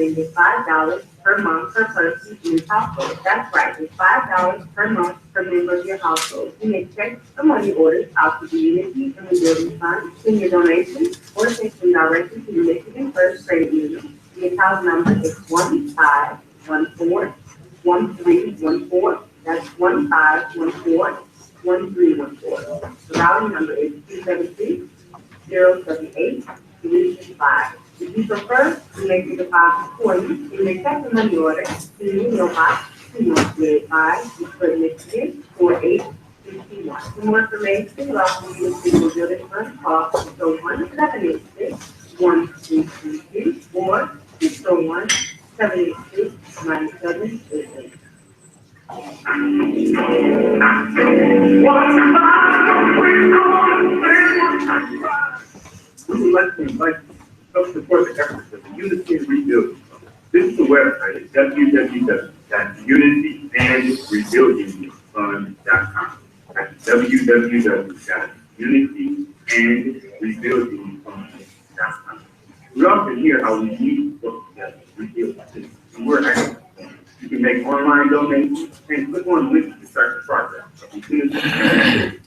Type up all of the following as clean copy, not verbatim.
rating is $5 per month per person in your household. That's right, it's $5 per month per member of your household. You may check the money orders out to the Unity and Rebuilding Fund, send your donations, or send them directly to the Michigan First Credit Union. The account number is 1514-1314. That's 1514-1314. The routing number is 273-078-5. If you prefer, you may do the deposit for you. You may check the money order to the email box 21385, Detroit, Michigan 4861. For more information, you'll also need to see the building fund call 601-786-1333 or 601-786-9788. We would like to invite you to help support the efforts of the Unity and Rebuilding. Visit the website at www.unityandrebuildingfund.com. That's www.unityandrebuildingfund.com. We often hear how we need to work together to rebuild the city, and we're active. You can make online donations and click on the link to start the process of the Unity and Rebuilding.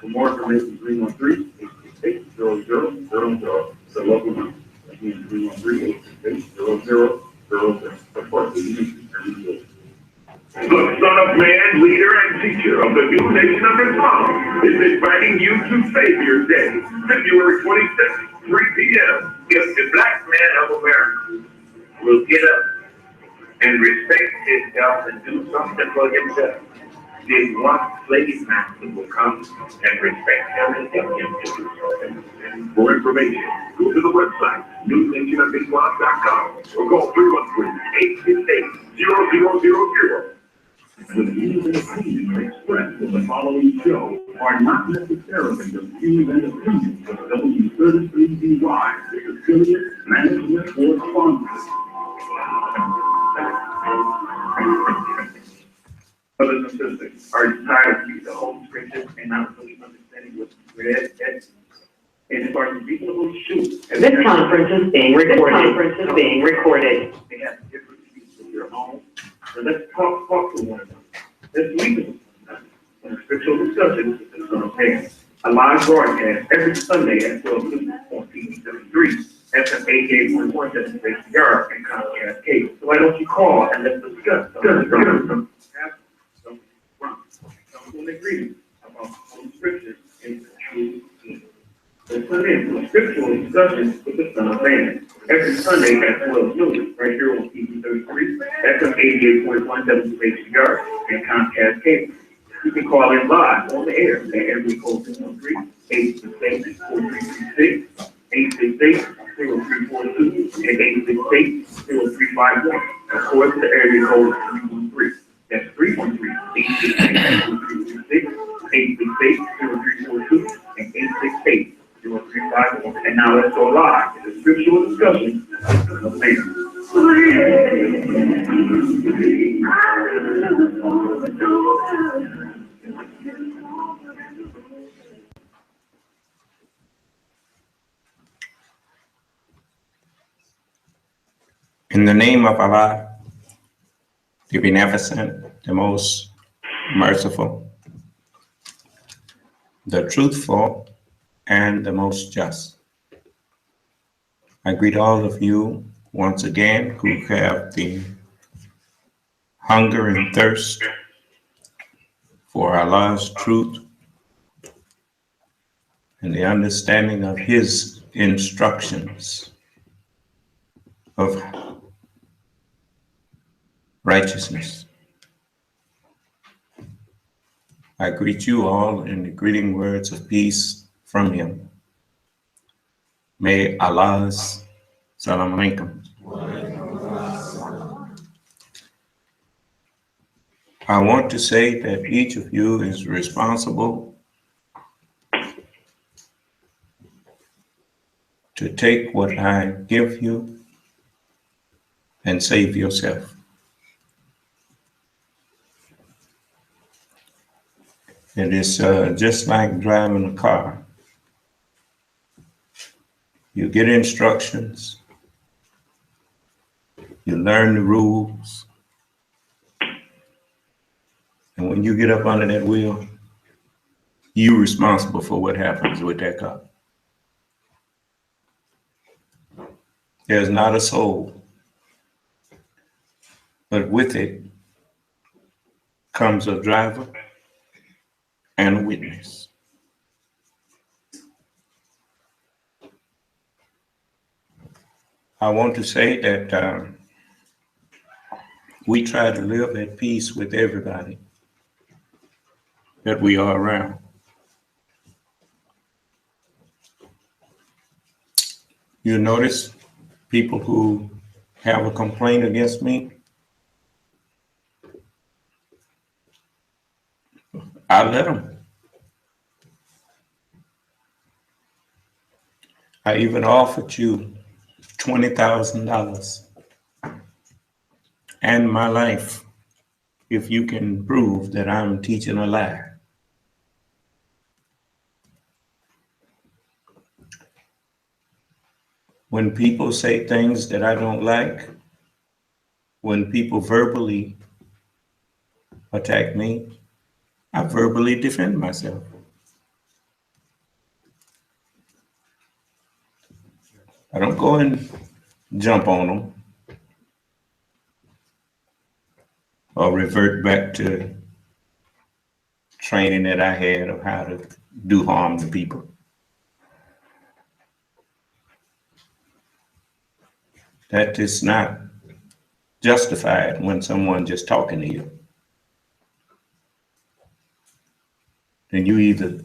For more information, 313-868-0000, the local number. Again, 313-868-0000. Support the Unity and Rebuilding. The Son of Man, leader and teacher of the new nation of Islam, is inviting you to Savior's Day, February 26th, 3 p.m. If the black man of America will get up and respect himself and do something for himself, then one slave master will come and respect him and help him to do something. For information, go to the website, newnationofislam.com, or call 313-868-0000. The views and opinions expressed in the following show are not necessarily the views and opinions of W33BY, its affiliates, management, or sponsors. Brothers and sisters, are you tired of reading the whole scriptures and not really understanding what's read? And if our reasonable shoot. This conference is being recorded. They have different views of your own. So let's talk to one another. Let's read them. In a Scriptural Discussion is on page. A live broadcast every Sunday at 12 noon on TV73, FM 88.1 Destination Yard, and Comcast Cable. So why don't you call and let's discuss some agreement about some scriptures in the true meaning. Let's put in a Scriptural Discussion with the Son of Man every Sunday at 12 noon, right here on TV33, FM 88.1 Destination Yard, and Comcast Cable. You can call in live on the air at every code 213-868-4336, 868-0342, and 868-0351. Of course, the area code is 313. That's 313-868-0336, 868-0342, and 868-0351. And now let's go live to the Scriptural Discussion with the man. In the name of Allah, the Beneficent, the Most Merciful, the Truthful, and the Most Just. I greet all of you once again who have the hunger and thirst for Allah's truth and the understanding of His instructions of righteousness. I greet you all in the greeting words of peace from Him. May Allah's Salam Alaikum. I want to say that each of you is responsible to take what I give you and save yourself. It is just like driving a car. You get instructions, You learn the rules. And when you get up under that wheel, you're responsible for what happens with that car. There's not a soul, but with it comes a driver and a witness. I want to say that we try to live at peace with everybody that we are around. You notice people who have a complaint against me, I let them. I even offered you $20,000 and my life if you can prove that I'm teaching a lie. When people say things that I don't like, when people verbally attack me, I verbally defend myself. I don't go and jump on them or revert back to training that I had of how to do harm to people. That is not justified when someone just talking to you. Then you either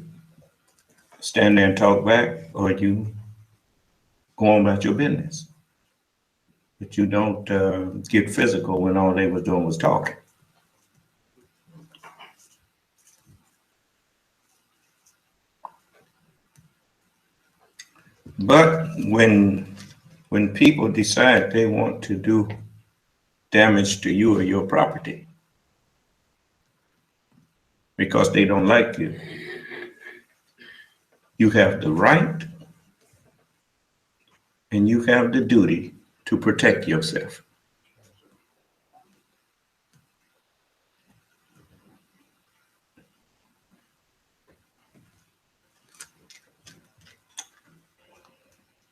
stand there and talk back or you go on about your business. But you don't get physical when all they was doing was talking. But when people decide they want to do damage to you or your property because they don't like you, you have the right and you have the duty to protect yourself.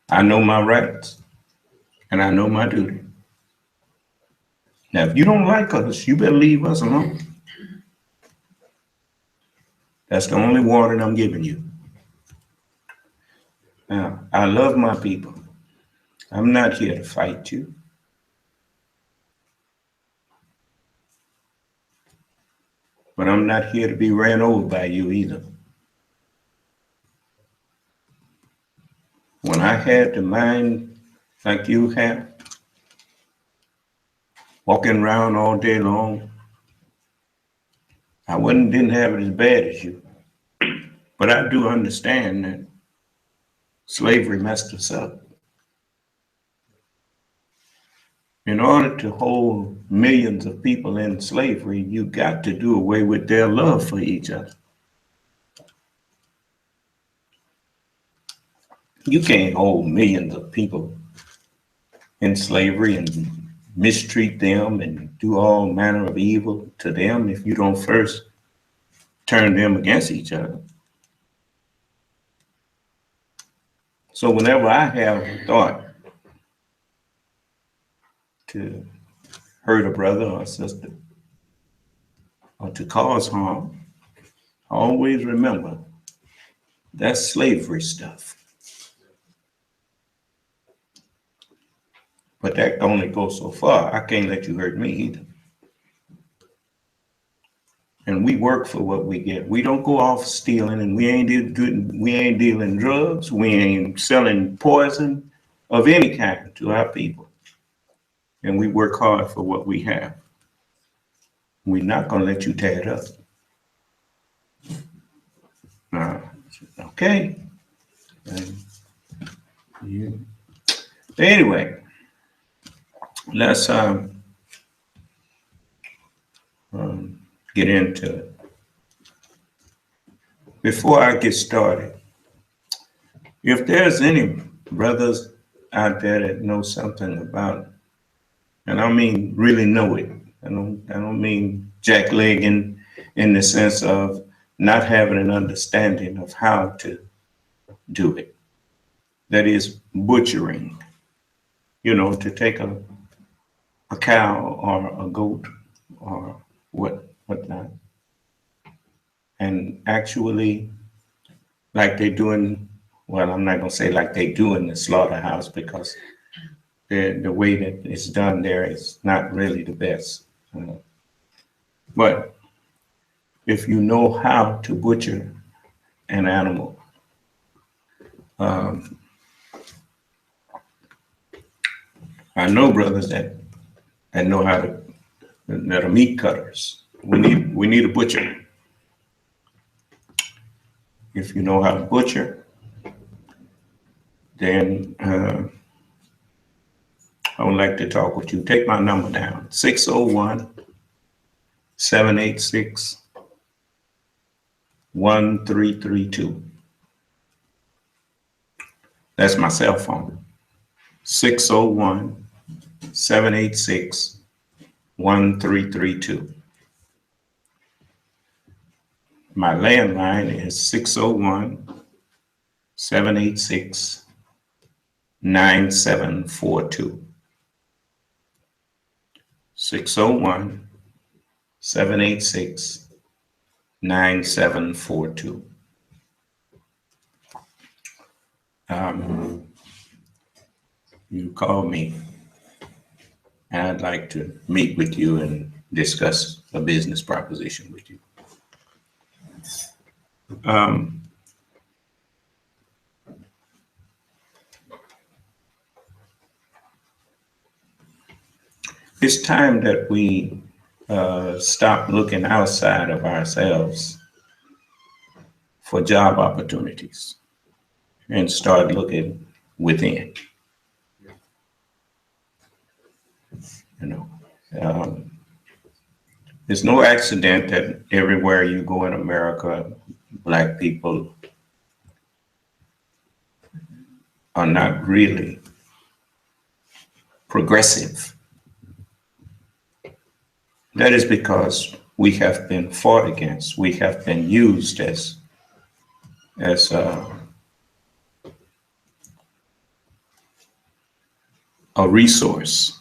I know my rights and I know my duty. Now, if you don't like us, you better leave us alone. That's the only warning I'm giving you. Now, I love my people. I'm not here to fight you. But I'm not here to be ran over by you either. When I had the mind like you have, walking around all day long, I didn't have it as bad as you. But I do understand that slavery messed us up. In order to hold millions of people in slavery, you got to do away with their love for each other. You can't hold millions of people in slavery and mistreat them and do all manner of evil to them if you don't first turn them against each other. So whenever I have a thought to hurt a brother or sister or to cause harm, I always remember that's slavery stuff. But that only goes so far. I can't let you hurt me either. And we work for what we get. We don't go off stealing, and we ain't dealing drugs. We ain't selling poison of any kind to our people. And we work hard for what we have. We're not going to let you tear it up. Okay. Anyway, let's get into it. Before I get started, if there's any brothers out there that know something about And I mean really know it. I don't mean jacklegging in the sense of not having an understanding of how to do it. That is butchering, to take a cow or a goat or whatnot, and actually, like they do in, well, I'm not gonna say like they do in the slaughterhouse, because the way that it's done there is not really the best. But if you know how to butcher an animal, I know brothers that know how to, that are meat cutters. We need a butcher. If you know how to butcher, then I would like to talk with you. Take my number down, 601-786-1332. That's my cell phone, 601-786-1332. My landline is 601-786-9742. 601-786-9742. You call me, and I'd like to meet with you and discuss a business proposition with you. It's time that we stop looking outside of ourselves for job opportunities and start looking within. It's no accident that everywhere you go in America, Black people are not really progressive. That is because we have been fought against. We have been used as a resource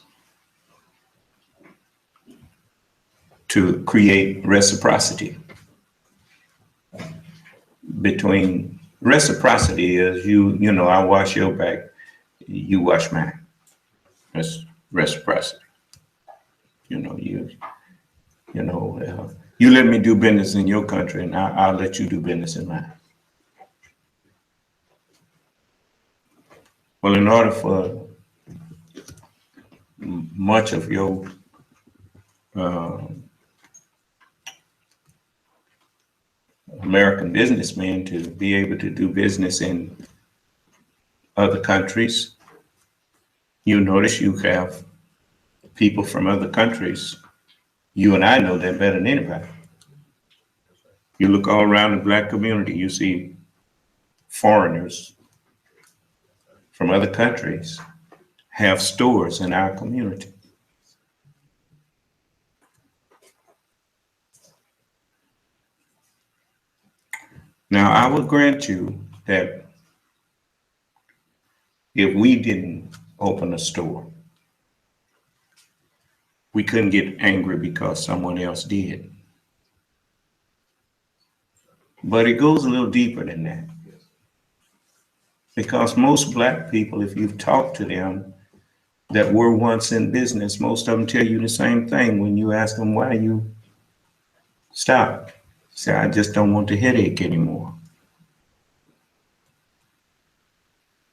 to create reciprocity. Reciprocity is I wash your back, you wash mine. That's reciprocity. You let me do business in your country, and I'll let you do business in mine. Well, in order for much of your American businessmen to be able to do business in other countries, you notice you have people from other countries. You and I know that better than anybody. You look all around the Black community, you see foreigners from other countries have stores in our community. Now, I will grant you that if we didn't open a store, we couldn't get angry because someone else did. But it goes a little deeper than that. Because most Black people, if you've talked to them that were once in business, most of them tell you the same thing when you ask them why you stopped. Say, I just don't want the headache anymore.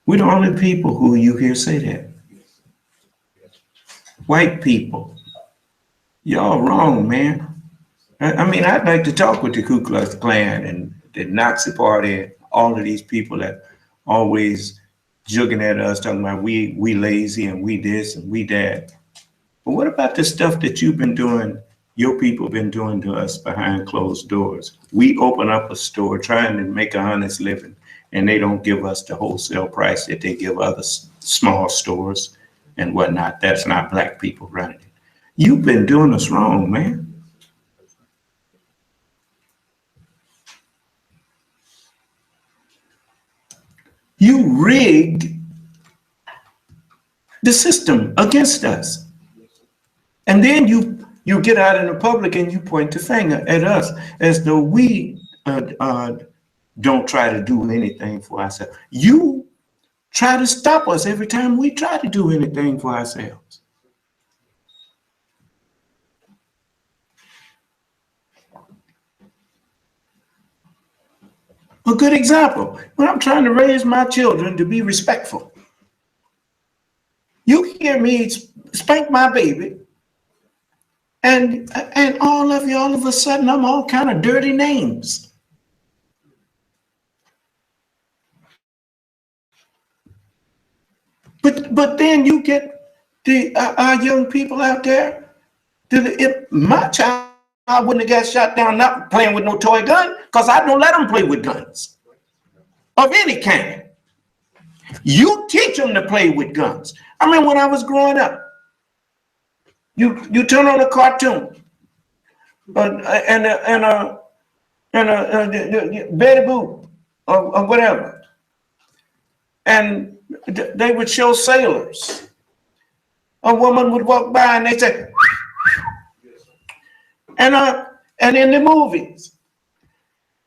We're the only people who you hear say that. White people, y'all wrong, man. I mean, I'd like to talk with the Ku Klux Klan and the Nazi Party, all of these people that always jugging at us, talking about we lazy and we this and we that. But what about the stuff that you've been doing, your people been doing to us behind closed doors? We open up a store trying to make an honest living, and they don't give us the wholesale price that they give other small stores and whatnot. That's not black people running it. You've been doing us wrong, man. You rigged the system against us. And then you get out in the public and you point the finger at us as though we don't try to do anything for ourselves. You try to stop us every time we try to do anything for ourselves. A good example, when I'm trying to raise my children to be respectful, you hear me spank my baby, and all of a sudden, I'm all kind of dirty names. But then you get our young people out there. If my child wouldn't have got shot down not playing with no toy gun, because I don't let them play with guns of any kind. You teach them to play with guns. I mean, when I was growing up, you turn on a cartoon and a Betty Boop or whatever, and they would show sailors. A woman would walk by and they say, and in the movies,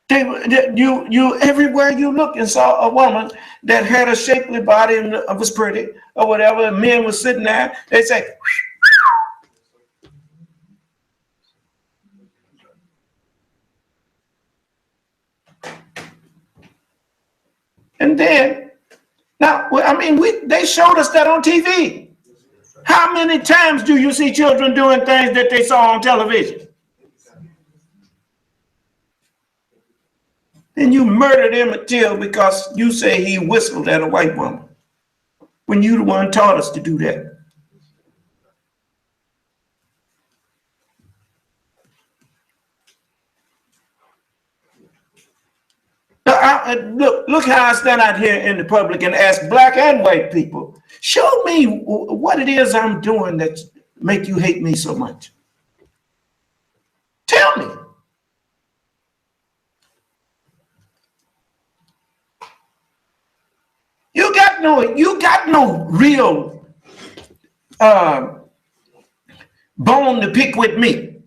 you everywhere you look and saw a woman that had a shapely body and was pretty or whatever, and men were sitting there, they say, and then, now, I mean, they showed us that on TV. How many times do you see children doing things that they saw on television? Then you murdered Emmett Till because you say he whistled at a white woman when you the one taught us to do that. Look how I stand out here in the public and ask black and white people, show me what it is I'm doing that make you hate me so much. Tell me. You got no real bone to pick with me.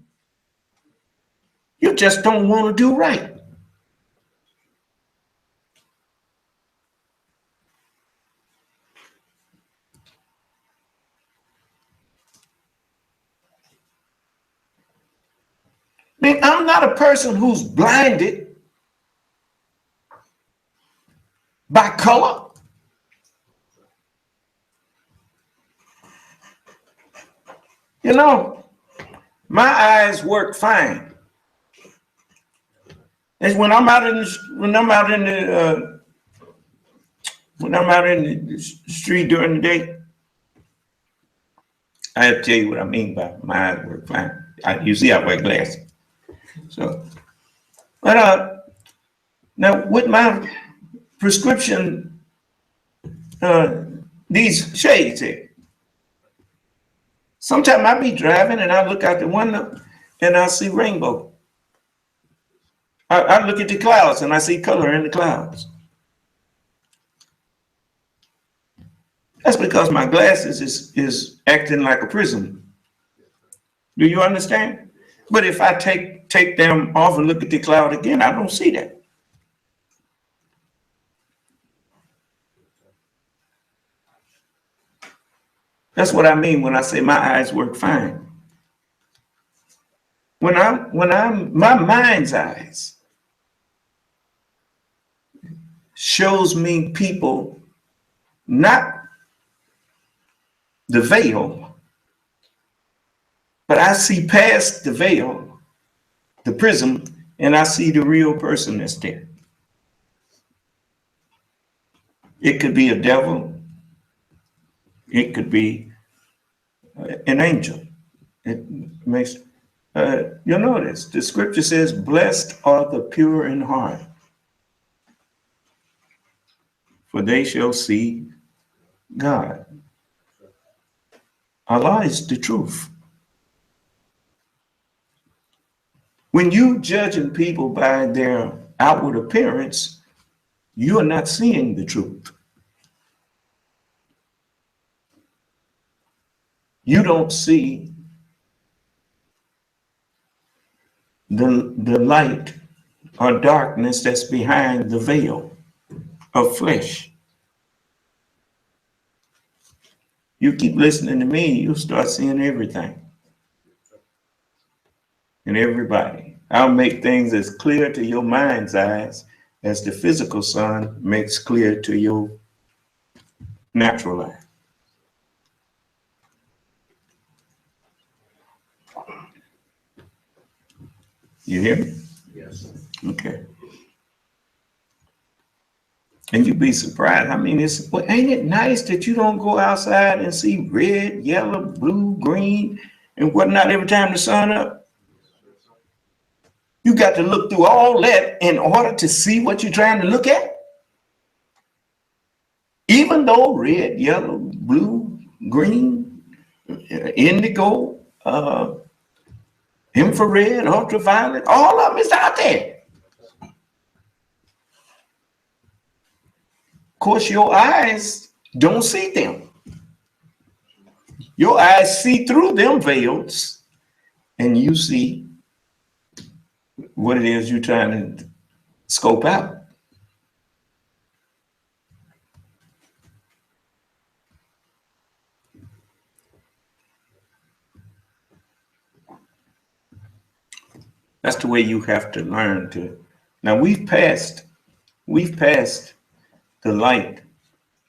You just don't want to do right. I mean, I'm not a person who's blinded by color. You know, my eyes work fine. And when I'm out in the street during the day, I have to tell you what I mean by my eyes work fine. You see, I wear glasses. So, but now with my prescription, these shades here, sometimes I be driving and I look out the window and I see rainbow. I look at the clouds and I see color in the clouds. That's because my glasses is acting like a prism. Do you understand? But if I take them off and look at the cloud again, I don't see that. That's what I mean when I say my eyes work fine. When I'm my mind's eyes shows me people, not the veil, but I see past the veil, the prism, and I see the real person that's there. It could be a devil. It could be an angel. It makes, you notice, the scripture says, blessed are the pure in heart, for they shall see God. Allah is the truth. When you judging people by their outward appearance, you are not seeing the truth. You don't see the light or darkness that's behind the veil of flesh. You keep listening to me, you'll start seeing everything and everybody. I'll make things as clear to your mind's eyes as the physical sun makes clear to your natural eye. You hear me? Yes. Okay. And you'd be surprised. I mean, ain't it nice that you don't go outside and see red, yellow, blue, green, and whatnot every time the sun up? You got to look through all that in order to see what you're trying to look at. Even though red, yellow, blue, green, indigo, infrared, ultraviolet, all of them is out there. Of course, your eyes don't see them. Your eyes see through them veils, and you see what it is you're trying to scope out. That's the way you have to learn to. Now we've passed the light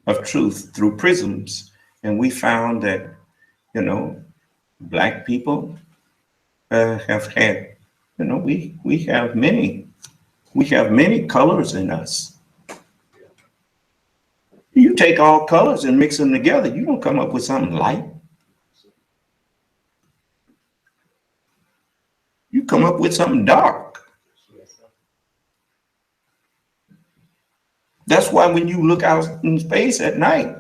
of truth through prisms, and we found that, Black people have had, we have many colors in us. You take all colors and mix them together, you don't come up with something light. You come up with something dark. That's why when you look out in space at night,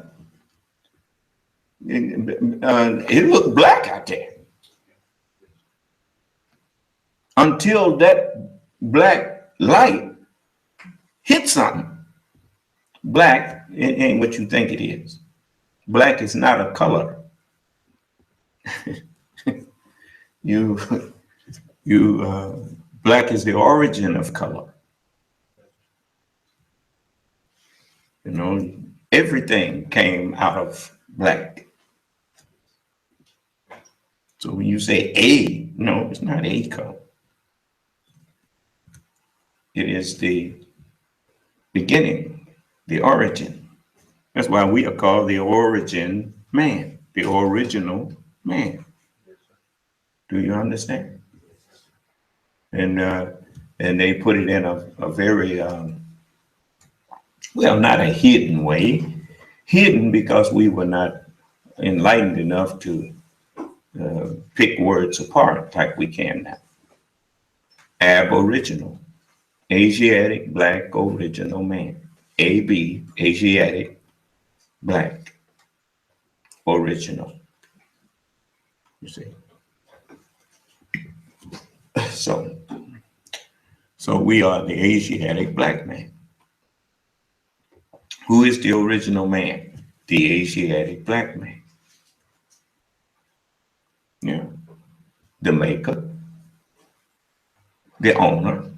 it looks black out there. Until that black light hits something. Black ain't what you think it is. Black is not a color. Black is the origin of color. Everything came out of black. So when you say no, it's not a color. It is the beginning, the origin. That's why we are called the origin man, the original man. Do you understand? And they put it in a very, not a hidden way. Hidden because we were not enlightened enough to pick words apart like we can now. Aboriginal, Asiatic, Black, original man. AB, Asiatic, Black, original. You see? So we are the Asiatic Black man. Who is the original man? The Asiatic Black man. Yeah. The maker, the owner.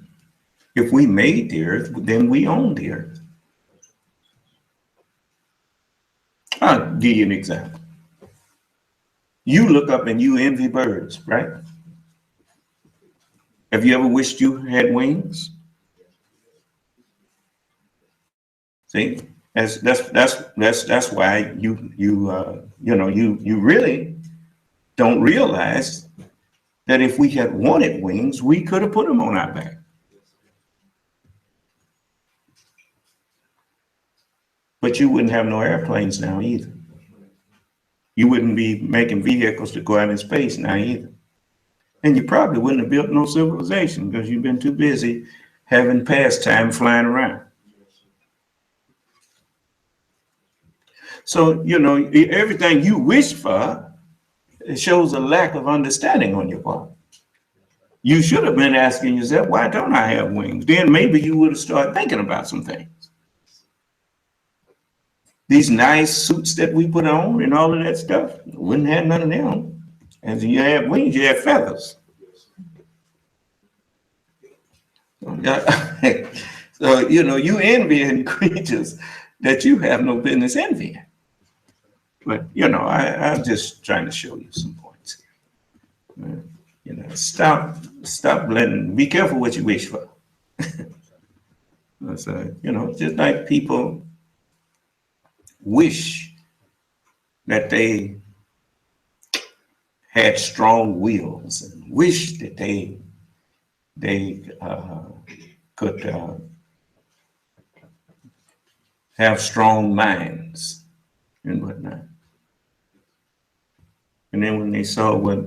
If we made the earth, then we own the earth. I'll give you an example. You look up and you envy birds, right? Have you ever wished you had wings? See, that's why you really don't realize that if we had wanted wings, we could have put them on our back. But you wouldn't have no airplanes now either. You wouldn't be making vehicles to go out in space now either. And you probably wouldn't have built no civilization because you've been too busy having pastime flying around. So, everything you wish for it shows a lack of understanding on your part. You should have been asking yourself, why don't I have wings? Then maybe you would have started thinking about some things. These nice suits that we put on and all of that stuff, wouldn't have none of them. As you have wings, you have feathers. So, you know, you envying creatures that you have no business envying. But, you know, I'm just trying to show you some points here. You know, stop letting, be careful what you wish for. So, you know, just like people wish that they had strong wills and wish that they could have strong minds and whatnot. And then when they saw what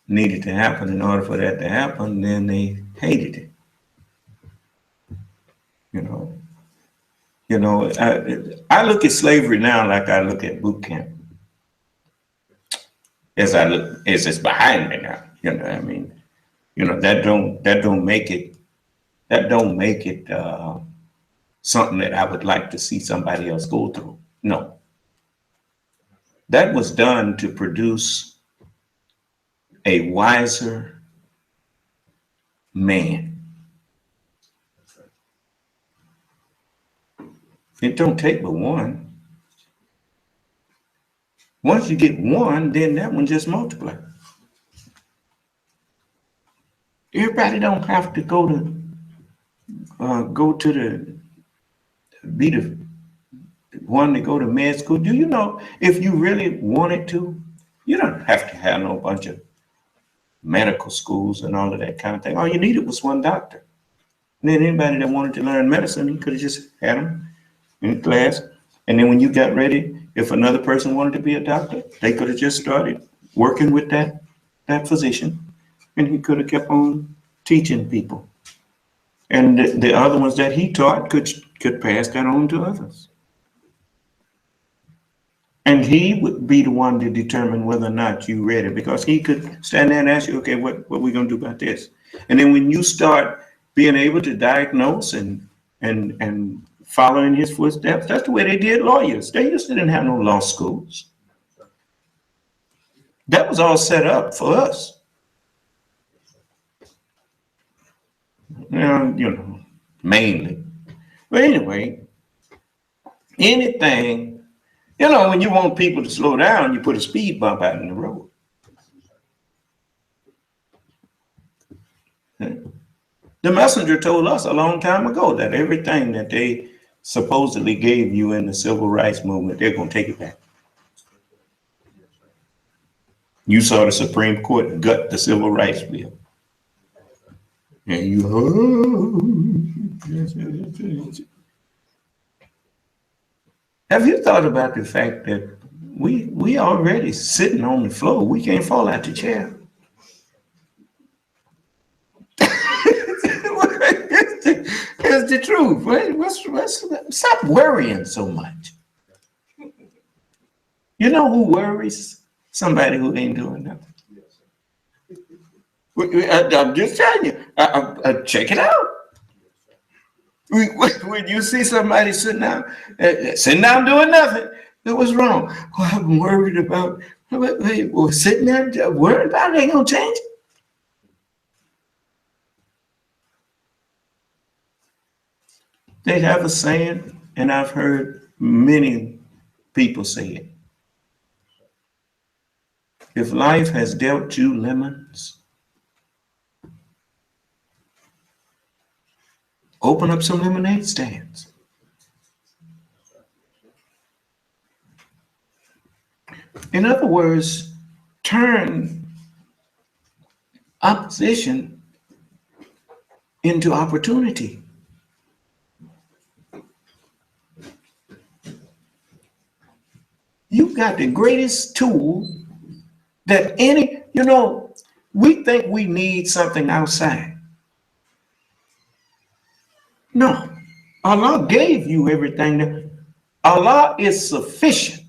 needed to happen in order for that to happen, then they hated it. You know, I look at slavery now like I look at boot camp. As it's behind me now, you know, I mean, you know, that don't make it something that I would like to see somebody else go through. No. That was done to produce a wiser man. It don't take but one. Once you get one, then that one just multiplies. Everybody don't have to be the one to go to med school. Do you know, if you really wanted to, you don't have to have no bunch of medical schools and all of that kind of thing. All you needed was one doctor. And then anybody that wanted to learn medicine, you could have just had them in class. And then when you got ready, if another person wanted to be a doctor, they could have just started working with that physician, and he could have kept on teaching people. And the other ones that he taught could pass that on to others. And he would be the one to determine whether or not you read it, because he could stand there and ask you, okay, what are we going to do about this? And then when you start being able to diagnose and following his footsteps, that's the way they did lawyers. They just didn't have no law schools. That was all set up for us. You know, mainly. But anyway, anything, you know, when you want people to slow down, you put a speed bump out in the road. The messenger told us a long time ago that everything that they supposedly gave you in the civil rights movement, they're going to take it back. You saw the Supreme Court gut the civil rights bill. And you, have you thought about the fact that we already sitting on the floor? We can't fall out the chair. It's the truth. Stop worrying so much. You know who worries? Somebody who ain't doing nothing. I'm just telling you. Check it out. When you see somebody sitting down doing nothing, what's wrong? Well, I'm worried about. Well, sitting there worried about it ain't gonna change it. They have a saying, and I've heard many people say it. If life has dealt you lemons, open up some lemonade stands. In other words, turn opposition into opportunity. You've got the greatest tool that any, you know, we think we need something outside. No, Allah gave you everything. Allah is sufficient.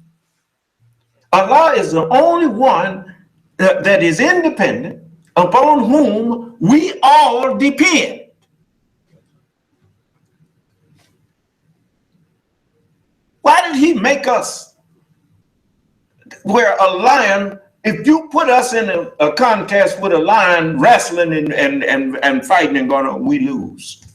Allah is the only one that is independent, upon whom we all depend. Why did he make us where a lion, if you put us in a contest with a lion wrestling and fighting and we lose?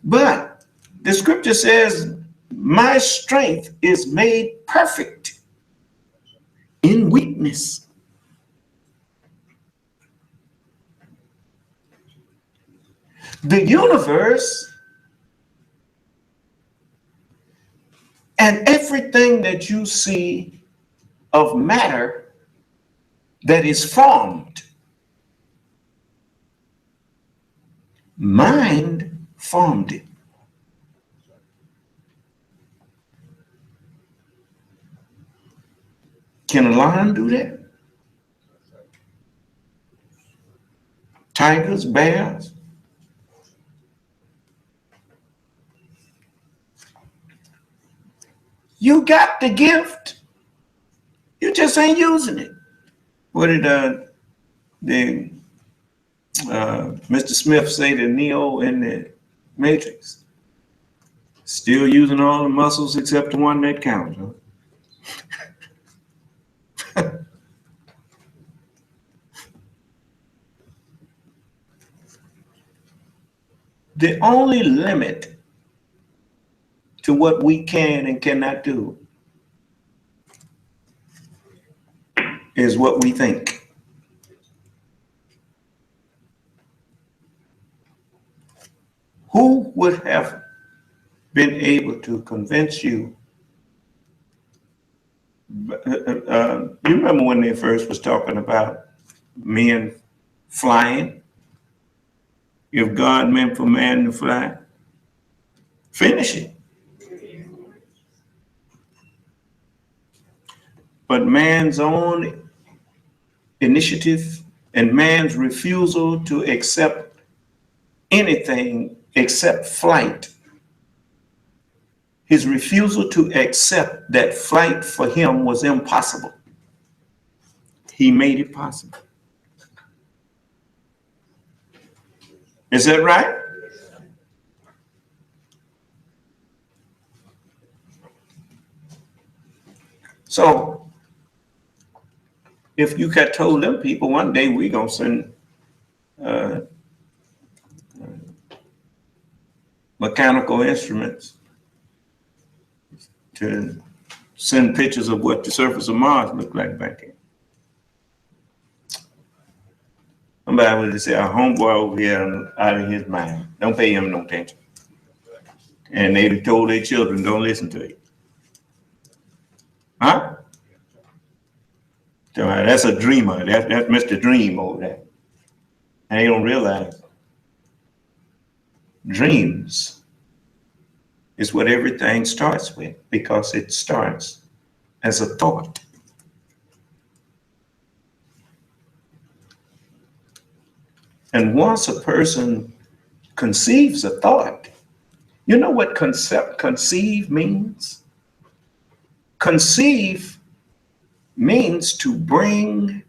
But the scripture says, my strength is made perfect in weakness. The universe and everything that you see of matter that is formed, mind formed it. Can a lion do that? Tigers, bears? You got the gift. You just ain't using it. What did Mr. Smith say to Neo in the Matrix? Still using all the muscles except the one that counts, huh? The only limit to what we can and cannot do is what we think. Who would have been able to convince you? You remember when they first was talking about men flying? If God meant for man to fly, finish it. But man's own initiative and man's refusal to accept anything except flight, his refusal to accept that flight for him was impossible. He made it possible. Is that right? So if you had told them people one day we're going to send mechanical instruments to send pictures of what the surface of Mars looked like back then, somebody would have said, a homeboy over here out of his mind. Don't pay him no attention. And they'd have told their children, don't listen to it. Huh? So that's a dreamer. That's Mr. Dream over there. And they don't realize dreams is what everything starts with, because it starts as a thought. And once a person conceives a thought, you know what conceive means? Conceive means to bring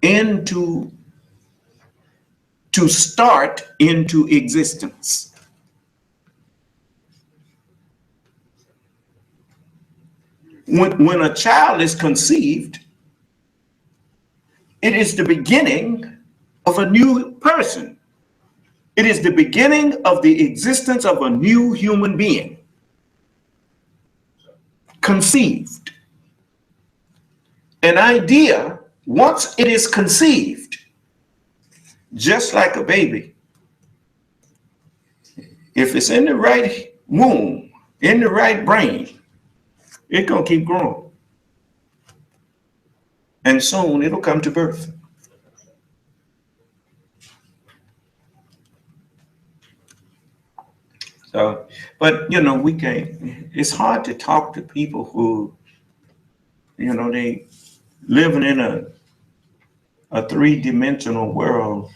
into, to start into existence. When a child is conceived, it is the beginning of a new person. It is the beginning of the existence of a new human being. Conceived. An idea, once it is conceived, just like a baby, if it's in the right womb, in the right brain, it's gonna keep growing. And soon it'll come to birth. So, but you know, we can't, it's hard to talk to people who, you know, they living in a three-dimensional world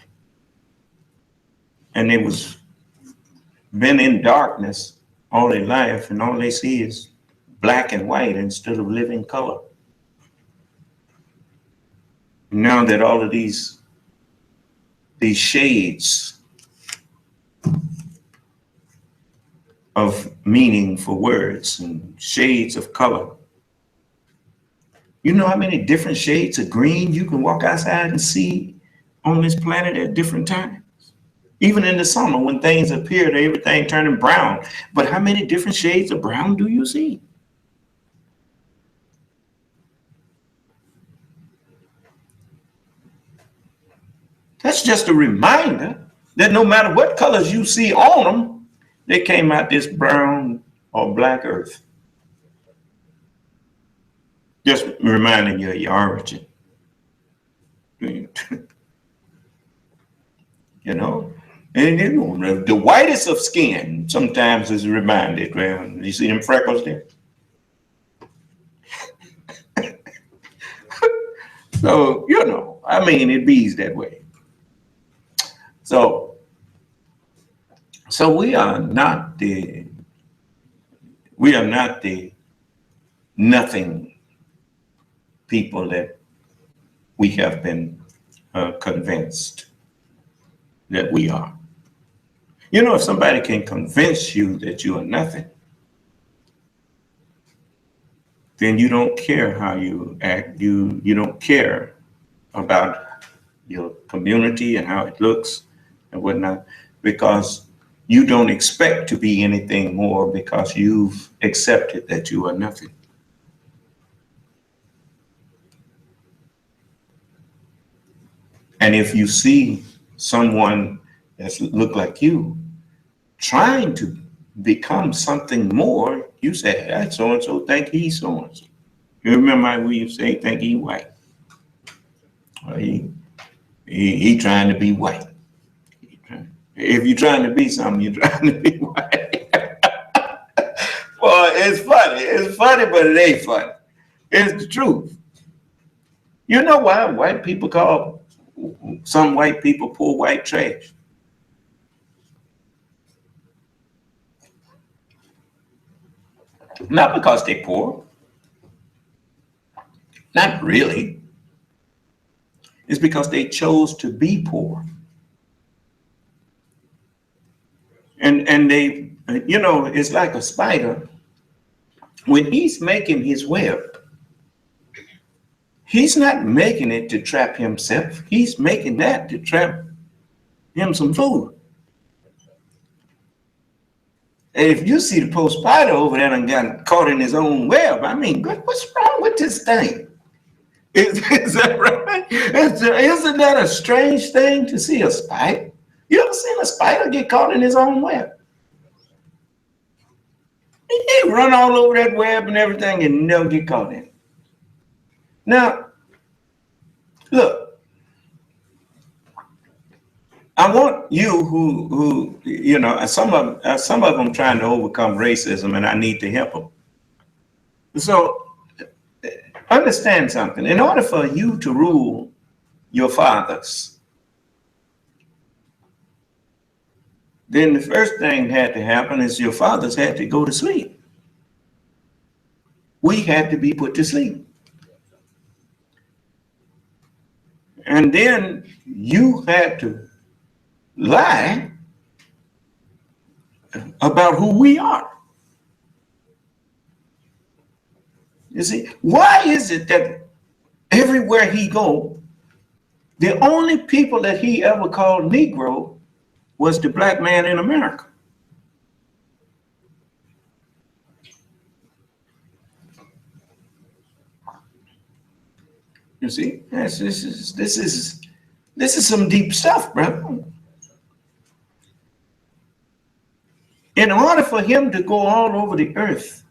and they was been in darkness all their life, and all they see is black and white instead of living color. Now that all of these shades of meaning for words and shades of color, you know how many different shades of green you can walk outside and see on this planet at different times? Even in the summer, when things appear to everything turning brown, but how many different shades of brown do you see? That's just a reminder that no matter what colors you see on them, they came out this brown or black earth. Just reminding you of your origin. You know? And you know, the whitest of skin sometimes is reminded. Well, you see them freckles there? So, you know, I mean, it bees that way. So we are not the nothing people that we have been convinced that we are. You know, if somebody can convince you that you are nothing, then you don't care how you act. You don't care about your community and how it looks and whatnot, because you don't expect to be anything more because you've accepted that you are nothing. And if you see someone that look like you trying to become something more, you say, that so-and-so think he's so-and-so. You remember how we used to say, think he white. Well, he trying to be white. If you're trying to be something, you're trying to be white. Well, it's funny. It's funny, but it ain't funny. It's the truth. You know why white people call some white people poor white trash? Not because they're poor. Not really. It's because they chose to be poor. And they, you know, it's like a spider. When he's making his web, he's not making it to trap himself. He's making that to trap him some food. And if you see the poor spider over there and got caught in his own web, I mean, what's wrong with this thing? Is that right? Isn't that a strange thing to see a spider? You ever seen a spider get caught in his own web? He run all over that web and everything and never get caught in it. Now, look, I want you who you know, some of them trying to overcome racism, and I need to help them. So understand something. In order for you to rule your fathers, then the first thing had to happen is your fathers had to go to sleep. We had to be put to sleep. And then you had to lie about who we are. You see, why is it that everywhere he go, the only people that he ever called Negro was the black man in America? You see, this is some deep stuff, brother. In order for him to go all over the earth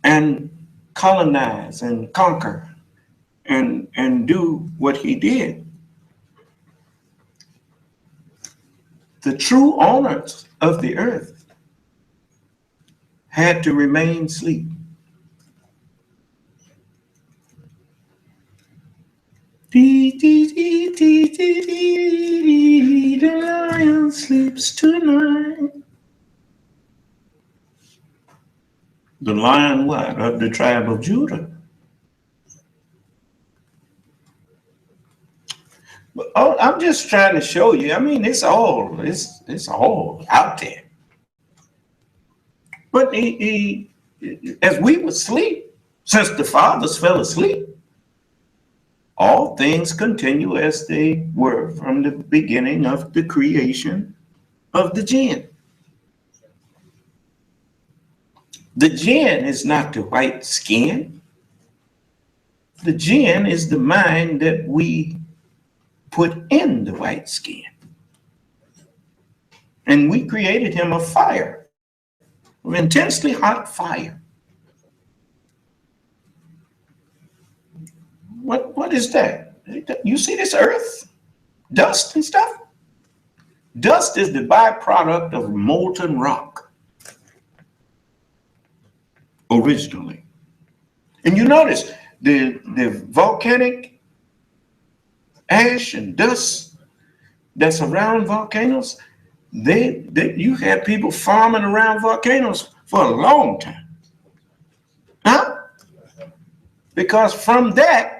and colonize and conquer and do what he did, the true owners of the earth had to remain asleep. Dee, dee, dee, dee, dee, dee, the lion sleeps tonight. The lion what? Of the tribe of Judah. But I'm just trying to show you. I mean, it's all out there. But as we would sleep, since the fathers fell asleep, all things continue as they were from the beginning of the creation of the jinn. The jinn is not the white skin. The jinn is the mind that we put in the white skin. And we created him of fire, of intensely hot fire. What is that? You see this earth? Dust and stuff? Dust is the byproduct of molten rock originally. And you notice the volcanic ash and dust that's around volcanoes, you had people farming around volcanoes for a long time. Huh? Because from that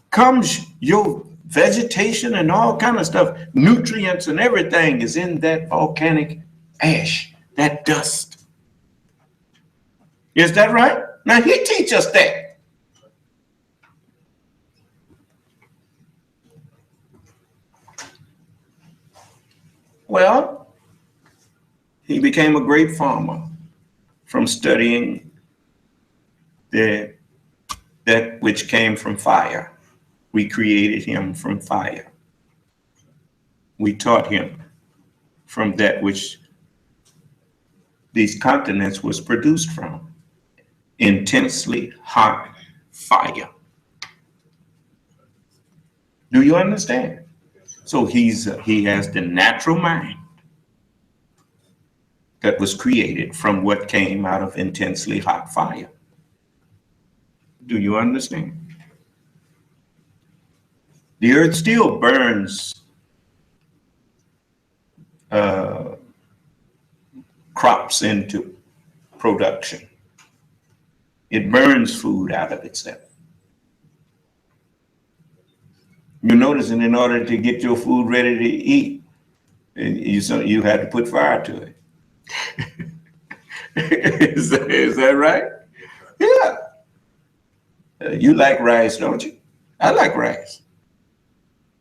comes your vegetation and all kind of stuff. Nutrients and everything is in that volcanic ash, that dust. Is that right? Now he teaches us that. Well, he became a great farmer from studying that which came from fire. We created him from fire. We taught him from that which these continents was produced from, intensely hot fire. Do you understand? So he has the natural mind that was created from what came out of intensely hot fire. Do you understand? The earth still burns crops into production. It burns food out of itself. You notice that in order to get your food ready to eat, you had to put fire to it. Is that right? Yeah. You like rice, don't you? I like rice.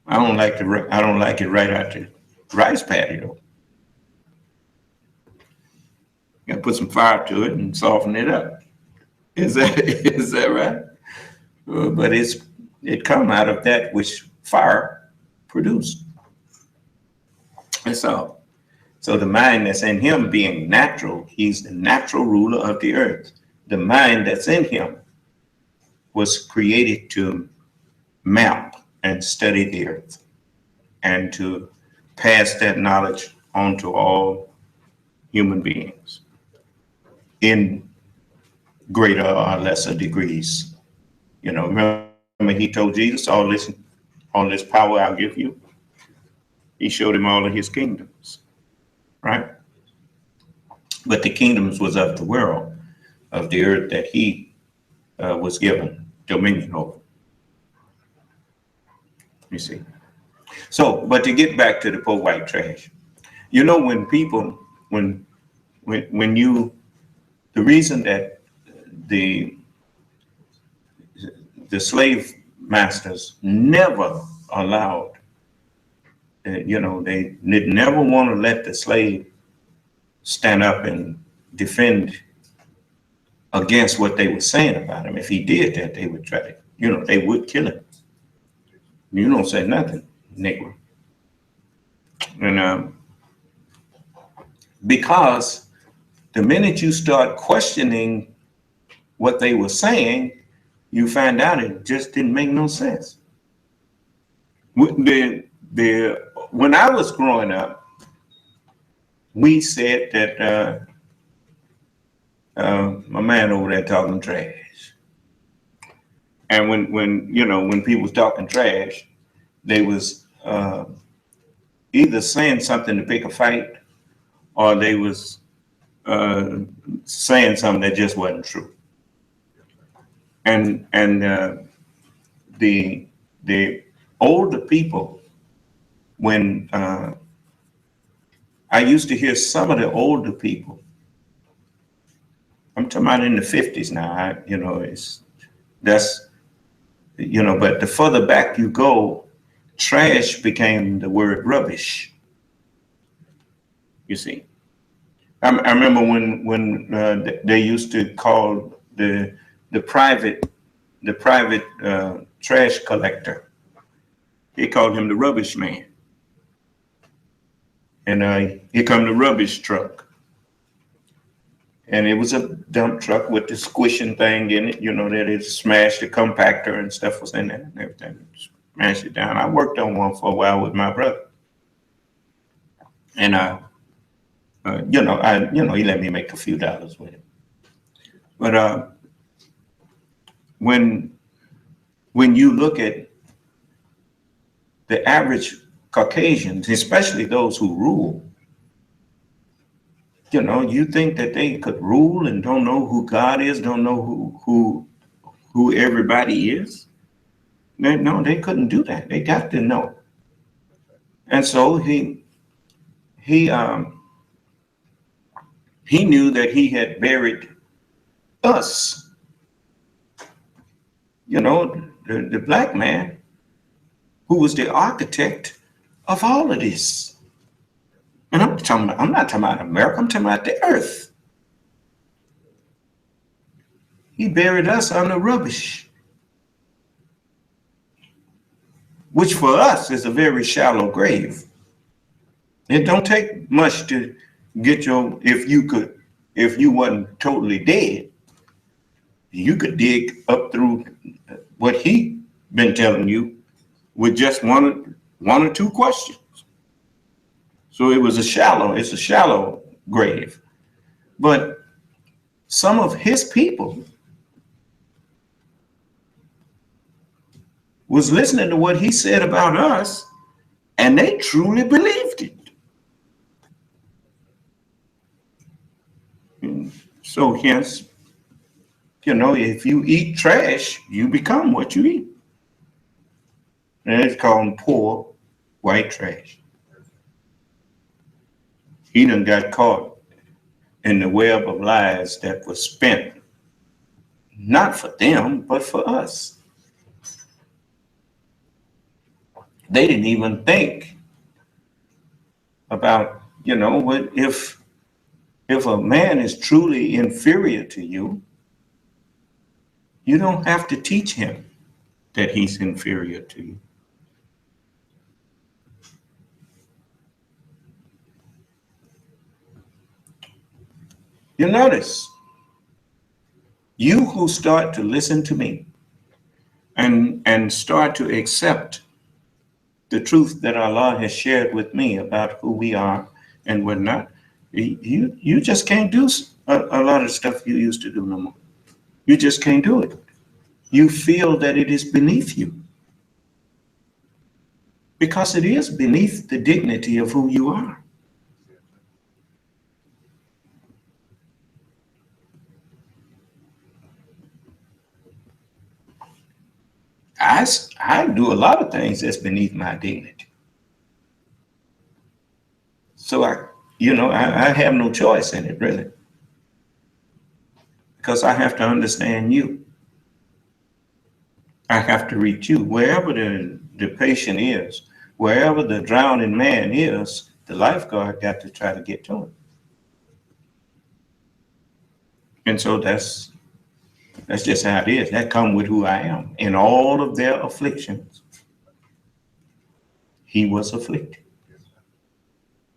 I don't like it right out the rice paddy though. You gotta put some fire to it and soften it up. Is that right? But it come out of that which fire produced. And so the mind that's in him being natural, he's the natural ruler of the earth. The mind that's in him was created to map and study the earth and to pass that knowledge on to all human beings in greater or lesser degrees. You know, remember he told Jesus, all this power I'll give you. He showed him all of his kingdoms, right? But the kingdoms was of the world, of the earth that he was given dominion over. You see. So, but to get back to the poor white trash, you know, when people, the reason that the slave masters never allowed, they never want to let the slave stand up and defend against what they were saying about him. If he did that, they would try to, they would kill him. You don't say nothing, Negro. And because the minute you start questioning what they were saying, you find out it just didn't make no sense. When I was growing up, we said that my man over there talking trash. And when people was talking trash, they was either saying something to pick a fight, or they was saying something that just wasn't true. And the older people, when I used to hear some of the older people, I'm talking about in the 50s now, but the further back you go, trash became the word rubbish, you see. I remember when they used to call the private trash collector, they called him the rubbish man. And here come the rubbish truck. And it was a dump truck with the squishing thing in it, that it smashed the compactor and stuff was in there and everything. Smashed it down. I worked on one for a while with my brother. And he let me make a few dollars with it. But when you look at the average Caucasians, especially those who rule, you think that they could rule and don't know who God is, don't know who everybody is? No, they couldn't do that. They got to know. And so he knew that he had buried us. The black man who was the architect of all of this. And I'm not talking about America, I'm talking about the earth. He buried us under rubbish, which for us is a very shallow grave. It don't take much to get if you wasn't totally dead, you could dig up through what he been telling you with just one or two questions. So it's a shallow grave. But some of his people was listening to what he said about us, and they truly believed it. So hence, if you eat trash, you become what you eat. And it's called poor white trash. He done got caught in the web of lies that was spent, not for them, but for us. They didn't even think about, what if a man is truly inferior to you, you don't have to teach him that he's inferior to you. You notice, you who start to listen to me and start to accept the truth that Allah has shared with me about who we are and we're not, you just can't do a lot of stuff you used to do no more. You just can't do it. You feel that it is beneath you. Because it is beneath the dignity of who you are. I do a lot of things that's beneath my dignity. So I have no choice in it, really. Because I have to understand you. I have to reach you. Wherever the patient is, wherever the drowning man is, the lifeguard got to try to get to him. And so that's just how it is. That comes with who I am. In all of their afflictions, he was afflicted.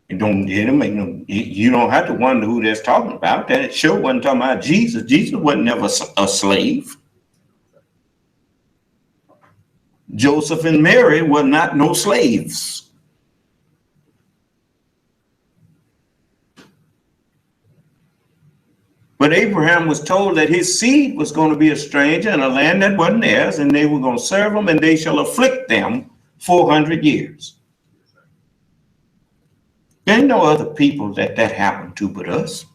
You don't have to wonder who that's talking about. That sure wasn't talking about Jesus. Jesus wasn't never a slave. Joseph and Mary were not no slaves. But Abraham was told that his seed was going to be a stranger in a land that wasn't theirs, and they were going to serve them, and they shall afflict them 400 years. There ain't no other people that happened to but us.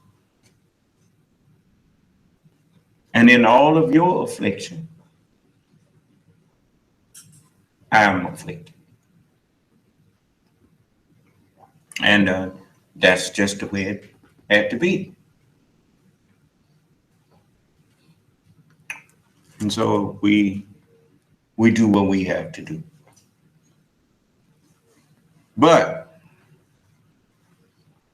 And in all of your affliction, I am afflicted. And that's just the way it had to be. And so we do what we have to do. But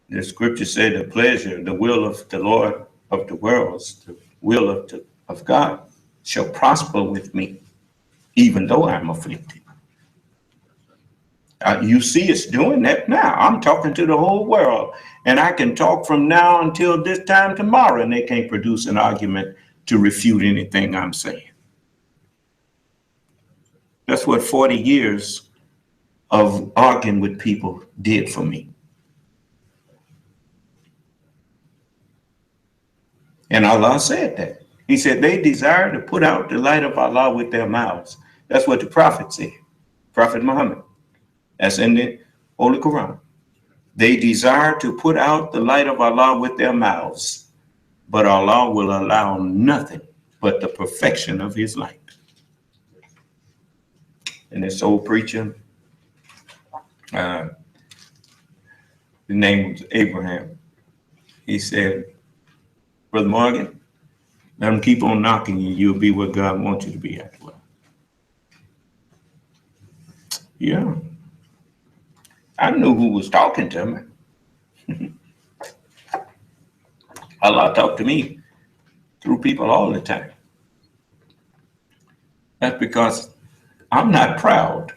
the scripture said the pleasure, the will of the Lord of the worlds, the will of God shall prosper with me, even though I'm afflicted. You see us doing that now. I'm talking to the whole world, and I can talk from now until this time tomorrow, and they can't produce an argument to refute anything I'm saying. That's what 40 years of arguing with people did for me. And Allah said that. He said they desire to put out the light of Allah with their mouths. That's what the Prophet said, Prophet Muhammad. That's in the Holy Quran. They desire to put out the light of Allah with their mouths, but Allah will allow nothing but the perfection of his light. And this old preacher, the name was Abraham. He said, Brother Morgan, let them keep on knocking you. You'll be where God wants you to be at. Well, yeah. I knew who was talking to me. Allah talked to me through people all the time. That's because I'm not proud.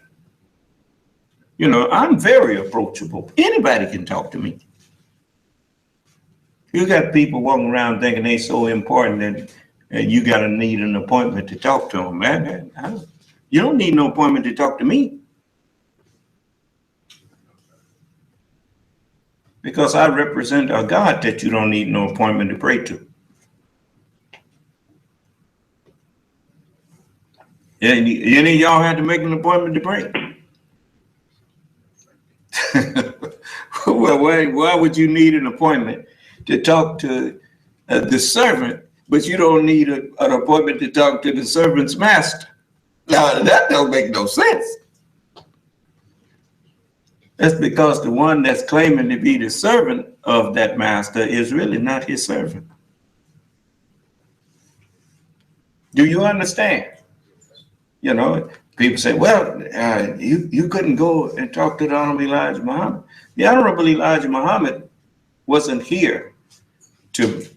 You know, I'm very approachable. Anybody can talk to me. You got people walking around thinking they're so important that you got to need an appointment to talk to them, man. You don't need no appointment to talk to me. Because I represent a God that you don't need no appointment to pray to. Any of y'all had to make an appointment to pray? Well, why would you need an appointment to talk to the servant, but you don't need an appointment to talk to the servant's master? Now, that don't make no sense. That's because the one that's claiming to be the servant of that master is really not his servant. Do you understand? You know, people say, well, you couldn't go and talk to the Honorable Elijah Muhammad. The Honorable Elijah Muhammad wasn't here to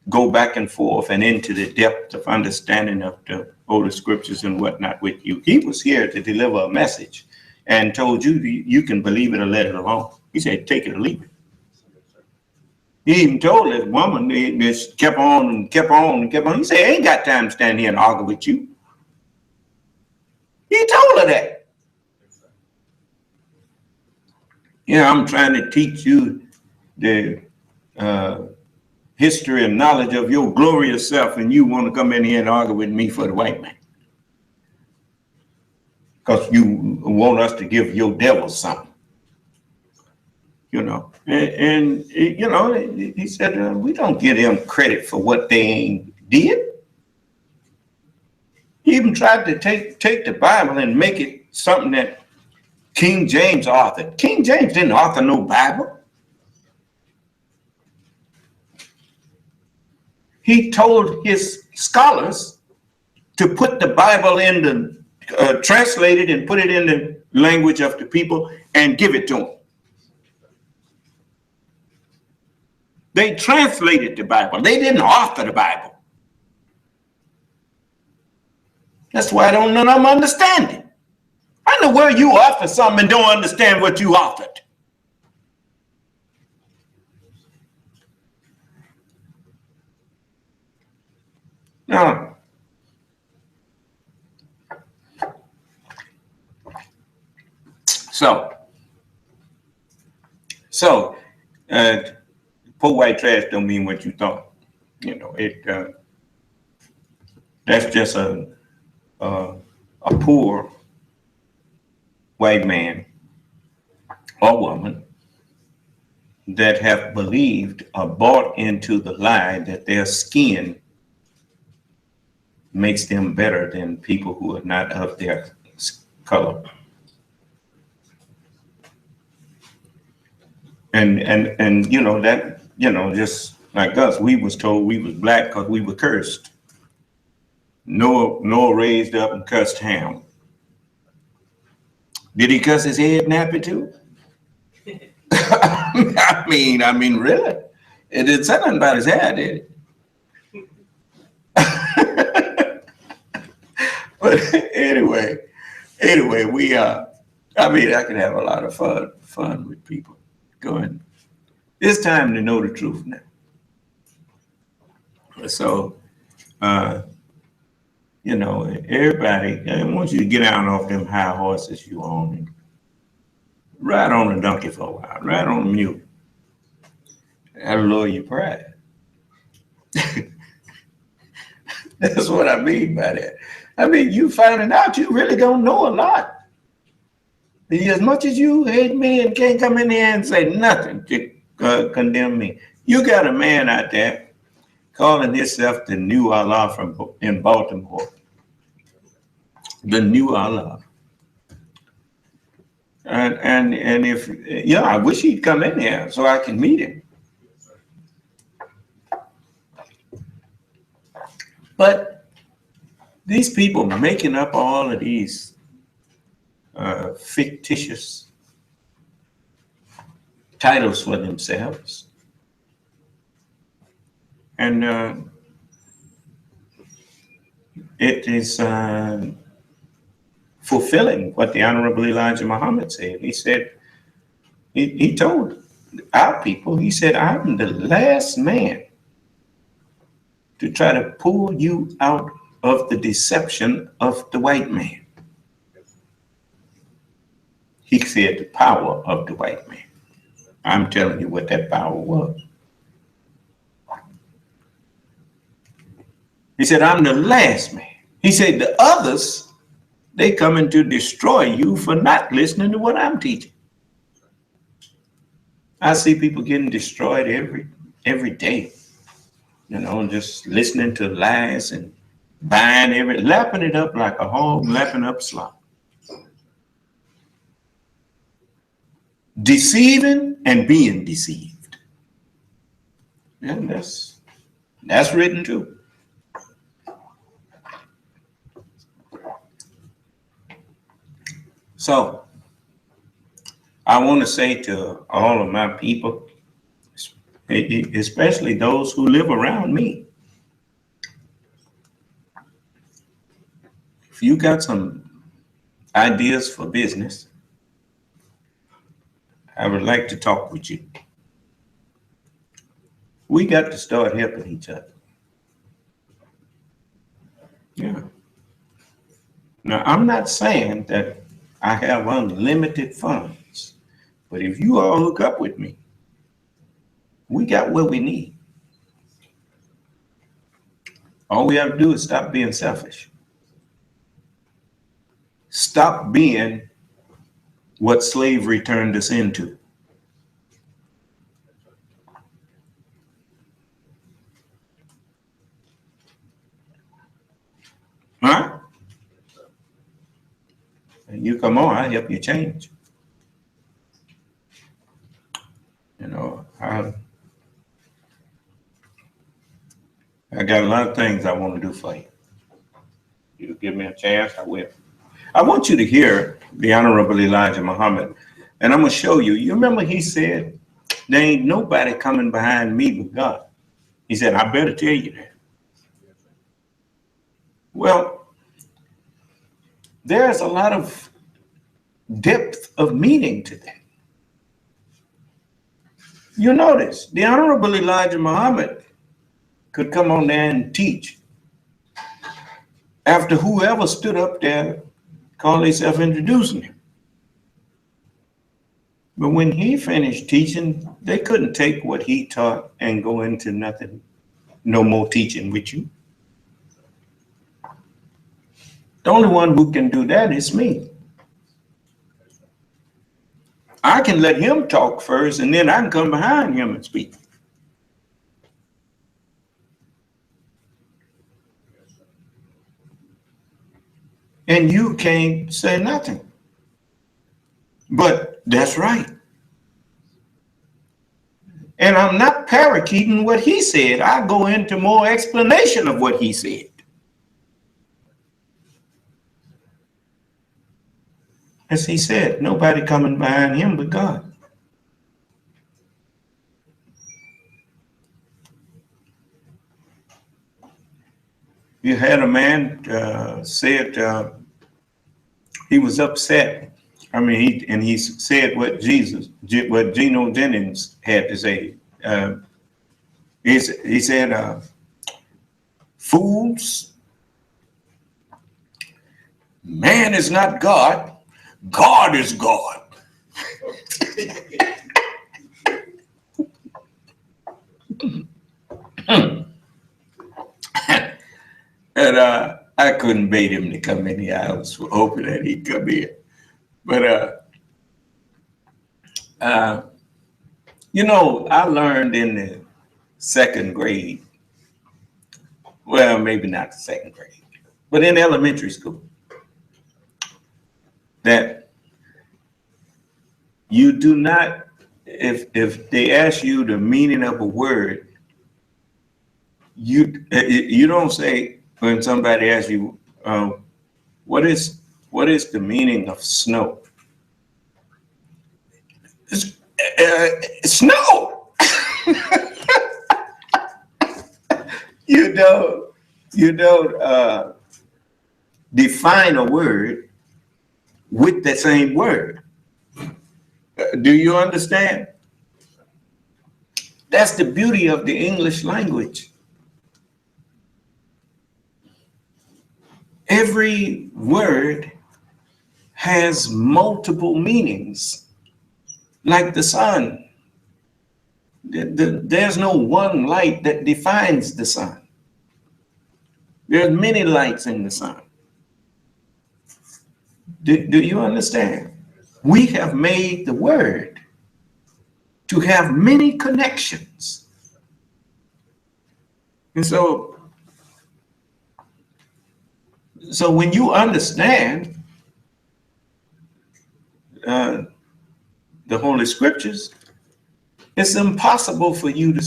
go back and forth and into the depth of understanding of the Holy Scriptures and whatnot with you. He was here to deliver a message and told you you can believe it or let it alone. He said, take it or leave it. He even told this woman, they just kept on and kept on and kept on. He said, I ain't got time to stand here and argue with you. He told her that. I'm trying to teach you the history and knowledge of your glorious self, and you want to come in here and argue with me for the white man. Because you want us to give your devil something. And he said, we don't give them credit for what they ain't did. He even tried to take the Bible and make it something that King James authored. King James didn't author no Bible. He told his scholars to put the Bible in the, translate it and put it in the language of the people and give it to them. They translated the Bible. They didn't author the Bible. That's why I don't know them understanding. I know where you author something and don't understand what you authored. Now, so poor white trash don't mean what you thought. You know, that's just a poor white man or woman that have believed or bought into the lie that their skin makes them better than people who are not of their color. And you know that, you know, just like us, we was told we was black because we were cursed. Noah raised up and cussed Ham. Did he cuss his head nappy too? I mean, really? It didn't say nothing about his hair, did it? But anyway, we I mean, I can have a lot of fun with people going. It's time to know the truth now. So, you know, everybody, I want you to get out off them high horses you own and ride on a donkey for a while, ride on a mule. That'll lower your pride. That's what I mean by that. I mean, you finding out you really don't know a lot. As much as you hate me and can't come in here and say nothing to condemn me. You got a man out there calling himself the new Allah in Baltimore. The new Allah. And if, yeah, I wish he'd come in here so I can meet him. But these people making up all of these fictitious titles for themselves. And it is fulfilling what the Honorable Elijah Muhammad said. He said, he told our people, he said, I'm the last man to try to pull you out of the deception of the white man. He said the power of the white man. I'm telling you what that power was. He said, I'm the last man. He said, the others, they coming to destroy you for not listening to what I'm teaching. I see people getting destroyed every day, you know, just listening to lies and buying lapping it up like a hog, lapping up slop. Deceiving and being deceived. And that's written too. So I want to say to all of my people, especially those who live around me, if you got some ideas for business, I would like to talk with you. We got to start helping each other. Yeah. Now, I'm not saying that I have unlimited funds, but if you all hook up with me, we got what we need. All we have to do is stop being selfish. Stop being what slavery turned us into. Huh? And you come on, I help you change. You know, I got a lot of things I want to do for you. You give me a chance, I will. I want you to hear the Honorable Elijah Muhammad, and I'm going to show you. You remember he said, there ain't nobody coming behind me but God. He said, I better tell you that. Well, there's a lot of depth of meaning to that. You notice, the Honorable Elijah Muhammad could come on there and teach after whoever stood up there called himself introducing him. But when he finished teaching, they couldn't take what he taught and go into nothing no more teaching with you. The only one who can do that is me. I can let him talk first, and then I can come behind him and speak. And you can't say nothing. But that's right. And I'm not parakeeting what he said. I go into more explanation of what he said. As he said, nobody coming behind him but God. You had a man said he was upset. I mean, he said what Geno Jennings had to say. He said, fools, man is not God, God is God. And I couldn't bait him to come in here. I was hoping that he'd come in. But, you know, I learned in the second grade, well, maybe not the second grade, but in elementary school, that you do not, if they ask you the meaning of a word, you don't say, when somebody asks you, what is the meaning of snow? Snow. You don't define a word with the same word. Do you understand? That's the beauty of the English language. Every word has multiple meanings, like the sun. There's no one light that defines the sun. There's many lights in the sun. Do you understand? We have made the word to have many connections. And so when you understand the Holy Scriptures, it's impossible for you to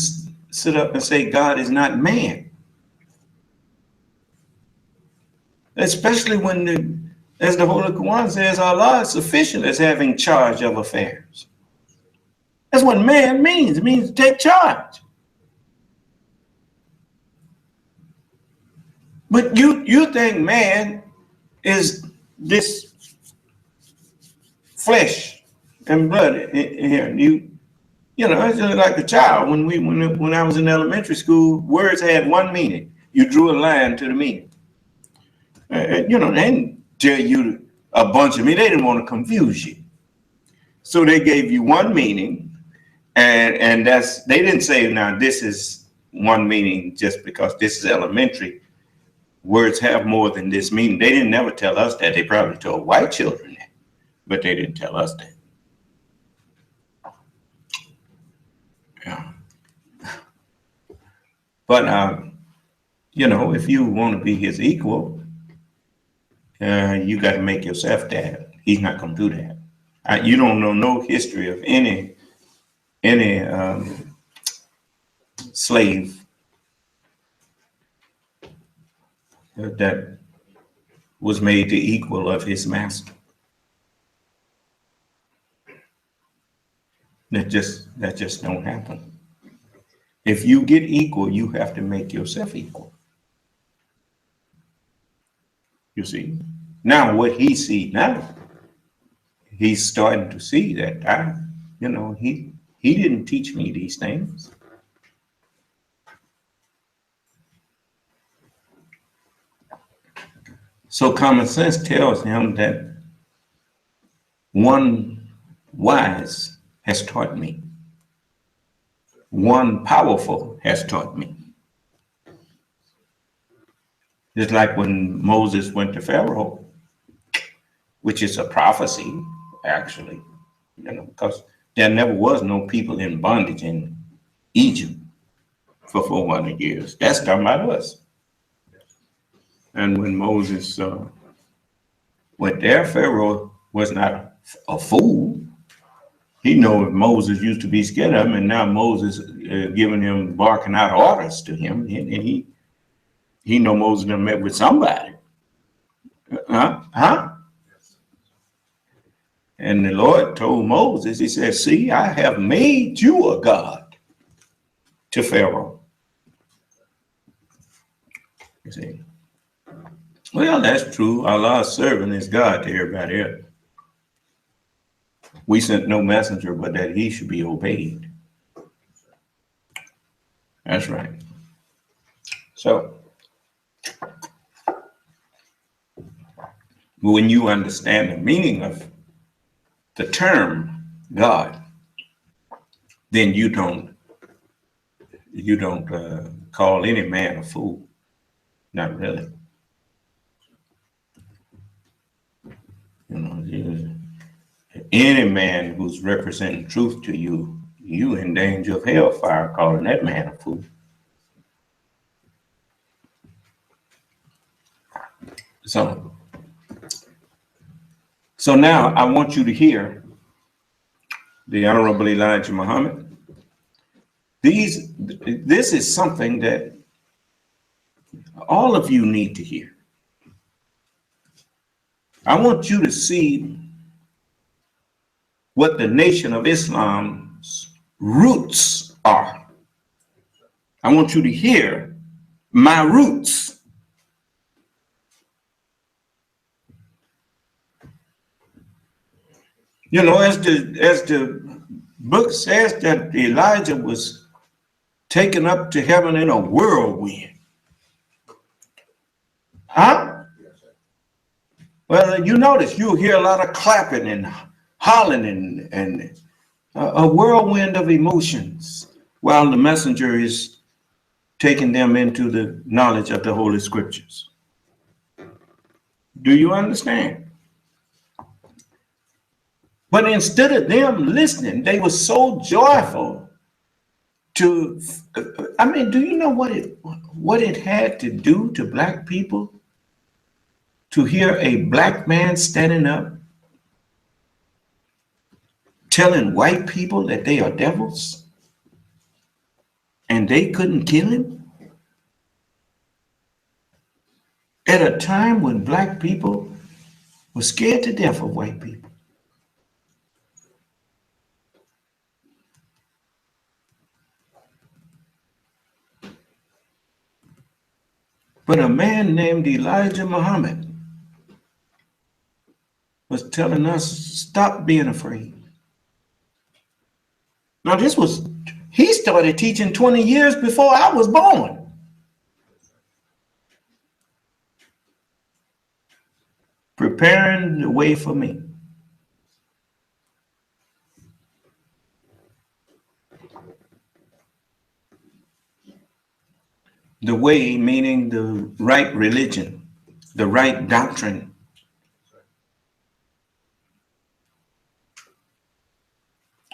sit up and say God is not man. Especially when, as the Holy Quran says, Allah is sufficient as having charge of affairs. That's what man means. It means to take charge. But you think man is this flesh and blood in here. You know, it's just like a child. When I was in elementary school, words had one meaning. You drew a line to the meaning. You know, they didn't tell you a bunch of meaning. They didn't want to confuse you. So they gave you one meaning, and they didn't say, now this is one meaning just because this is elementary. Words have more than this meaning. They didn't never tell us that. They probably told white children that, but they didn't tell us that. Yeah. But, you know, if you want to be his equal, you got to make yourself that. He's not going to do that. You don't know no history of any slave that was made the equal of his master. That just don't happen. If you get equal, you have to make yourself equal. You see? Now what he sees now, he's starting to see that he didn't teach me these things. So common sense tells him that one wise has taught me. One powerful has taught me. Just like when Moses went to Pharaoh, which is a prophecy, actually, because there never was no people in bondage in Egypt for 400 years. That's talking about us. And when Moses went there, Pharaoh was not a fool. He know if Moses used to be scared of him, and now Moses giving him, barking out orders to him, and he know Moses done met with somebody. And the Lord told Moses, he said, see, I have made you a God to Pharaoh. You see, well, that's true. Allah's servant is God to everybody else. We sent no messenger, but that he should be obeyed. That's right. So, when you understand the meaning of the term God, then you don't call any man a fool. Not really. Any man who's representing truth to you, you in danger of hellfire calling that man a fool. So now I want you to hear the Honorable Elijah Muhammad. This is something that all of you need to hear. I want you to see what the Nation of Islam's roots are. I want you to hear my roots. You know, as the book says, that Elijah was taken up to heaven in a whirlwind. Huh? Well, you notice you'll hear a lot of clapping and hollering and a whirlwind of emotions while the messenger is taking them into the knowledge of the Holy Scriptures. Do you understand? But instead of them listening, they were so joyful to, I mean, do you know what it had to do to black people to hear a black man standing up telling white people that they are devils and they couldn't kill him? At a time when black people were scared to death of white people. But a man named Elijah Muhammad was telling us, stop being afraid. Now he started teaching 20 years before I was born. Preparing the way for me. The way meaning the right religion, the right doctrine.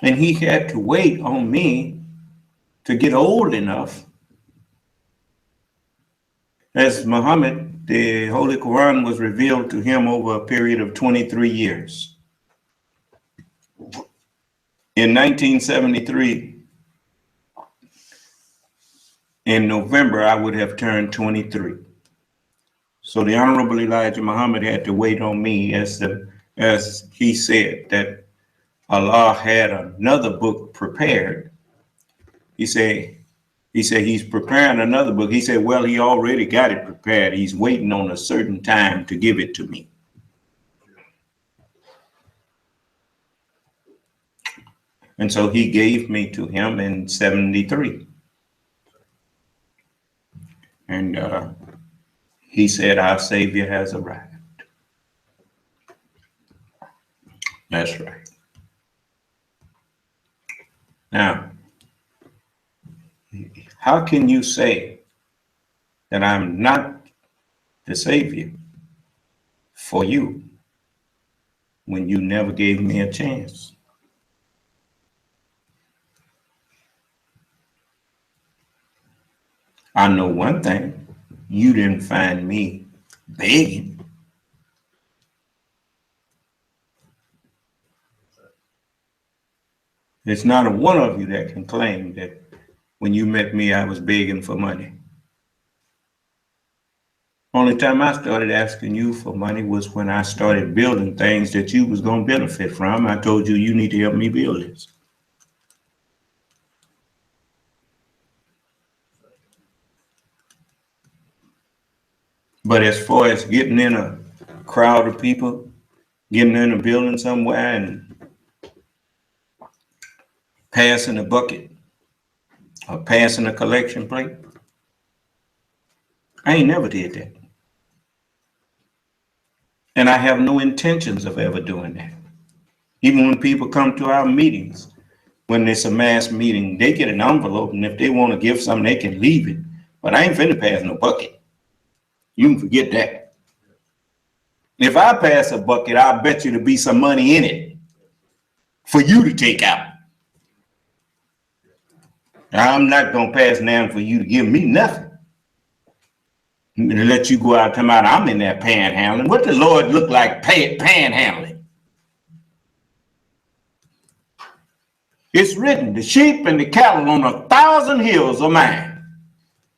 And he had to wait on me to get old enough. As Muhammad, the Holy Quran was revealed to him over a period of 23 years. In 1973, in November, I would have turned 23. So the Honorable Elijah Muhammad had to wait on me, as he said that Allah had another book prepared. He said he's preparing another book. He said, well, he already got it prepared. He's waiting on a certain time to give it to me. And so he gave me to him in 73. And he said, our Savior has arrived. That's right. Now, how can you say that I'm not the Savior for you when you never gave me a chance. I know one thing, you didn't find me begging. There's not a one of you that can claim that when you met me, I was begging for money. Only time I started asking you for money was when I started building things that you was going to benefit from. I told you, you need to help me build this. But as far as getting in a crowd of people, getting in a building somewhere and passing a bucket or passing a collection plate, I ain't never did that. And I have no intentions of ever doing that. Even when people come to our meetings, when it's a mass meeting, they get an envelope, and if they want to give something, they can leave it. But I ain't finna pass no bucket. You can forget that. If I pass a bucket, I'll bet you there'll be some money in it for you to take out. I'm not gonna pass now for you to give me nothing. To let you go out, come out, I'm in there panhandling. What the Lord look like panhandling? It's written, the sheep and the cattle on 1,000 hills are mine.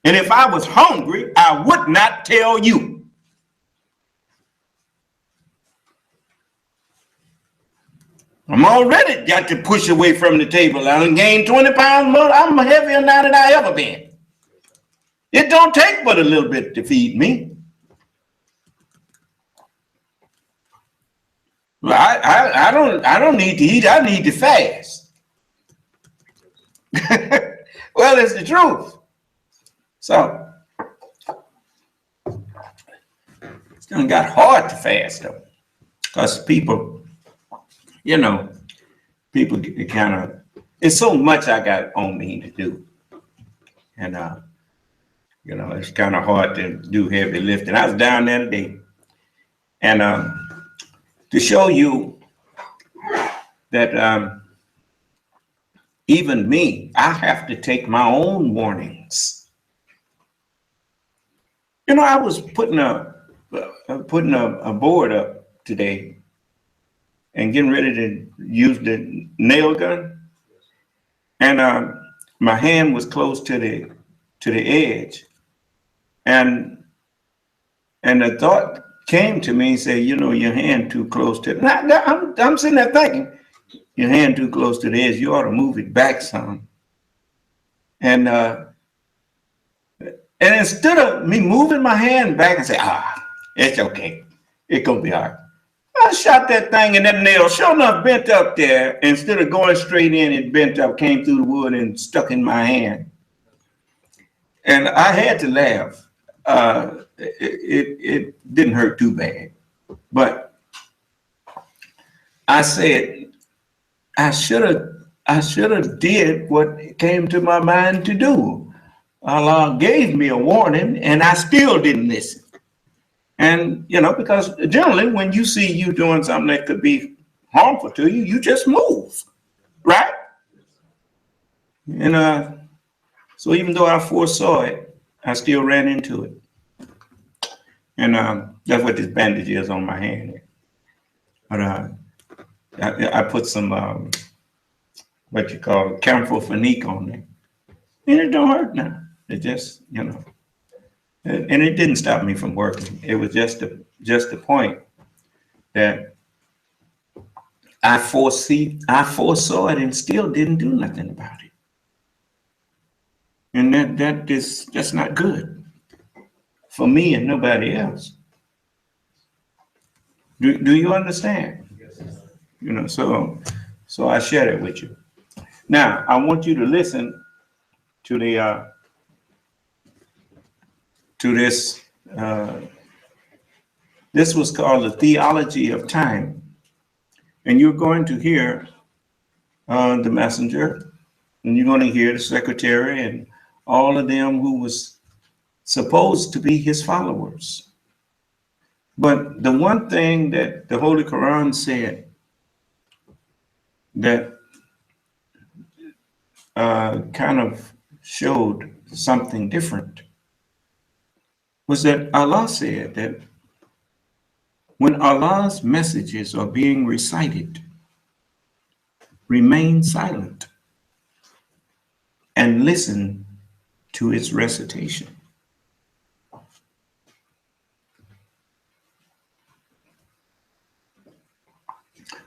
And if I was hungry, I would not tell you. I'm already got to push away from the table. I done gained 20 pounds more. I'm heavier now than I ever been. It don't take but a little bit to feed me. Well, I don't need to eat. I need to fast. Well, it's the truth. So it's done got hard to fast though, because people, you know, people kind of, it's so much I got on me to do, and you know, it's kind of hard to do heavy lifting. I was down there today, and to show you that even me, I have to take my own warnings. You know, I was putting a board up today and getting ready to use the nail gun, and my hand was close to the edge, and the thought came to me and said, you know, your hand too close to the, I'm sitting there thinking, your hand too close to the edge, you ought to move it back some. And instead of me moving my hand back and say, it's okay, it's gonna be all right, I shot that thing, and that nail sure enough bent up there. Instead of going straight in, it bent up, came through the wood and stuck in my hand. And I had to laugh. It didn't hurt too bad, but I said, I should have did what came to my mind to do. Allah gave me a warning, and I still didn't listen. And, you know, because generally when you see you doing something that could be harmful to you, you just move, right? And so even though I foresaw it, I still ran into it. And that's what this bandage is on my hand. But I put some, what you call camphor-phenique on there. And it don't hurt now. It just, you know. And it didn't stop me from working. It was just the point that I foresaw it and still didn't do nothing about it. And that's not good for me and nobody else. Do you understand? You know, so I shared it with you. Now I want you to listen to the to this. This was called the Theology of Time, and you're going to hear the messenger, and you're going to hear the secretary, and all of them who was supposed to be his followers. But the one thing that the Holy Quran said that kind of showed something different was that Allah said that when Allah's messages are being recited, remain silent and listen to its recitation.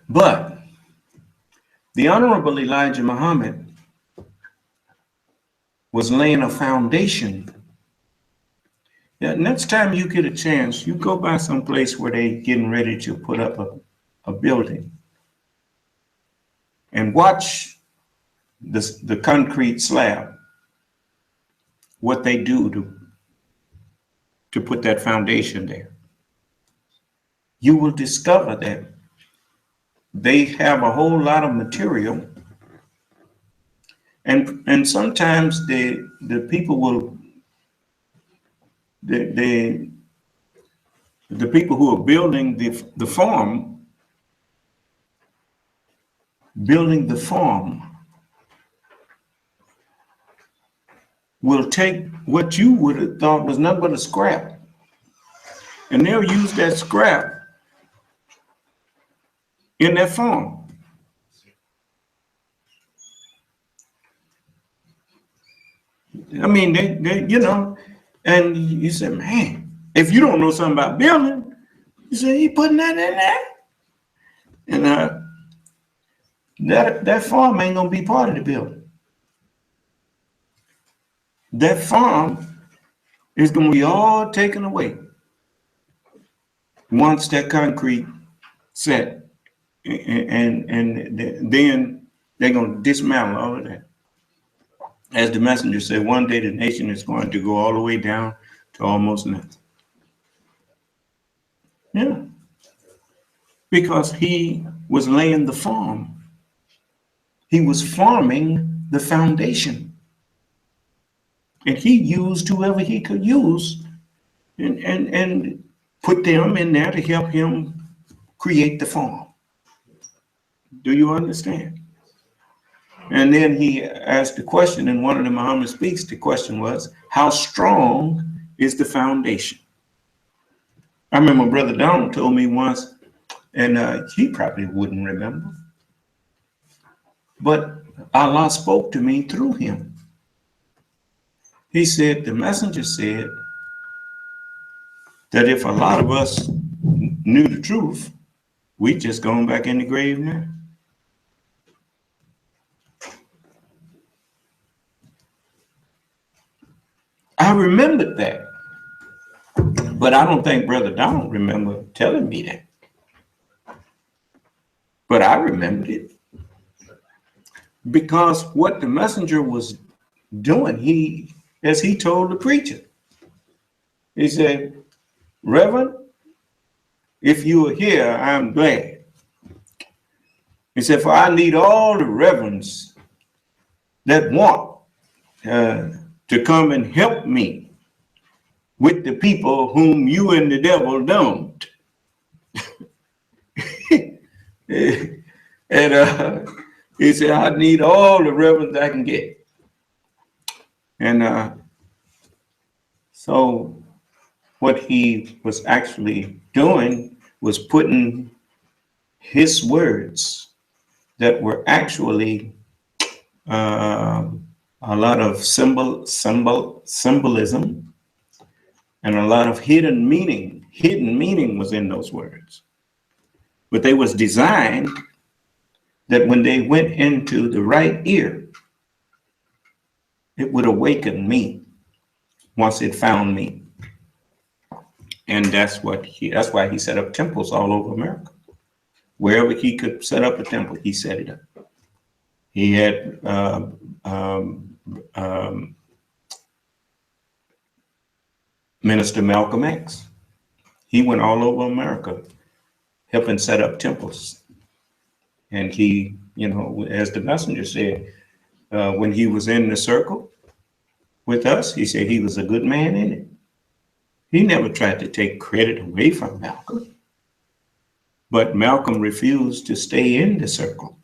But the Honorable Elijah Muhammad was laying a foundation. Yeah, next time you get a chance, you go by some place where they getting ready to put up a building and watch the concrete slab, what they do to put that foundation there. You will discover that they have a whole lot of material, and sometimes the people will the people who are building the farm will take what you would have thought was nothing but a scrap, and they'll use that scrap in their farm. I mean, they you know, and you say, man, if you don't know something about building, you say, he putting that in there? And that farm ain't gonna be part of the building. That farm is gonna be all taken away once that concrete set, and then they're gonna dismantle all of that. As the messenger said, one day the nation is going to go all the way down to almost nothing. Yeah, because he was laying the farm. He was farming the foundation. And he used whoever he could use and put them in there to help him create the farm. Do you understand? And then he asked the question, and one of the Muhammad speaks, the question was, how strong is the foundation? I remember Brother Donald told me once, and he probably wouldn't remember, but Allah spoke to me through him. He said, the messenger said that if a lot of us knew the truth, we just going back in the grave now. I remembered that, but I don't think Brother Donald remember telling me that. But I remembered it because what the messenger was doing, as he told the preacher, he said, Reverend, if you are here, I'm glad. He said, for I need all the reverends that want to come and help me with the people whom you and the devil don't. And he said, I need all the reverends I can get. And so what he was actually doing was putting his words that were actually a lot of symbolism and a lot of hidden meaning. Hidden meaning was in those words. But they was designed that when they went into the right ear, it would awaken me once it found me. And that's why he set up temples all over America. Wherever he could set up a temple, he set it up. He had Minister Malcolm X. He went all over America helping set up temples. And he, you know, as the messenger said, when he was in the circle with us, he said he was a good man in it. He never tried to take credit away from Malcolm. But Malcolm refused to stay in the circle.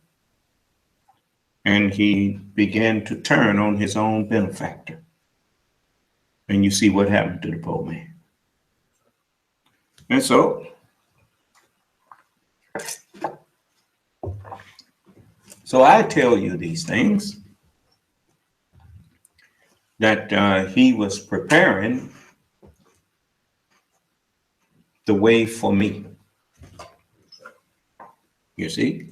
And he began to turn on his own benefactor. And you see what happened to the poor man. And so I tell you these things that he was preparing the way for me. You see,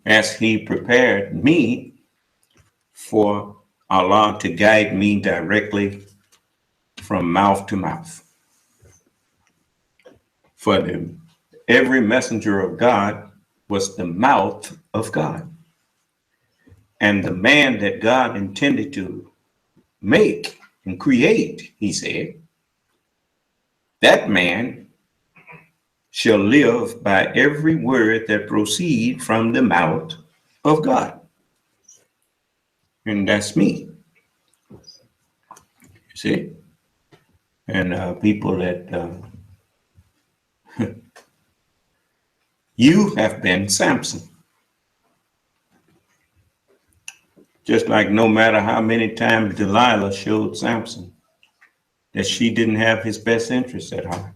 as he prepared me for Allah to guide me directly from mouth to mouth. For every messenger of God was the mouth of God. And the man that God intended to make and create, he said, that man shall live by every word that proceed from the mouth of God. And that's me. You see? And people that you have been Samson. Just like no matter how many times Delilah showed Samson that she didn't have his best interests at heart,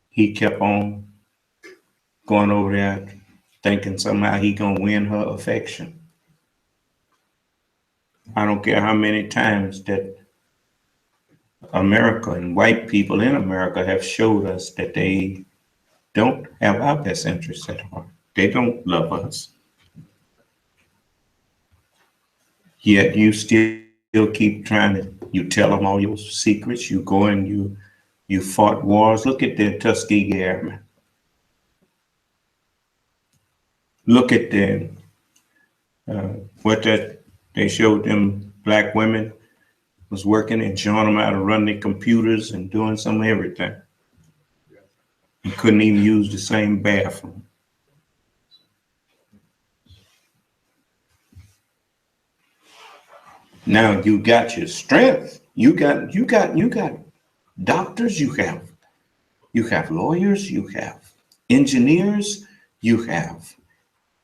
he kept on going over there thinking somehow he gonna win her affection. I don't care how many times that America and white people in America have showed us that they don't have our best interests at heart. They don't love us. Yet you still keep trying to, you tell them all your secrets, you go and you fought wars. Look at the Tuskegee Airmen. Look at them, what that they showed them black women was working and showing them how to run their computers and doing some everything. And couldn't even use the same bathroom. Now you got your strength. You got doctors, you have lawyers, you have engineers, you have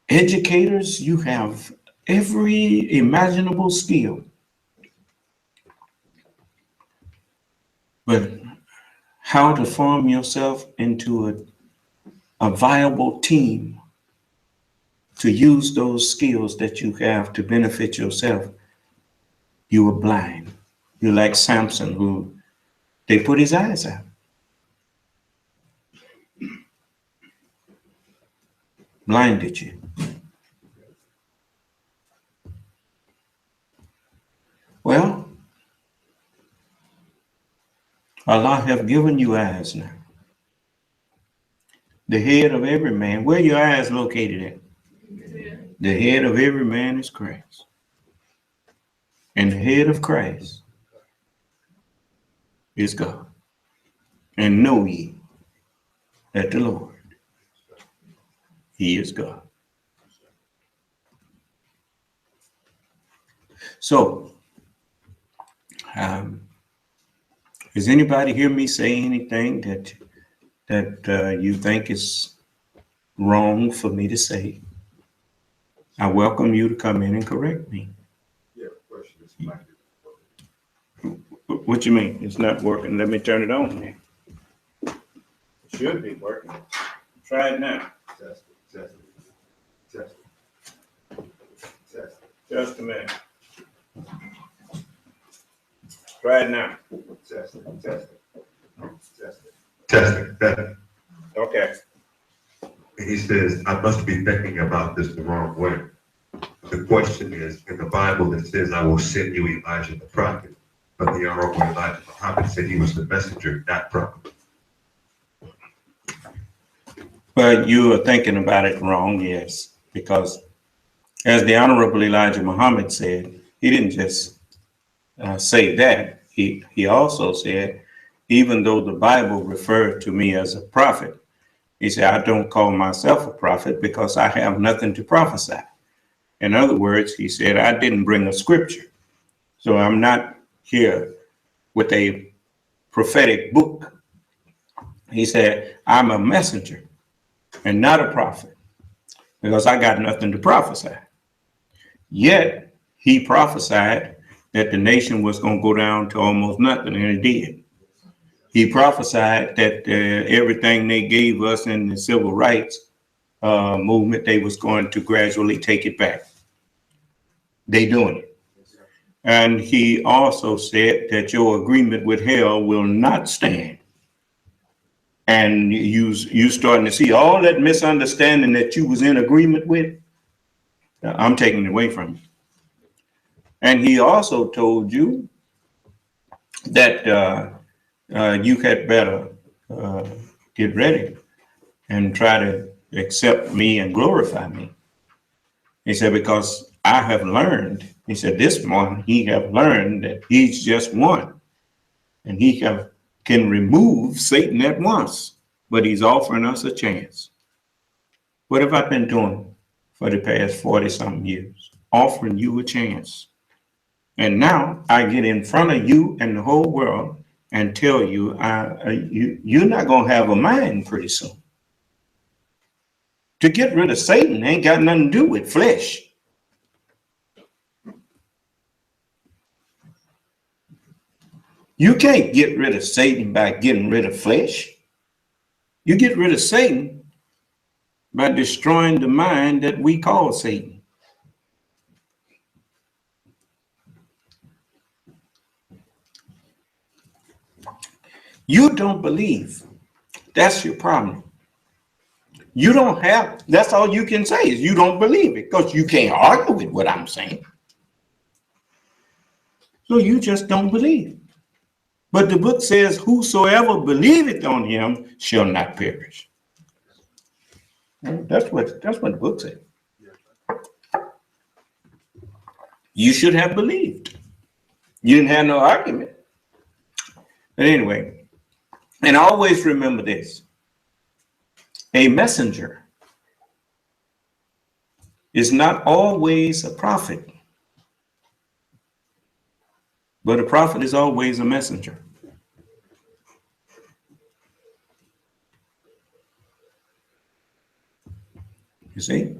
educators, you have every imaginable skill. But how to form yourself into a viable team to use those skills that you have to benefit yourself, you were blind. You're like Samson, who they put his eyes out. Blinded you. Well, Allah have given you eyes now. The head of every man, where your eyes located at? The head of every man is Christ. And the head of Christ is God. And know ye that the Lord, He is God. So, does anybody hear me say anything that you think is wrong for me to say? I welcome you to come in and correct me. Yeah, question is What you mean? It's not working. Let me turn it on then. It should be working. Try it now. test it. Just a minute. Try it now. Test it. Okay. He says, I must be thinking about this the wrong way. The question is, in the Bible it says, I will send you Elijah the prophet. But the Honorable Elijah Muhammad said he was the messenger, not prophet. Well, you are thinking about it wrong, yes. Because as the Honorable Elijah Muhammad said, he didn't just say that. He also said, even though the Bible referred to me as a prophet, he said, I don't call myself a prophet because I have nothing to prophesy. In other words, he said, I didn't bring a scripture. So I'm not here with a prophetic book. He said, I'm a messenger and not a prophet because I got nothing to prophesy. Yet he prophesied that the nation was going to go down to almost nothing, and it did. He prophesied that everything they gave us in the civil rights movement, they was going to gradually take it back. They doing it. And he also said that your agreement with hell will not stand. And you starting to see all that misunderstanding that you was in agreement with, I'm taking it away from you. And he also told you that you had better get ready and try to accept me and glorify me. He said, because I have learned, he said, this one, he have learned that he's just one. And he can remove Satan at once, but he's offering us a chance. What have I been doing for the past 40-something years? Offering you a chance. And now I get in front of you and the whole world and tell you, you're not going to have a mind pretty soon. To get rid of Satan ain't got nothing to do with flesh. You can't get rid of Satan by getting rid of flesh. You get rid of Satan by destroying the mind that we call Satan. You don't believe. That's your problem. You don't have, that's all you can say is you don't believe it because you can't argue with what I'm saying. So you just don't believe. But the book says, whosoever believeth on him shall not perish. That's what the book says. You should have believed. You didn't have no argument. But anyway, and always remember this. A messenger is not always a prophet, but a prophet is always a messenger. You see?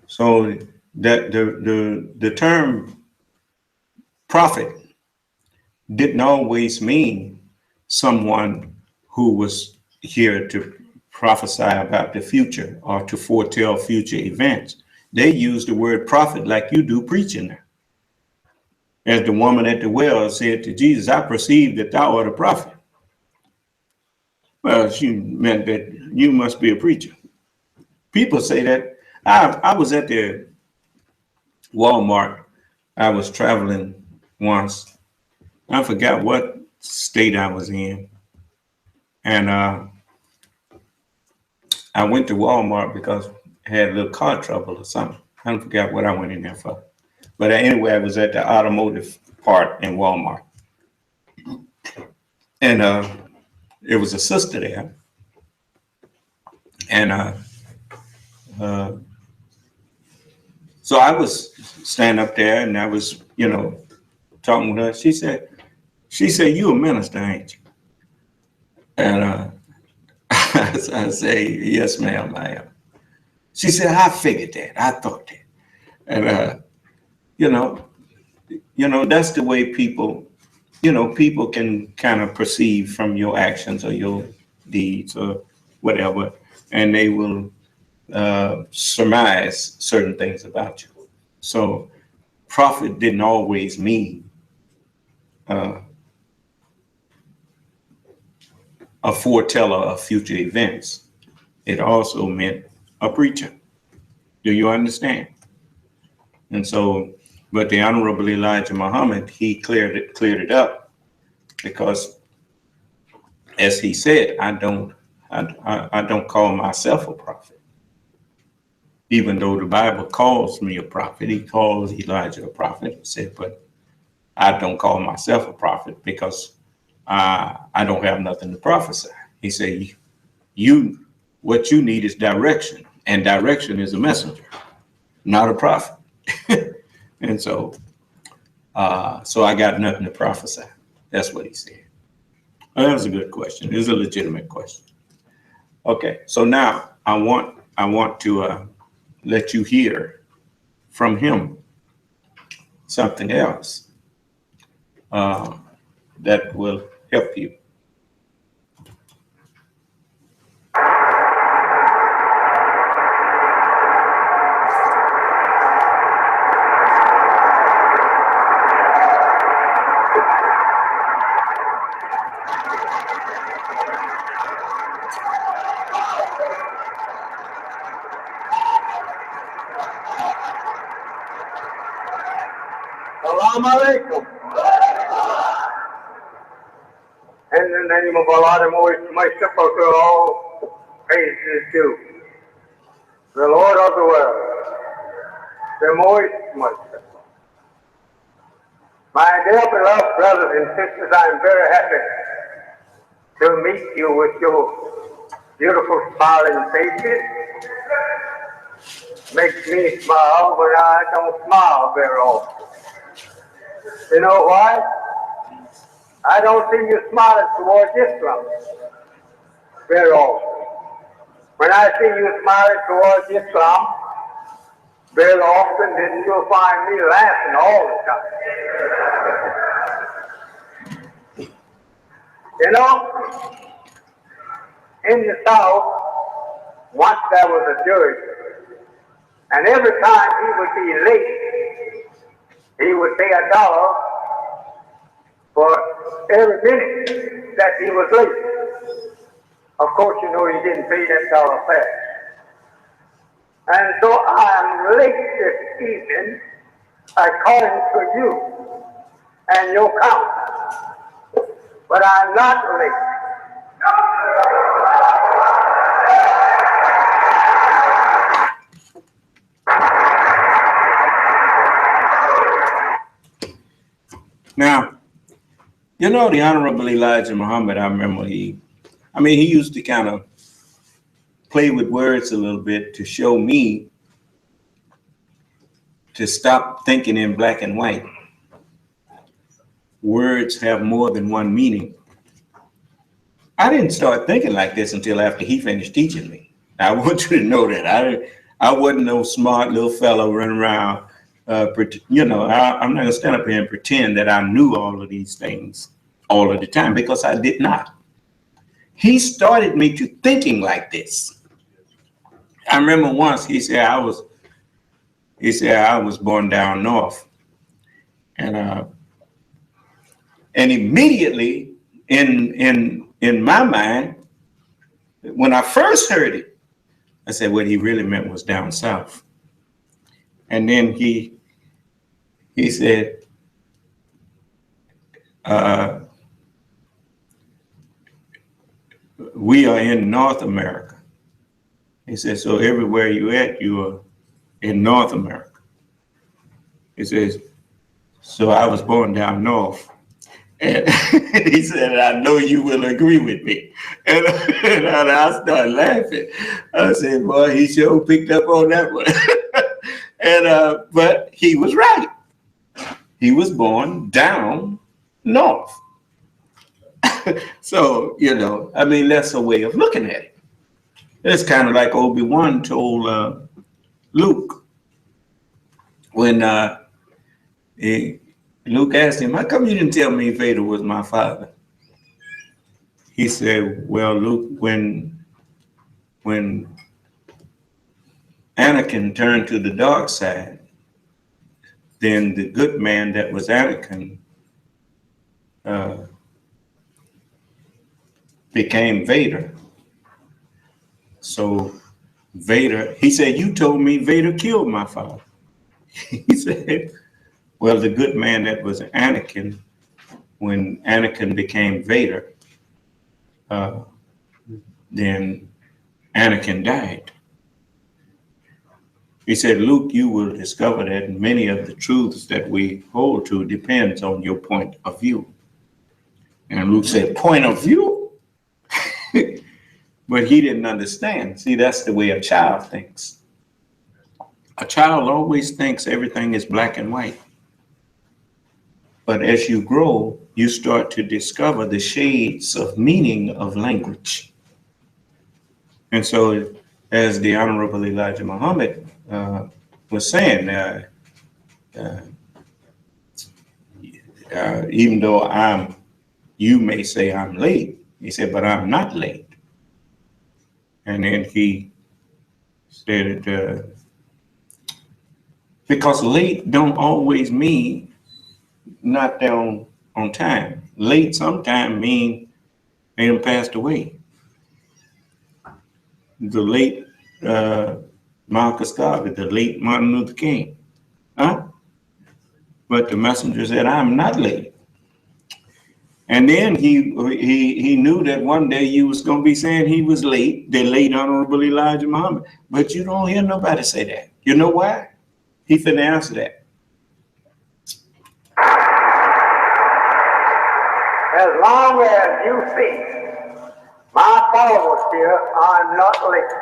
So that the term prophet didn't always mean someone who was here to prophesy about the future or to foretell future events. They use the word prophet like you do preaching there. As the woman at the well said to Jesus, I perceive that thou art a prophet. Well, she meant that you must be a preacher. People say that. I was at the Walmart. I was traveling once. I forgot what state I was in. And I went to Walmart because I had a little car trouble or something. I forgot what I went in there for. But anyway, I was at the automotive part in Walmart. And there was a sister there. And so I was standing up there and I was, talking with her. She said, you a minister, ain't you? And I say, yes, ma'am, I am. She said, I figured that. I thought that. And, that's the way people can kind of perceive from your actions or your deeds or whatever, and they will surmise certain things about you. So prophet didn't always mean a foreteller of future events. It also meant a preacher. Do you understand? And so, but the Honorable Elijah Muhammad, he cleared it up because, as he said, I don't call myself a prophet. Even though the Bible calls me a prophet, he calls Elijah a prophet. He said, but I don't call myself a prophet because I don't have nothing to prophesy. He said, what you need is direction, and direction is a messenger, not a prophet. And so I got nothing to prophesy. That's what he said. That was a good question. It's a legitimate question. Okay, so now I want to let you hear from him something else that will help you. Assalamu alaikum. In the name of Allah, the most merciful to all, praise is due. The Lord of the world, the most merciful. My dear beloved brothers and sisters, I am very happy to meet you with your beautiful smiling faces. Makes me smile, but I don't smile very often. You know why? I don't see you smiling towards Islam very often. When I see you smiling towards Islam very often, then you'll find me laughing all the time. You know, in the South, once there was a judge, and every time he would be late, he would pay $1 for every minute that he was late. Of course, you know he didn't pay that $1 fast. And so I'm late this evening according to you and your count. But I'm not late. Now, you know, the Honorable Elijah Muhammad, I remember he used to kind of play with words a little bit to show me to stop thinking in black and white. Words have more than one meaning. I didn't start thinking like this until after he finished teaching me. I want you to know that I wasn't no smart little fellow running around. I'm not gonna stand up here and pretend that I knew all of these things all of the time, because I did not. He started me to thinking like this. I remember once he said I was born down north, and immediately in my mind, when I first heard it, I said what he really meant was down south. And then he said, we are in North America. He said, so everywhere you at, you are in North America. He says, so I was born down north. And he said, I know you will agree with me. And I started laughing. I said, boy, he sure picked up on that one. But he was right. He was born down north. So, that's a way of looking at it. It's kind of like Obi-Wan told Luke when Luke asked him, how come you didn't tell me Vader was my father? He said, well, Luke, when Anakin turned to the dark side, then the good man that was Anakin became Vader. So Vader, he said, you told me Vader killed my father. He said, well, the good man that was Anakin, when Anakin became Vader, then Anakin died. He said, Luke, you will discover that many of the truths that we hold to depends on your point of view. And Luke said, point of view? But he didn't understand. See, that's the way a child thinks. A child always thinks everything is black and white. But as you grow, you start to discover the shades of meaning of language. And so, as the Honorable Elijah Muhammad was saying, even though you may say I'm late, he said, but I'm not late. And then he said, because late don't always mean not down on time. Late sometimes mean they done passed away. The late Marcus Garvey, the late Martin Luther King. Huh? But the messenger said, I'm not late. And then he knew that one day you was going to be saying he was late, the late Honorable Elijah Muhammad. But you don't hear nobody say that. You know why? He finna answer that. As long as you see my followers here, I'm not late.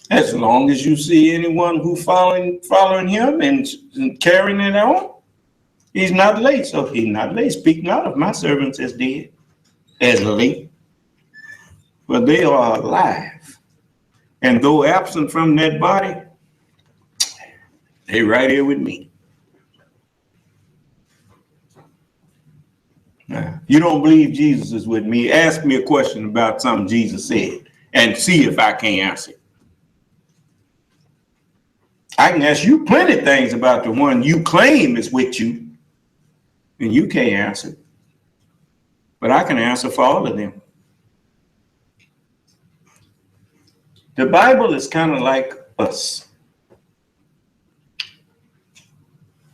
As long as you see anyone who following him and carrying it on, he's not late. So he's not late. Speak not of my servants as dead, as late, but they are alive. And though absent from that body, they right here with me. Now, you don't believe Jesus is with me? Ask me a question about something Jesus said and see if I can't answer it. I can ask you plenty of things about the one you claim is with you, and you can't answer. But I can answer for all of them. The Bible is kind of like us.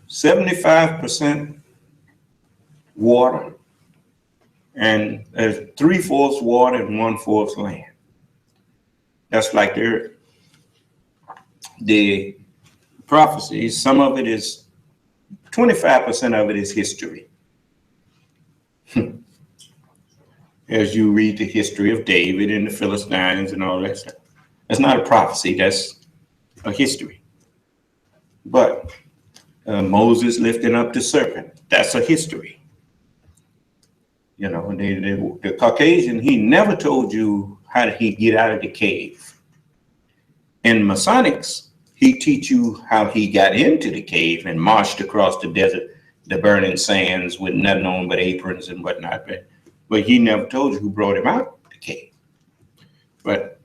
75% water, and there's 3/4 water and 1/4 land. That's like the prophecies. Some of it is 25% of it is history. As you read the history of David and the Philistines and all that stuff. That's not a prophecy, that's a history. But Moses lifting up the serpent, that's a history. You know, the Caucasian, he never told you how did he get out of the cave. In Masonics, he teach you how he got into the cave and marched across the desert, the burning sands with nothing on but aprons and whatnot. But he never told you who brought him out the cave. But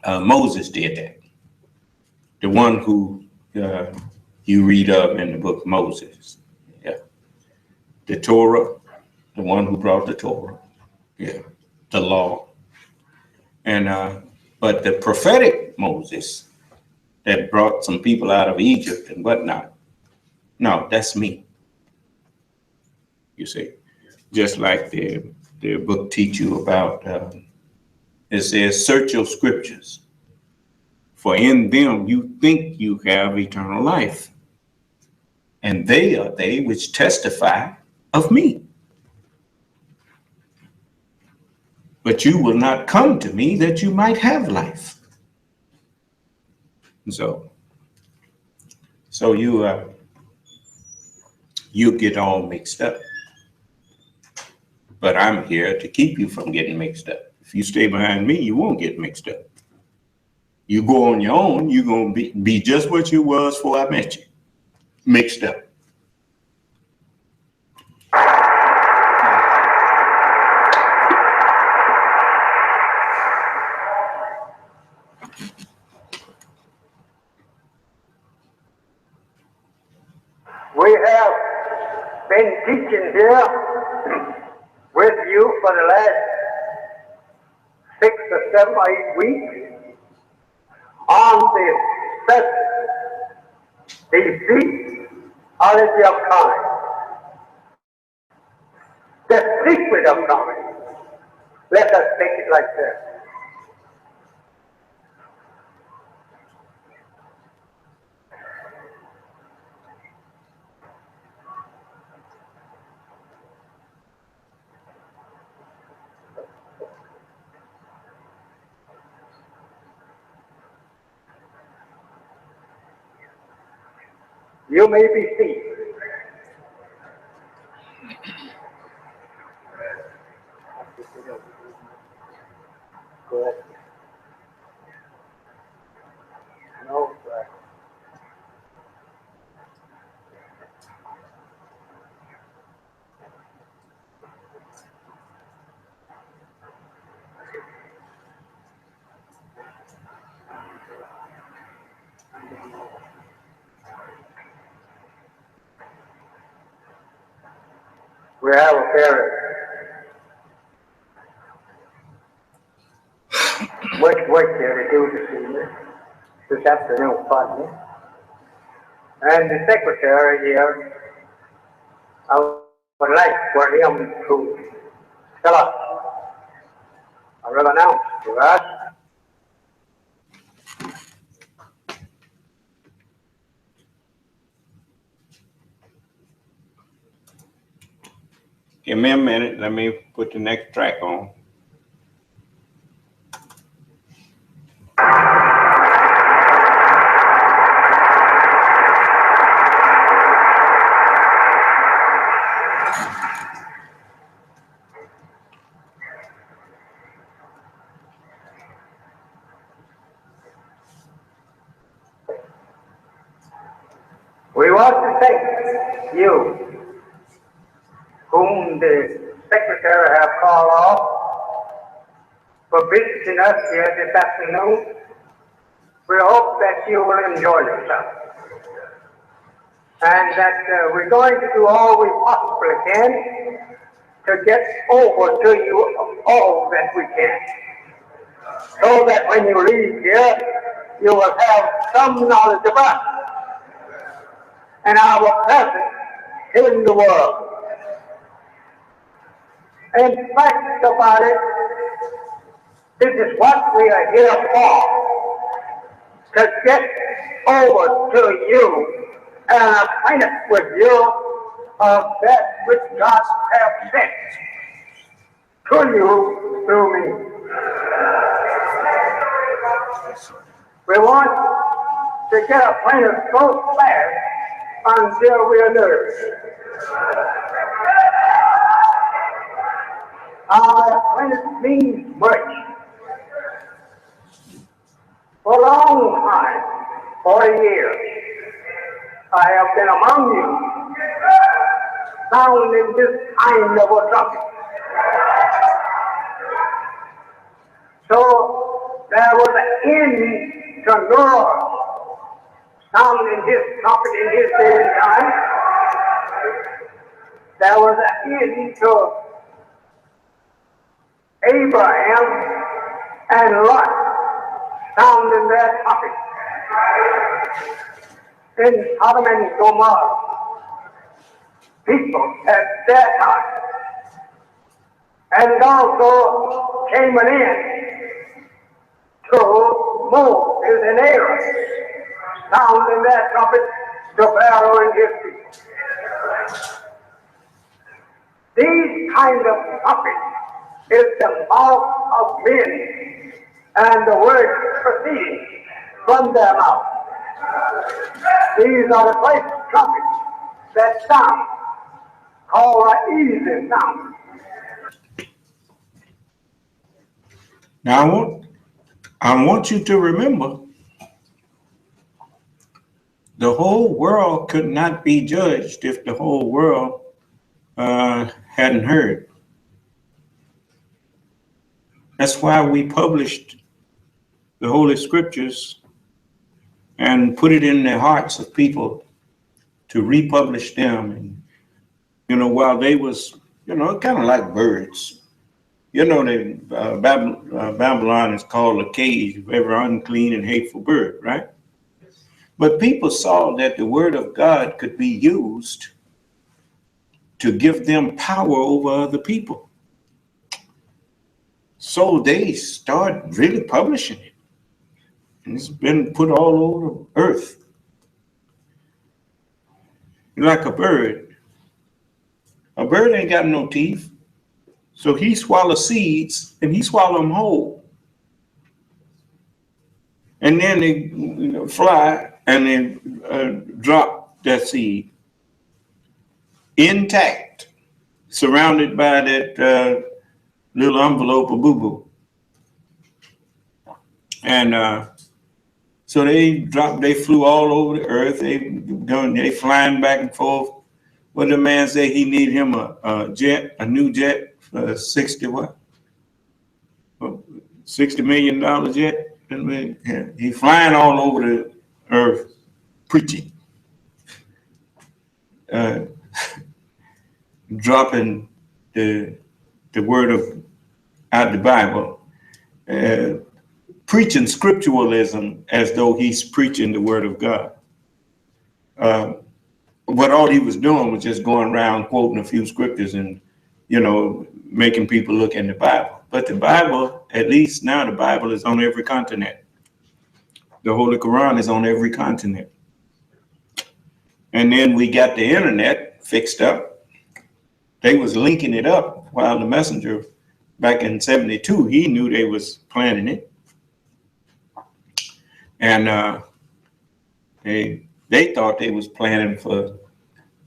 Moses did that. The one who you read of in the book of Moses. Yeah. The Torah, the one who brought the Torah. Yeah. The law. And but the prophetic Moses that brought some people out of Egypt and whatnot. No, that's me. You see, just like the book teach you about, it says, search your scriptures, for in them you think you have eternal life, and they are they which testify of me. But you will not come to me that you might have life. So you get all mixed up. But I'm here to keep you from getting mixed up. If you stay behind me, you won't get mixed up. You go on your own, you're going to be just what you was before I met you, mixed up. We have been teaching here with you for the last 6 or 7 or 8 weeks on the theology of coming, the secret of coming. Let us take it like that. You may be seated. Go ahead. No, sir. We have a parent. Wait there to do this afternoon, pardon me. And the secretary here, I would like for him to tell us a little announcement to us. Give me a minute. Let me put the next track on. We want to thank you, whom the secretary have called off, for visiting us here this afternoon. We hope that you will enjoy yourself, and that we're going to do all we possibly can to get over to you all that we can, so that when you leave here, you will have some knowledge of us and our presence in the world. In fact about it, this is what we are here for, to get over to you and acquainted with you of that which God has sent to you through me. We want to get acquainted so fast until we are nervous. Acquaintance means much. For a long time, 40 years, I have been among you, sounding this kind of a trumpet. So there was an end to Noah sounding his trumpet in his day and time. There was an end to Abraham and Lot sounding their trumpet in Sodom and Gomorrah. People at their time. And also came an end to Moses and Aaron sounding their trumpet to Pharaoh and his people. These kind of trumpets is the mouth of men and the words proceeding from their mouth. These are the place trumpets that sound, called an easy sound. Now I want you to remember, the whole world could not be judged if the whole world hadn't heard. That's why we published the Holy Scriptures and put it in the hearts of people to republish them. And, while they was, kind of like birds. Babylon is called a cage of every unclean and hateful bird, right? But people saw that the word of God could be used to give them power over other people. So they started really publishing it. And it's been put all over the earth. Like a bird. A bird ain't got no teeth. So he swallows seeds and he swallows them whole. And then they fly and they drop that seed intact, surrounded by that little envelope of boo-boo. And so they flew all over the earth. They flying back and forth. What the man say? He need him a new jet for 60 what? $60 million jet. He flying all over the earth preaching, dropping the word of out the Bible, preaching scripturalism as though he's preaching the word of God. But all he was doing was just going around quoting a few scriptures and, making people look in the Bible. But the Bible, at least now the Bible is on every continent. The Holy Quran is on every continent. And then we got the internet fixed up. They was linking it up while the messenger back in 72, he knew they was planning it. And they thought they was planning for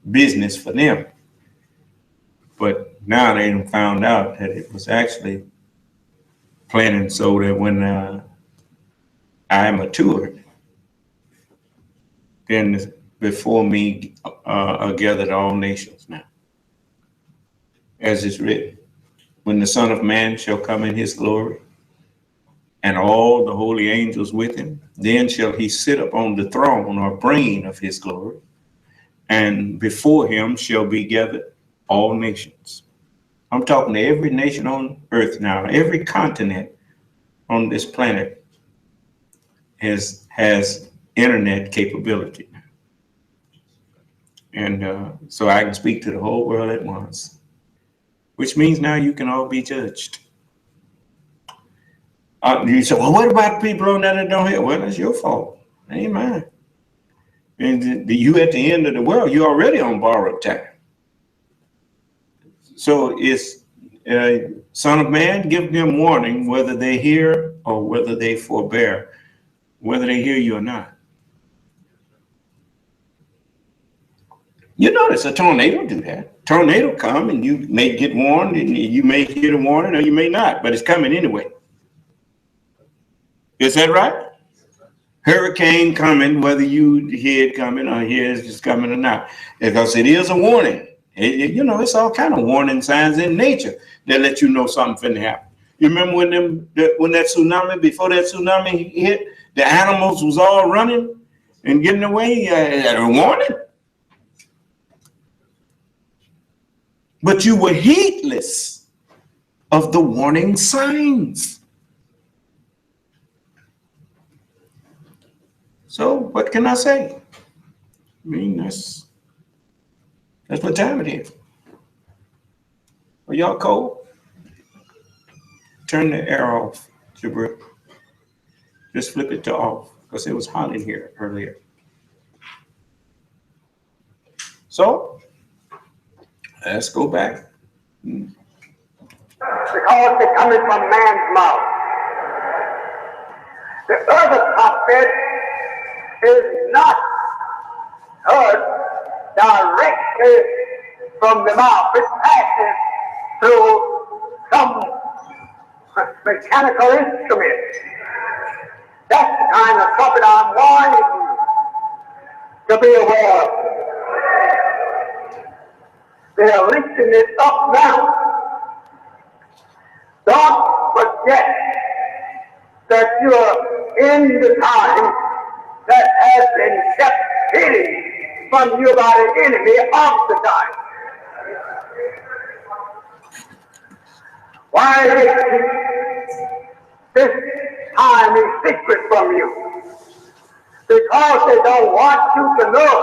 business for them. But now they found out that it was actually planning so that when I matured, then before me are gathered all nations now. As it's written, when the Son of Man shall come in his glory, and all the holy angels with him, then shall he sit upon the throne or brain of his glory, and before him shall be gathered all nations. I'm talking to every nation on earth now. Every continent on this planet has internet capability now. And so I can speak to the whole world at once, which means now you can all be judged. You say, well, what about people on that don't hear? Well, that's your fault. It ain't mine. And you at the end of the world, you're already on borrowed time. So it's Son of Man, give them warning whether they hear or whether they forbear, whether they hear you or not. You notice a tornado do that. Tornado come and you may get warned and you may hear the warning or you may not, but it's coming anyway. Is that right? Hurricane coming, whether you hear it coming or hear it's just coming or not, because it is a warning. It's all kind of warning signs in nature that let you know something finna happen. You remember when that tsunami, before that tsunami hit, the animals was all running and getting away? A warning. But you were heedless of the warning signs. So what can I say? I mean, that's what time it is. Are y'all cold? Turn the air off, Jabril. Just flip it to off because it was hot in here earlier. So let's go back. Because they're coming from man's mouth. The other prophet is not heard directly from the mouth. It passes through some mechanical instrument. That's the kind of trumpet I'm warning you to be aware of. They are lifting it up now. Don't forget that you're in the time that has been kept hidden from you by the enemy of the time. Why they keep this time is secret from you? Because they don't want you to know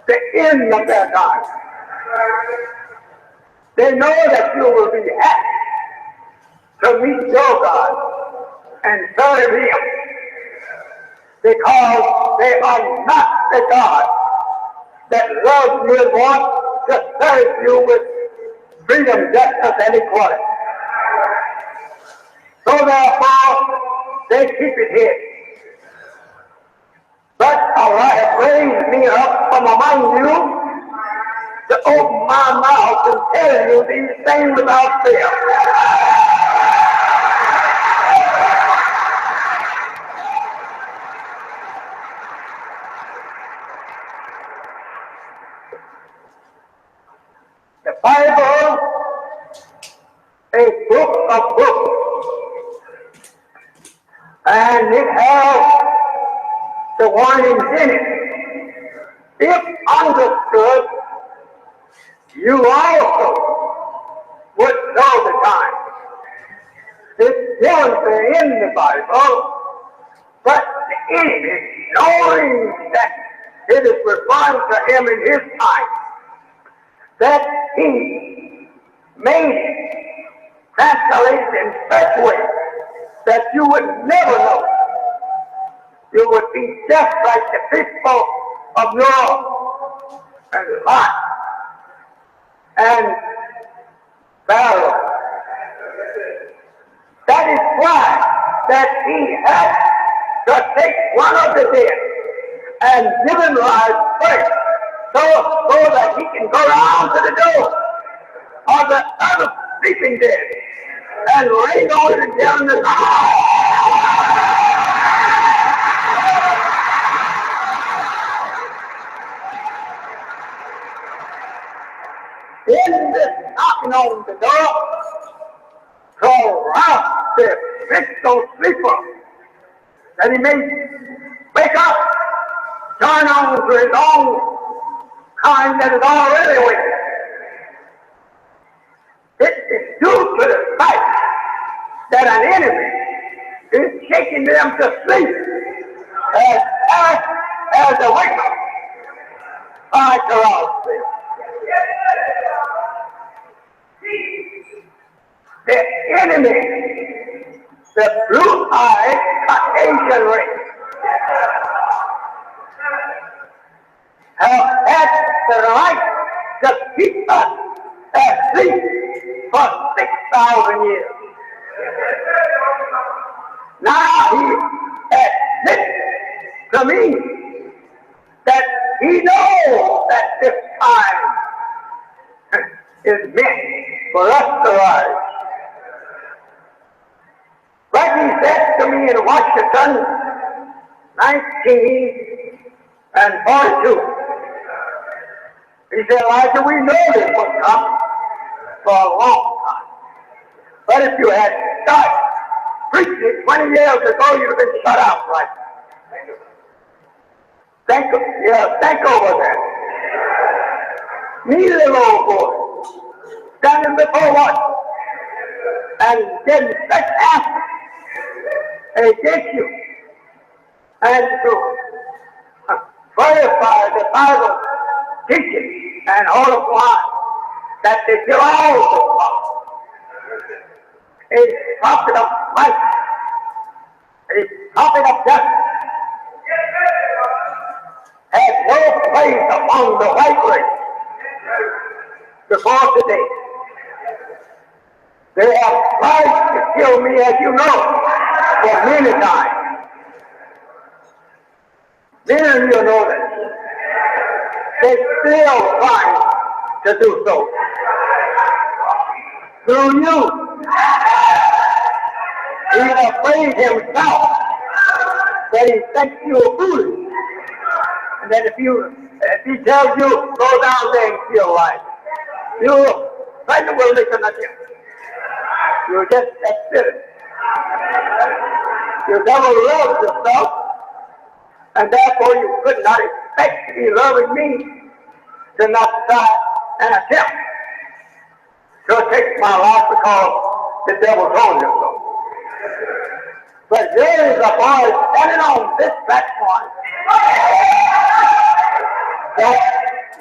the end of their time. They know that you will be happy to meet your God and serve him, because they are not the God that loves you and wants to serve you with freedom, justice, and equality. So therefore, they keep it hid. But Allah has raised me up from telling you these things without fear. The Bible, a book of books, and it has the warnings in it. If understood, you also would know the time. It's there in the Bible, but the enemy, knowing that it is referring to him in his time, that he made it translated in such a way that you would never know. You would be just like the people of Noah and Lot and Pharaoh. That is why that he had to take one of the dead and give him life first, so that he can go around to the door of the other sleeping dead and rain on it and tell him the in this knocking on the door, so rouse the mental sleeper that he may wake up, turn on to his own kind that is already awake. It is due to the fact that an enemy is shaking them to sleep as fast as a wake up. I shall sleep. The enemy, the blue-eyed Caucasian race, have had the right to keep us asleep for 6,000 years. Now he admits to me that he knows that this time is meant for us to rise. Like he said to me in Washington, 1942, he said, Elijah, we know this would come for a long time. But if you had started preaching it 20 years ago, you'd have been shut out right now. Think over that. Me, little old boy, standing before what? And getting such answers against you. And to verify the Bible teaching and all of why that they give all the prophet. A prophet of life, a prophet of death, has no place among the white race before today. They have tried to kill me, as you know, for many times. Many of you know that. They're still trying to do so. Through you. He's afraid himself that he thinks you are foolish. And that if he tells you, go down there and kill life, you Satan will listen to him. You just accept it. You never loved yourself, and therefore you could not expect to be loving me to not try and attempt to take my life because the devil told you so. But there is a boy standing on this platform that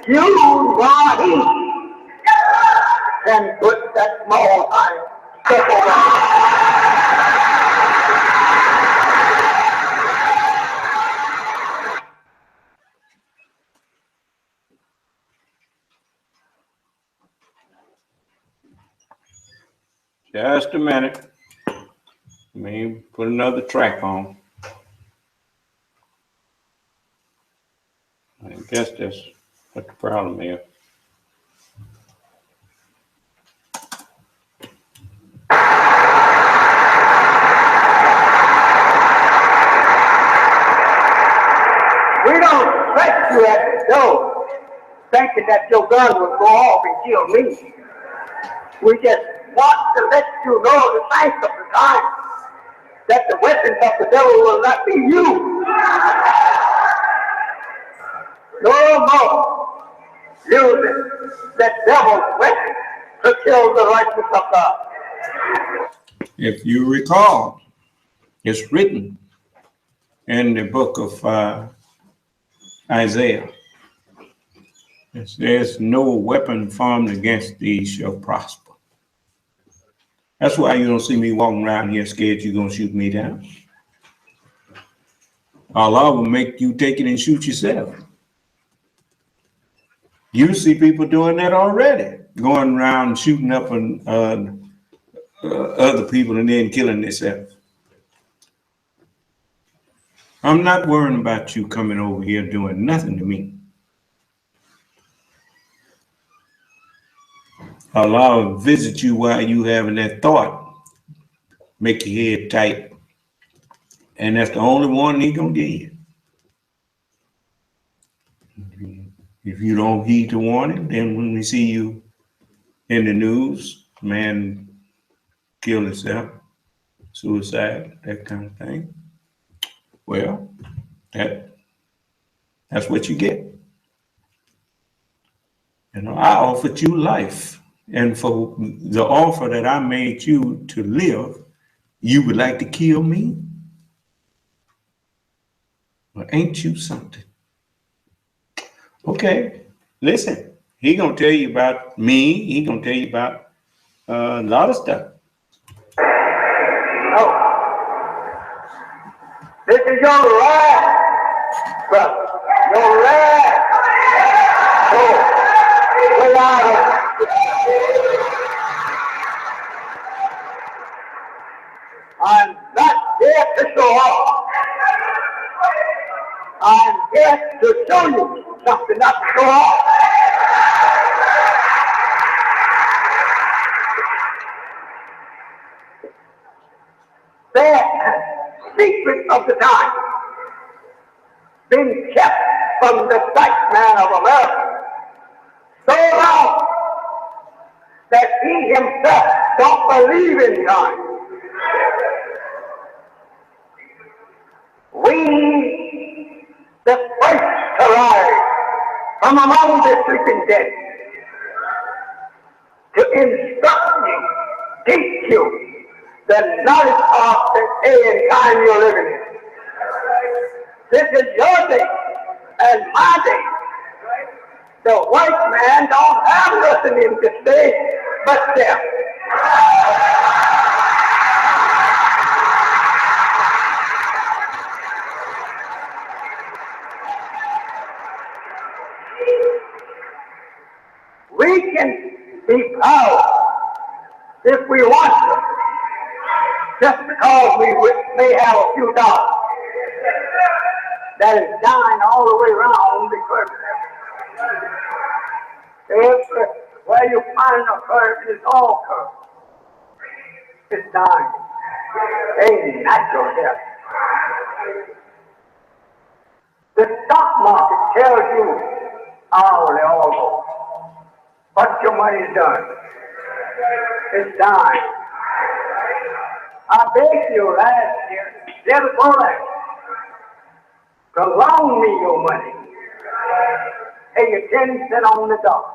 you, God, he can put that small time step over. Just a minute. Let me put another track on. I guess that's what the problem is. those thinking that your gun will go off and kill me. We just want to let you know the saints of the time that the weapons of the devil will not be used. No more using the devil's weapon to kill the righteous of God. If you recall, it's written in the book of Isaiah. It says, no weapon formed against thee shall prosper. That's why you don't see me walking around here scared you're going to shoot me down. Allah will make you take it and shoot yourself. You see people doing that already, going around shooting up other people and then killing themselves. I'm not worrying about you coming over here doing nothing to me. Allah will visit you while you having that thought, make your head tight, and that's the only one He gonna give you. If you don't heed the warning, then when we see you in the news, man kill himself, suicide, that kind of thing, well, that's what you get. You know, I offered you life, and for the offer that I made you to live, you would like to kill me? Well, ain't you something? Okay, listen, He gonna tell you about me. He gonna tell you about a lot of stuff. No. This is your wrath, brother. Your wrath. So, I'm not here to show off. I'm here to show you something not to show off. The secret of the time been kept from the white man of America so long that he himself don't believe in God. We, the first to rise from among the sleeping dead, to instruct you, teach you the knowledge of the day and time you're living in. This is your day and my day. The white man don't have nothing in this day but death. We can be proud if we want to, just because we may have a few dollars. That is dying all the way around the curtain. Where you find a curtain is all curtain. It's dying. Ain't natural death. The stock market tells you how they all go. What your money's done. It's dying. I begged you last year, never go back. To loan me your money. Pay you 10 cents on the dollar.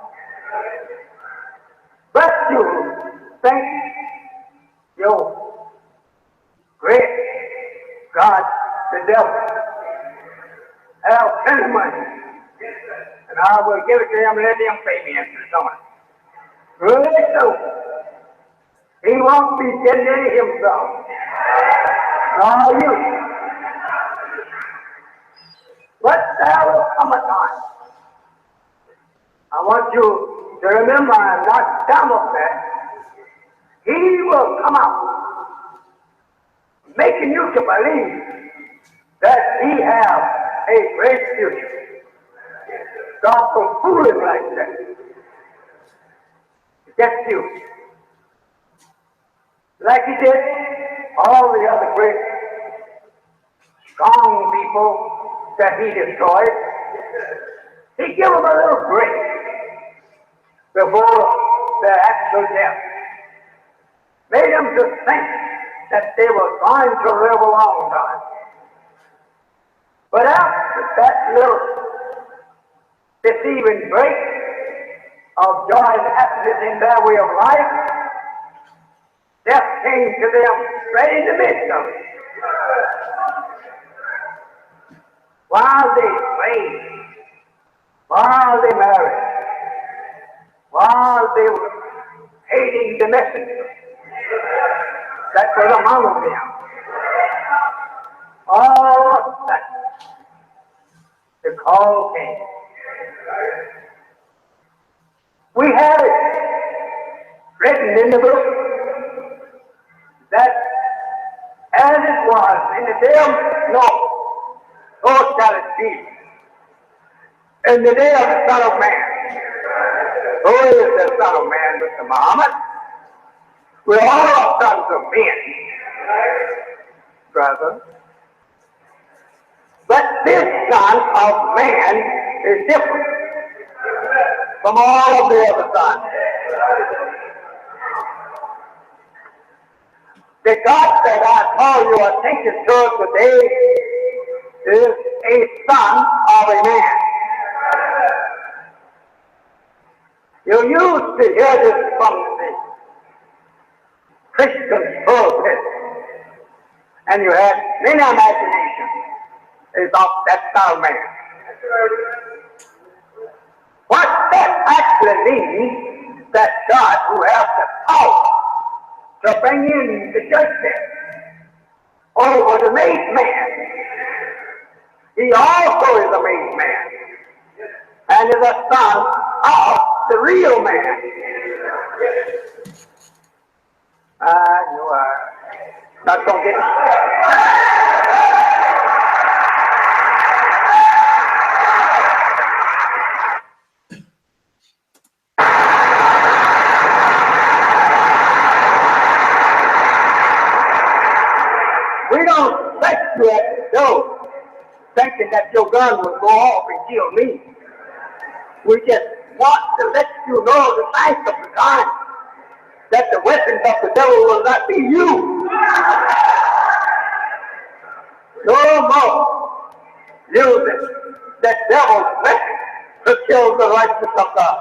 But you think your great God, the devil, have plenty of money. And I will give it to him and let him pay me after the summer. Really so. He won't be getting any himself. Nor you. But there will come a time. I want you to remember I'm not Democrat. He will come out making you to believe that he has a great future. God will fool him like that. Get you. Like he did all the other great strong people that he destroyed. He gave them a little break before their actual death. Made them to think that they were going to live a long time. But after that little deceiving break of joy and happiness in their way of life, death came to them right in the midst of it. While they prayed, while they married, while they were hating the messenger that was among them, all of that, the call came. We have it written in the book that as it was in the day of Noah, so shall it be in the day of the Son of Man. Who is the Son of Man, Mr. Muhammad? We're all sons of men, brother. But this Son of Man is different from all of the other sons. The God that I call your attention to today is a son of a man. You used to hear this from the Christian pulpit, and you had many imaginations about that son of man. What that actually means, that God who has the power to bring in the judgment over the made man, he also is a made man, and is a son of the real man. You are not going to get it. We don't let you at the door thinking that your gun will go off and kill me. We just want to let you know the signs of the time that the weapons of the devil will not be you. No more using the devil's weapon to kill the righteous of God.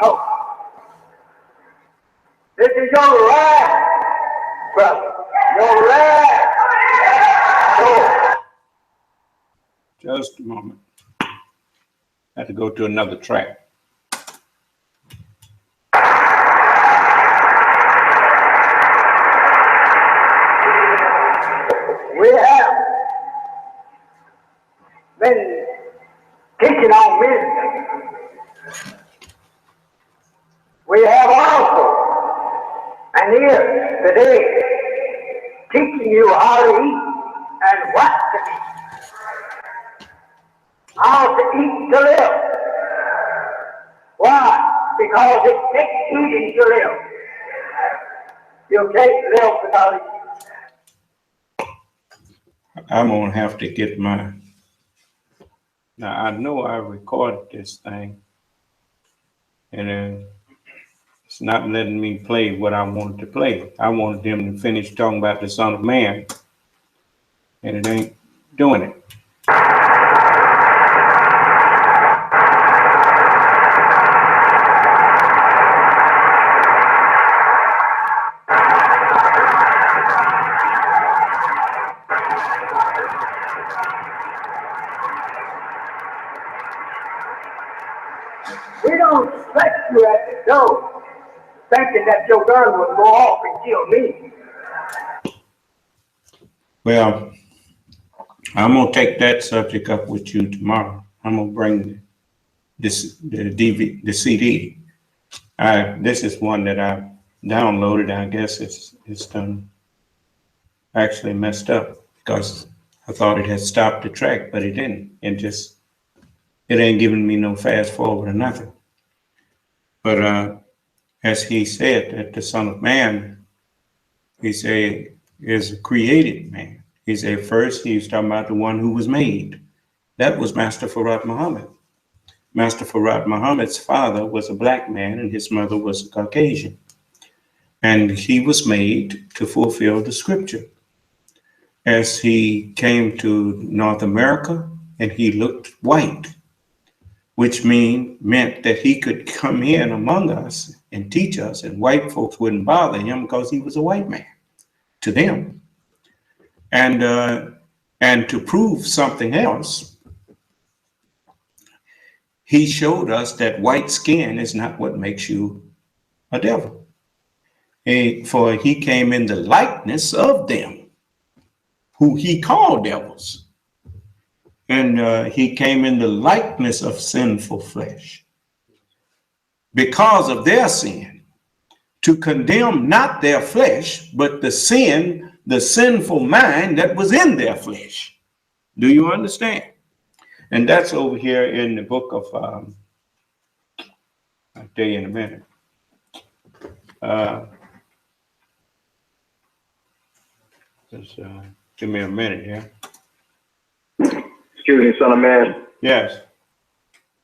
No. This is your wrath, brother. Your wrath. Just a moment. I had to go to another track. We have been teaching on wisdom. We have also, and here today, teaching you how to eat and what to eat. How to eat to live. Why? Because it takes eating to live. You can't live without eating. I'm gonna have to get my. Now I know I recorded this thing, and it's not letting me play what I wanted to play. I wanted them to finish talking about the Son of Man, and it ain't doing it. We don't expect you at the door thinking that your gun will go off and kill me. Well, I'm gonna take that subject up with you tomorrow. I'm gonna bring the CD. This is one that I downloaded. I guess it's done actually messed up because I thought it had stopped the track, but it didn't. It ain't giving me no fast forward or nothing. But as he said, that the Son of Man, he said, is a created man. He said first he was talking about the one who was made. That was Master Farad Muhammad. Master Farad Muhammad's father was a black man and his mother was a Caucasian. And he was made to fulfill the scripture. As he came to North America and he looked white, which meant that he could come in among us and teach us, and white folks wouldn't bother him because he was a white man to them. And to prove something else, he showed us that white skin is not what makes you a devil. For he came in the likeness of them, who he called devils. And he came in the likeness of sinful flesh because of their sin, to condemn not their flesh, but the sinful mind that was in their flesh. Do you understand? And that's over here in the book of, I'll tell you in a minute. Just give me a minute here. Excuse me, son of man. Yes.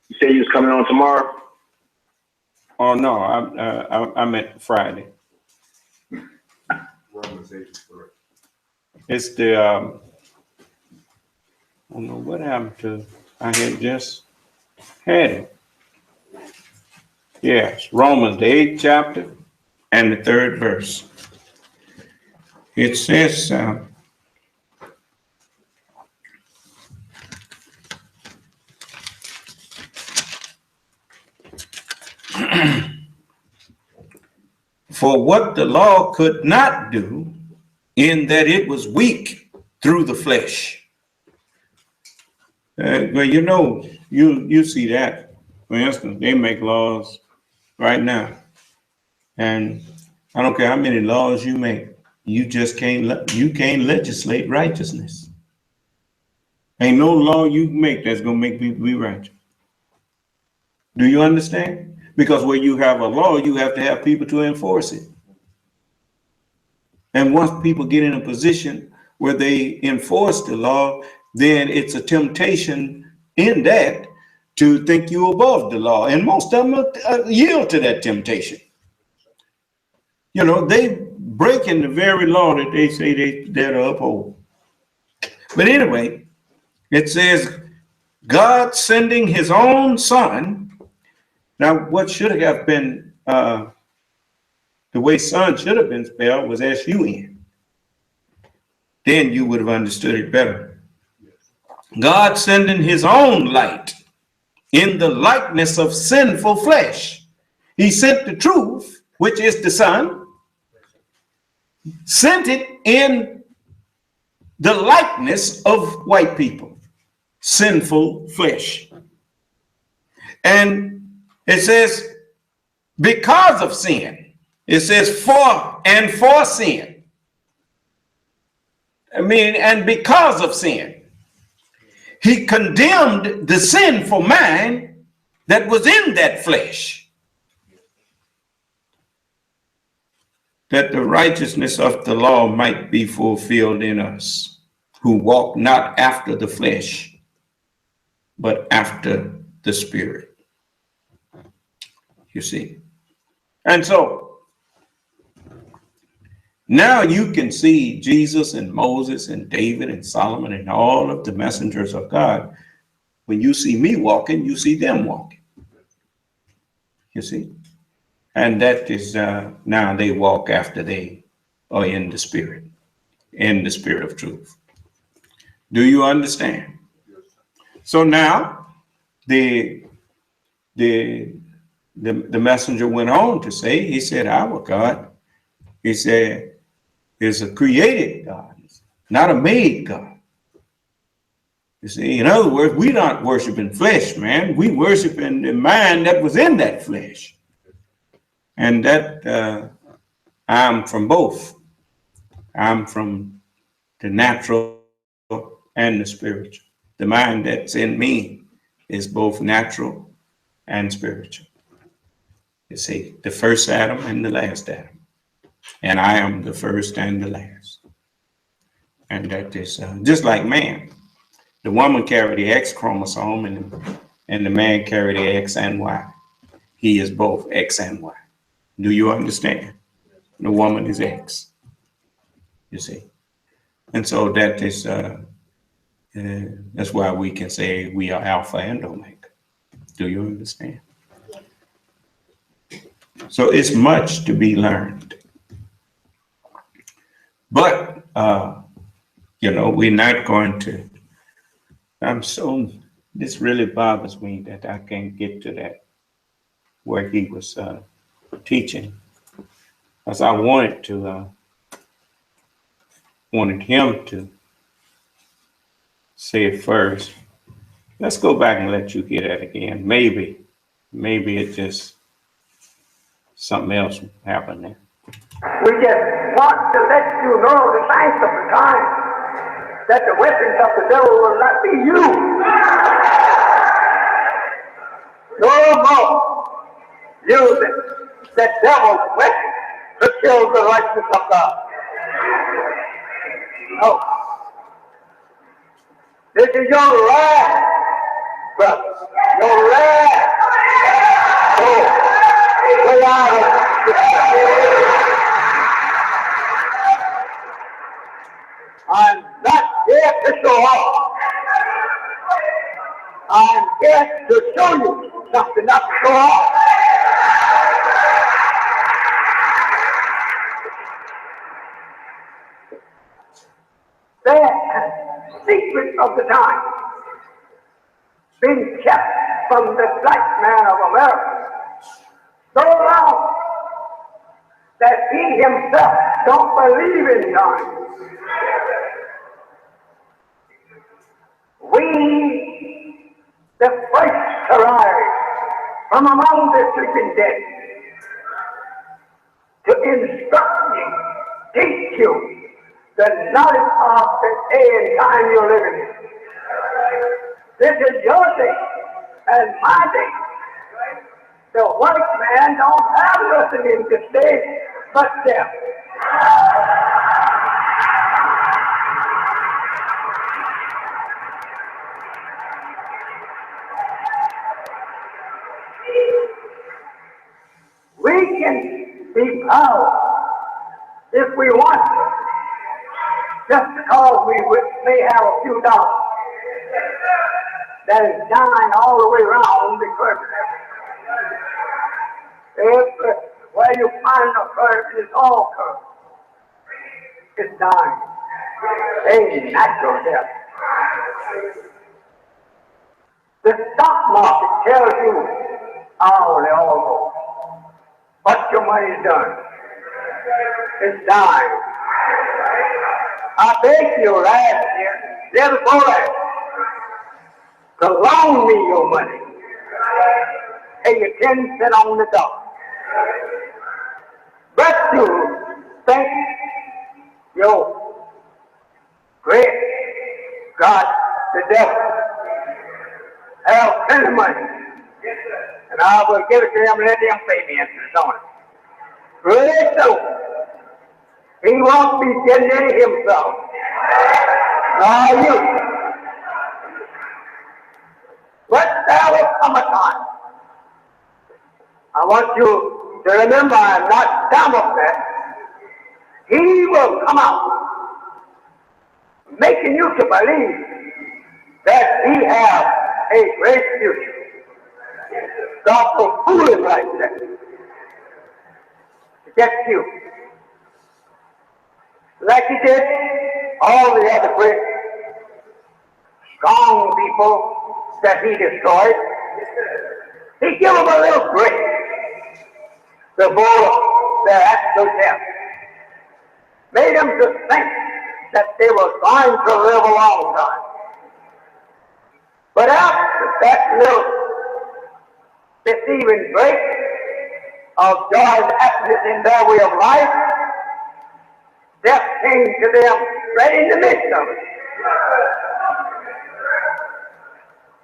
You said you was coming on tomorrow? Oh no, I meant Friday. It's the I don't know what happened to. I had just had it. Yes, Romans the 8th chapter and the 3rd verse. It says. For what the law could not do, in that it was weak through the flesh. Well, you know, you see that. For instance, they make laws right now, and I don't care how many laws you make, you just can't legislate righteousness. Ain't no law you make that's gonna make people be righteous. Do you understand? Because where you have a law, you have to have people to enforce it. And once people get in a position where they enforce the law, then it's a temptation in that to think you're above the law. And most of them yield to that temptation. You know, they breaking the very law that they say they're to uphold. But anyway, it says, God sending his own son. Now, what should have been, the way son should have been spelled was S-U-N. Then you would have understood it better. God sending his own light in the likeness of sinful flesh. He sent the truth, which is the son, sent it in the likeness of white people, sinful flesh. And it says, because of sin. It says for sin. And because of sin. He condemned the sinful mind that was in that flesh, that the righteousness of the law might be fulfilled in us, who walk not after the flesh, but after the Spirit. You see. And so now you can see Jesus and Moses and David and Solomon and all of the messengers of God. When you see me walking, you see them walking. You see. And that is now they walk after they are in the Spirit of truth. Do you understand? So now the messenger went on to say, he said, our God, he said, is a created God, not a made God. You see, in other words, we're not worshiping flesh, man. We worshiping the mind that was in that flesh. And that I'm from both. I'm from the natural and the spiritual. The mind that's in me is both natural and spiritual. You see, the first Adam and the last Adam. And I am the first and the last. And that is just like man. The woman carried the X chromosome and the man carried the X and Y. He is both X and Y. Do you understand? The woman is X, you see. And so that is, that's why we can say we are Alpha and Omega. Do you understand? So it's much to be learned. But, we're not going to, this really bothers me that I can't get to that where he was teaching. Because I wanted him to say it first. Let's go back and let you hear that again. Maybe it just something else happened there. We just want to let you know the signs of the time that the weapons of the devil will not be used. No more using the devil's weapons to kill the righteousness of God. No. This is your wrath, brother. Your wrath. So, way out of it. I'm not here to show off. I'm here to show you something, not to show off. The secret of the time been kept from the black man of America so long that he himself don't believe in time. We, the first to rise from among the sleeping dead, to instruct you, teach you the knowledge of the day and time you're living in. This is your day and my day. The white man don't have nothing in this day but death. We can be proud if we want to, just because we may have a few dollars that is dying all the way around the curve. If where you find a curve, it's all curve. It's dying. A natural death. The stock market tells you hourly almost what your money's done. It's dying. I beg you last year, year before last, to loan me your money. Pay you 10 cents on the dollar. But you think your great God, the devil, have plenty of money. And I will give it to them and let them pay me interest on it. Really soon, he won't be getting any himself. Nor you. But there will come a time. I want you to remember I'm not Democrat. He will come out, making you to believe that he has a great future. God will fool him like that. To get you. Like he did all the other great strong people that he destroyed. He gave them a little break before their actual death. Made them to think that they were going to live a long time. But after that little deceiving break of joy and happiness in their way of life, death came to them right in the midst of it.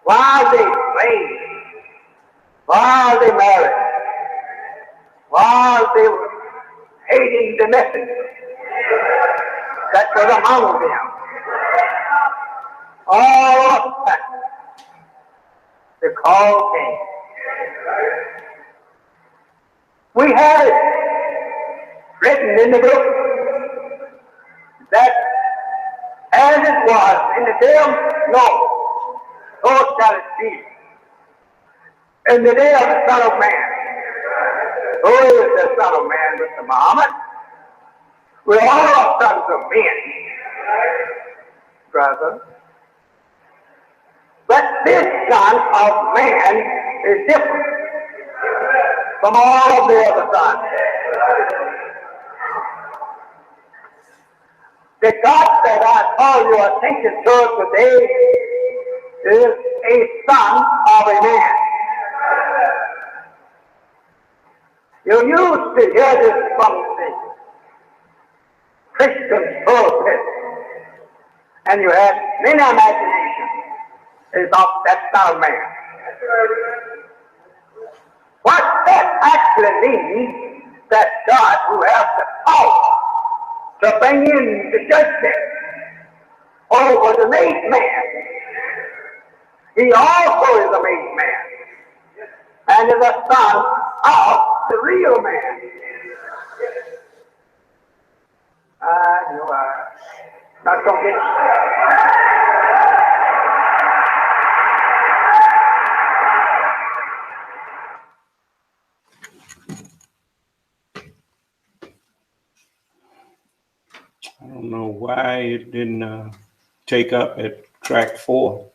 While they prayed, while they married, while they were hating the messenger that was among them, all of that, the call came. We have it written in the book that as it was in the day of Noah, so shall it be in the day of the Son of Man. Who is the Son of Man, Mr. Muhammad? We all are sons of men, brother. But this Son of Man is different from all of the other sons. The God that I call your attention to today is a son of a man. You used to hear this from the Christian pulpit, and you had many imaginations about that Son of Man. What that actually means, that God who has the power to bring in the judgment over the made man, he also is a made man, and is a son of the real man. You are not going to get I don't know why it didn't take up at track 4.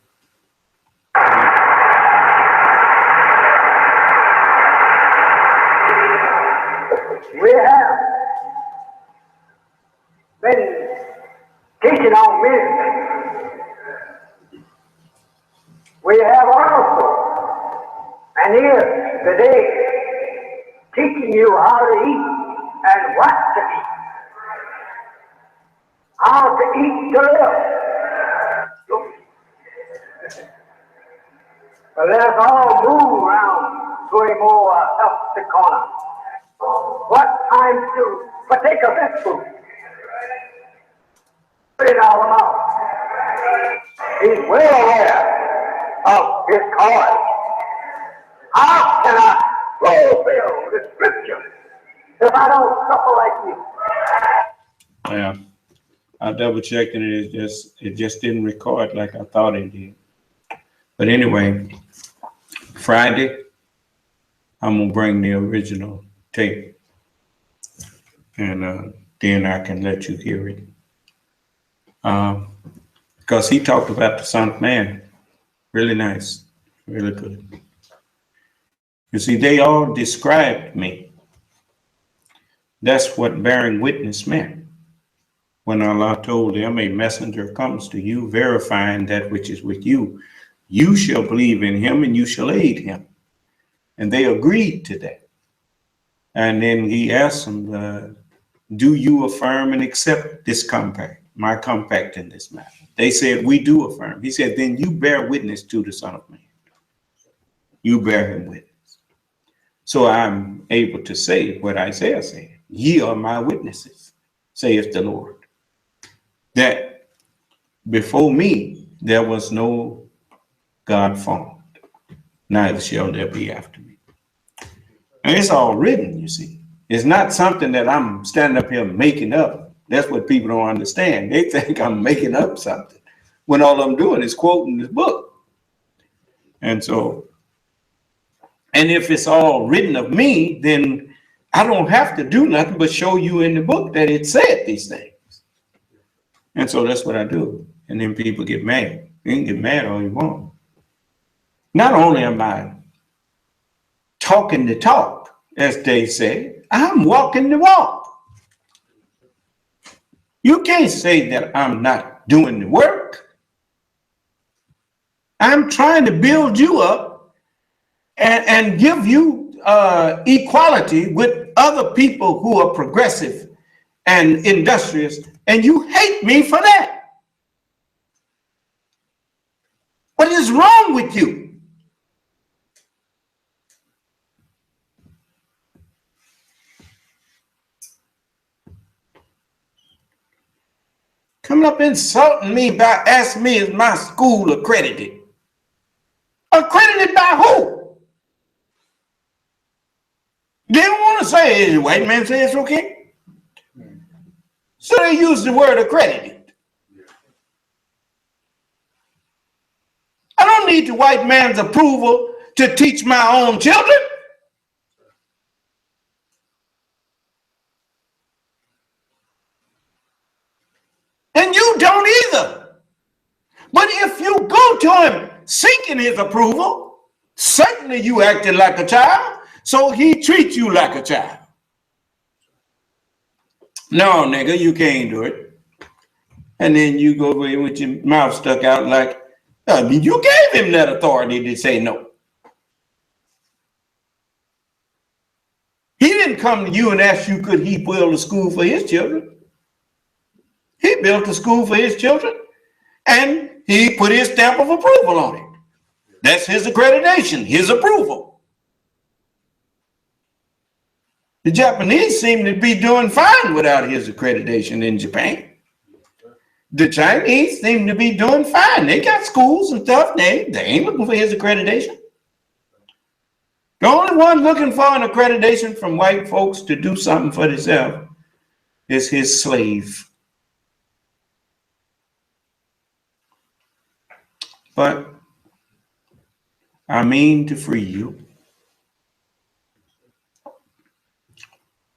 We have been teaching on ministry. We have also, and here today, teaching you how to eat and what to eat. How to eat to live. But let us all move around to a more healthy corner. What time to partake of this food? Put it in our mouth. He's well aware of his cause. How can I fulfill the scripture if I don't suffer like you? Yeah, I double checked and it just didn't record like I thought it did. But anyway, Friday, I'm gonna bring the original tape, and then I can let you hear it. Because he talked about the Son of Man, really nice, really good. You see, they all described me. That's what bearing witness meant. When Allah told them, a messenger comes to you, verifying that which is with you, you shall believe in him and you shall aid him. And they agreed to that. And then he asked them, do you affirm and accept this compact, my compact in this matter? They said, we do affirm. He said, then you bear witness to the Son of Man. You bear him witness. So I'm able to say what Isaiah said, ye are my witnesses, saith the Lord, that before me there was no God formed, neither shall there be after me. And it's all written, you see. It's not something that I'm standing up here making up. That's what people don't understand. They think I'm making up something when all I'm doing is quoting this book. And so, and if it's all written of me, then I don't have to do nothing but show you in the book that it said these things. And so that's what I do. And then people get mad. You can get mad all you want. Not only am I talking the talk, as they say, I'm walking the walk. You can't say that I'm not doing the work. I'm trying to build you up and give you equality with other people who are progressive and industrious, and you hate me for that. What is wrong with you? Coming up insulting me by asking me, is my school accredited? Accredited by who? They don't want to say it. The white man say it's okay. So they use the word accredited. I don't need the white man's approval to teach my own children. And you don't either. But if you go to him seeking his approval, certainly you acted like a child, so he treats you like a child. No, nigga, you can't do it. And then you go away with your mouth stuck out like, you gave him that authority to say no. He didn't come to you and ask you, could he build a school for his children? He built a school for his children, and he put his stamp of approval on it. That's his accreditation, his approval. The Japanese seem to be doing fine without his accreditation in Japan. The Chinese seem to be doing fine. They got schools and stuff. They ain't looking for his accreditation. The only one looking for an accreditation from white folks to do something for themselves is his slave. But I mean to free you.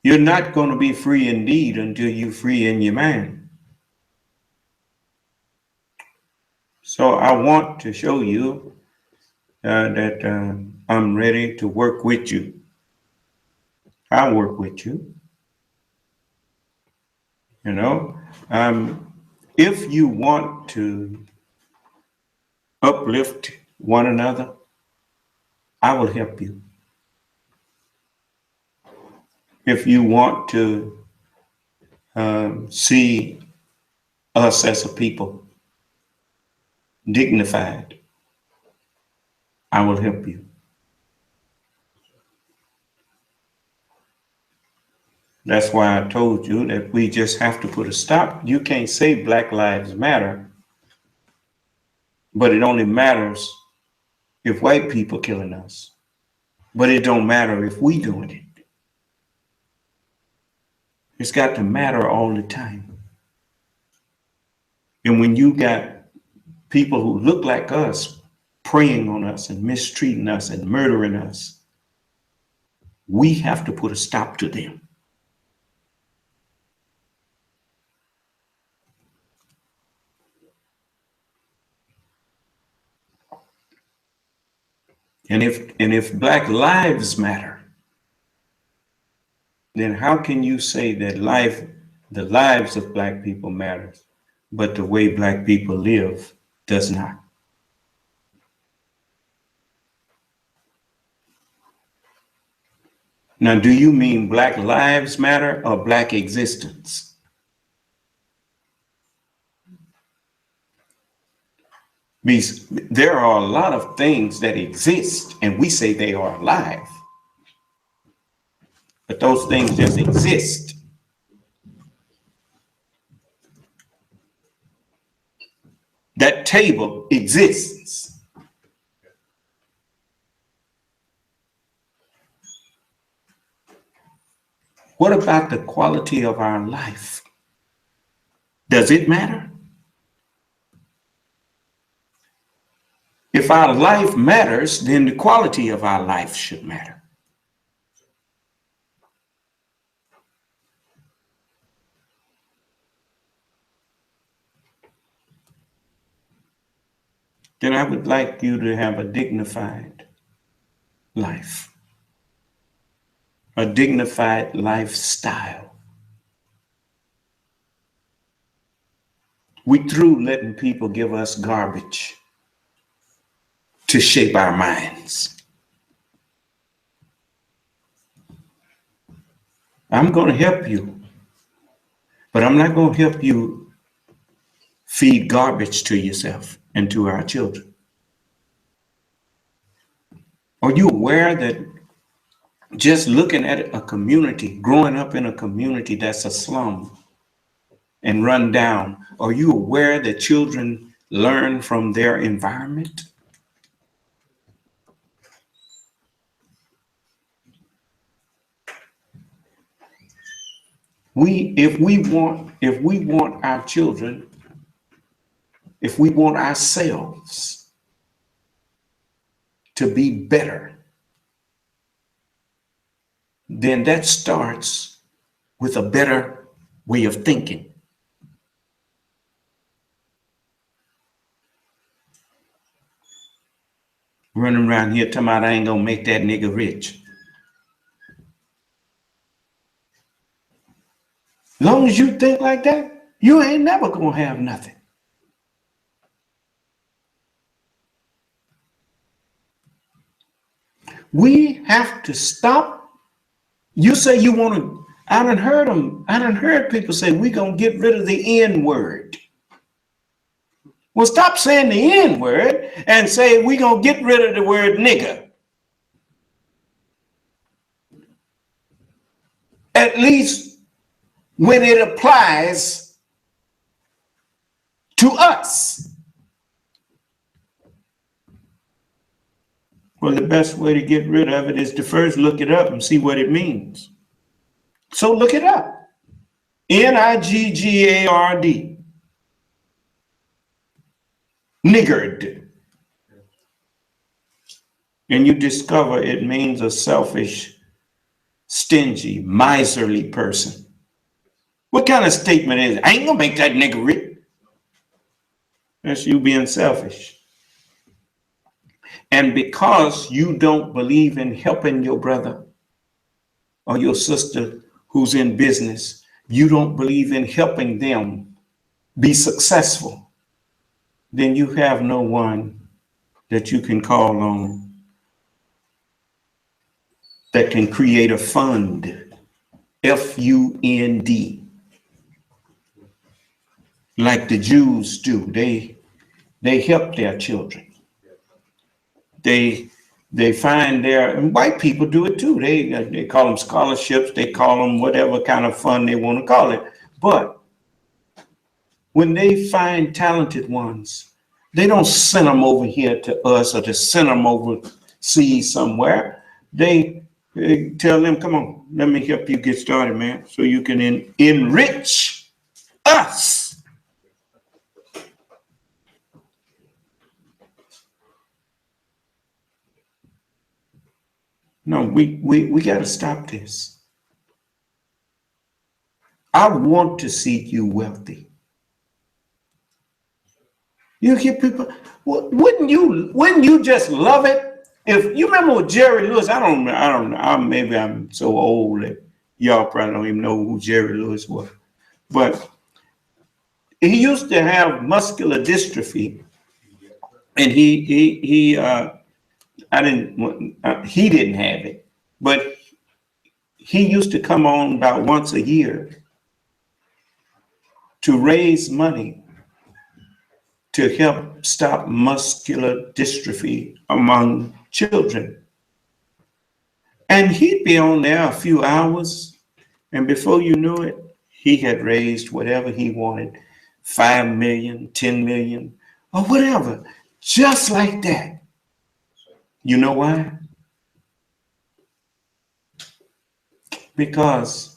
You're not going to be free indeed until you're free in your mind. So I want to show you that I'm ready to work with you. I'll work with you. You know, if you want to uplift one another, I will help you. If you want to see us as a people dignified, I will help you. That's why I told you that we just have to put a stop. You can't say Black Lives Matter, but it only matters if white people killing us. But it don't matter if we doing it. It's got to matter all the time. And when you got people who look like us preying on us and mistreating us and murdering us, we have to put a stop to them. And if Black lives matter, then how can you say that the lives of Black people matters, but the way Black people live does not? Now, do you mean Black lives matter or Black existence? Because there are a lot of things that exist and we say they are alive, but those things just exist. That table exists. What about the quality of our life? Does it matter? If our life matters, then the quality of our life should matter. Then I would like you to have a dignified life, a dignified lifestyle. We through letting people give us garbage to shape our minds. I'm going to help you, but I'm not going to help you feed garbage to yourself and to our children. Are you aware that just looking at a community, growing up in a community that's a slum, and run down? Are you aware that children learn from their environment? If we want our children, if we want ourselves to be better, then that starts with a better way of thinking. Running around here talking about I ain't gonna make that nigga rich. As long as you think like that, you ain't never gonna have nothing. We have to stop. You say you want to, I done heard people say we gonna get rid of the N word. Well, stop saying the N word and say we gonna get rid of the word nigger. At least when it applies to us. Well, the best way to get rid of it is to first look it up and see what it means. So look it up. Niggard. Niggard. And you discover it means a selfish, stingy, miserly person. What kind of statement is it? I ain't gonna make that nigga rich. That's you being selfish. And because you don't believe in helping your brother or your sister who's in business, you don't believe in helping them be successful, then you have no one that you can call on that can create a fund, F-U-N-D, like the Jews do. They help their children. They find and white people do it too. They call them scholarships. They call them whatever kind of fund they want to call it. But when they find talented ones, they don't send them over here to us or to send them overseas somewhere. They tell them, come on, let me help you get started, man, so you can enrich us. No, we got to stop this. I want to see you wealthy. You hear people, wouldn't you just love it? If you remember with Jerry Lewis, I don't know, maybe I'm so old that y'all probably don't even know who Jerry Lewis was. But he used to have muscular dystrophy, and he didn't have it, but he used to come on about once a year to raise money to help stop muscular dystrophy among children. And he'd be on there a few hours, and before you knew it, he had raised whatever he wanted, 5 million, 10 million, or whatever, just like that. You know why? Because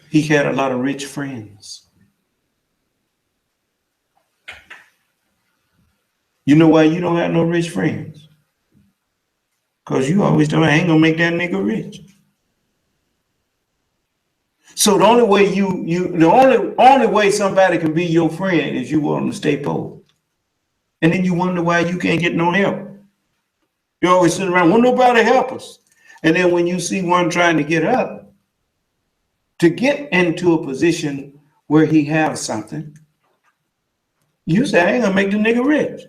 he had a lot of rich friends. You know why you don't have no rich friends? Because you always tell me, I ain't gonna make that nigga rich. So the only way the only way somebody can be your friend is you want them to stay poor. And then you wonder why you can't get no help. You always sit around, won't nobody help us? And then when you see one trying to get up, to get into a position where he has something, you say, I ain't gonna make the nigga rich.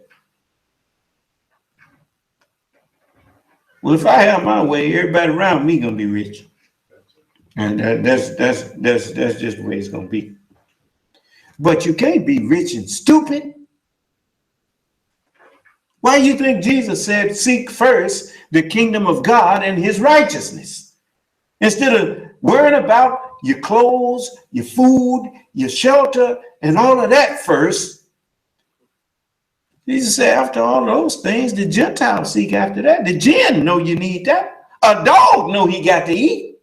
Well, if I have my way, everybody around me gonna be rich. And that's just the way it's gonna be. But you can't be rich and stupid. Why do you think Jesus said, seek first the kingdom of God and his righteousness? Instead of worrying about your clothes, your food, your shelter, and all of that first. Jesus said, after all those things, the Gentiles seek after that. The jinn know you need that. A dog know he got to eat.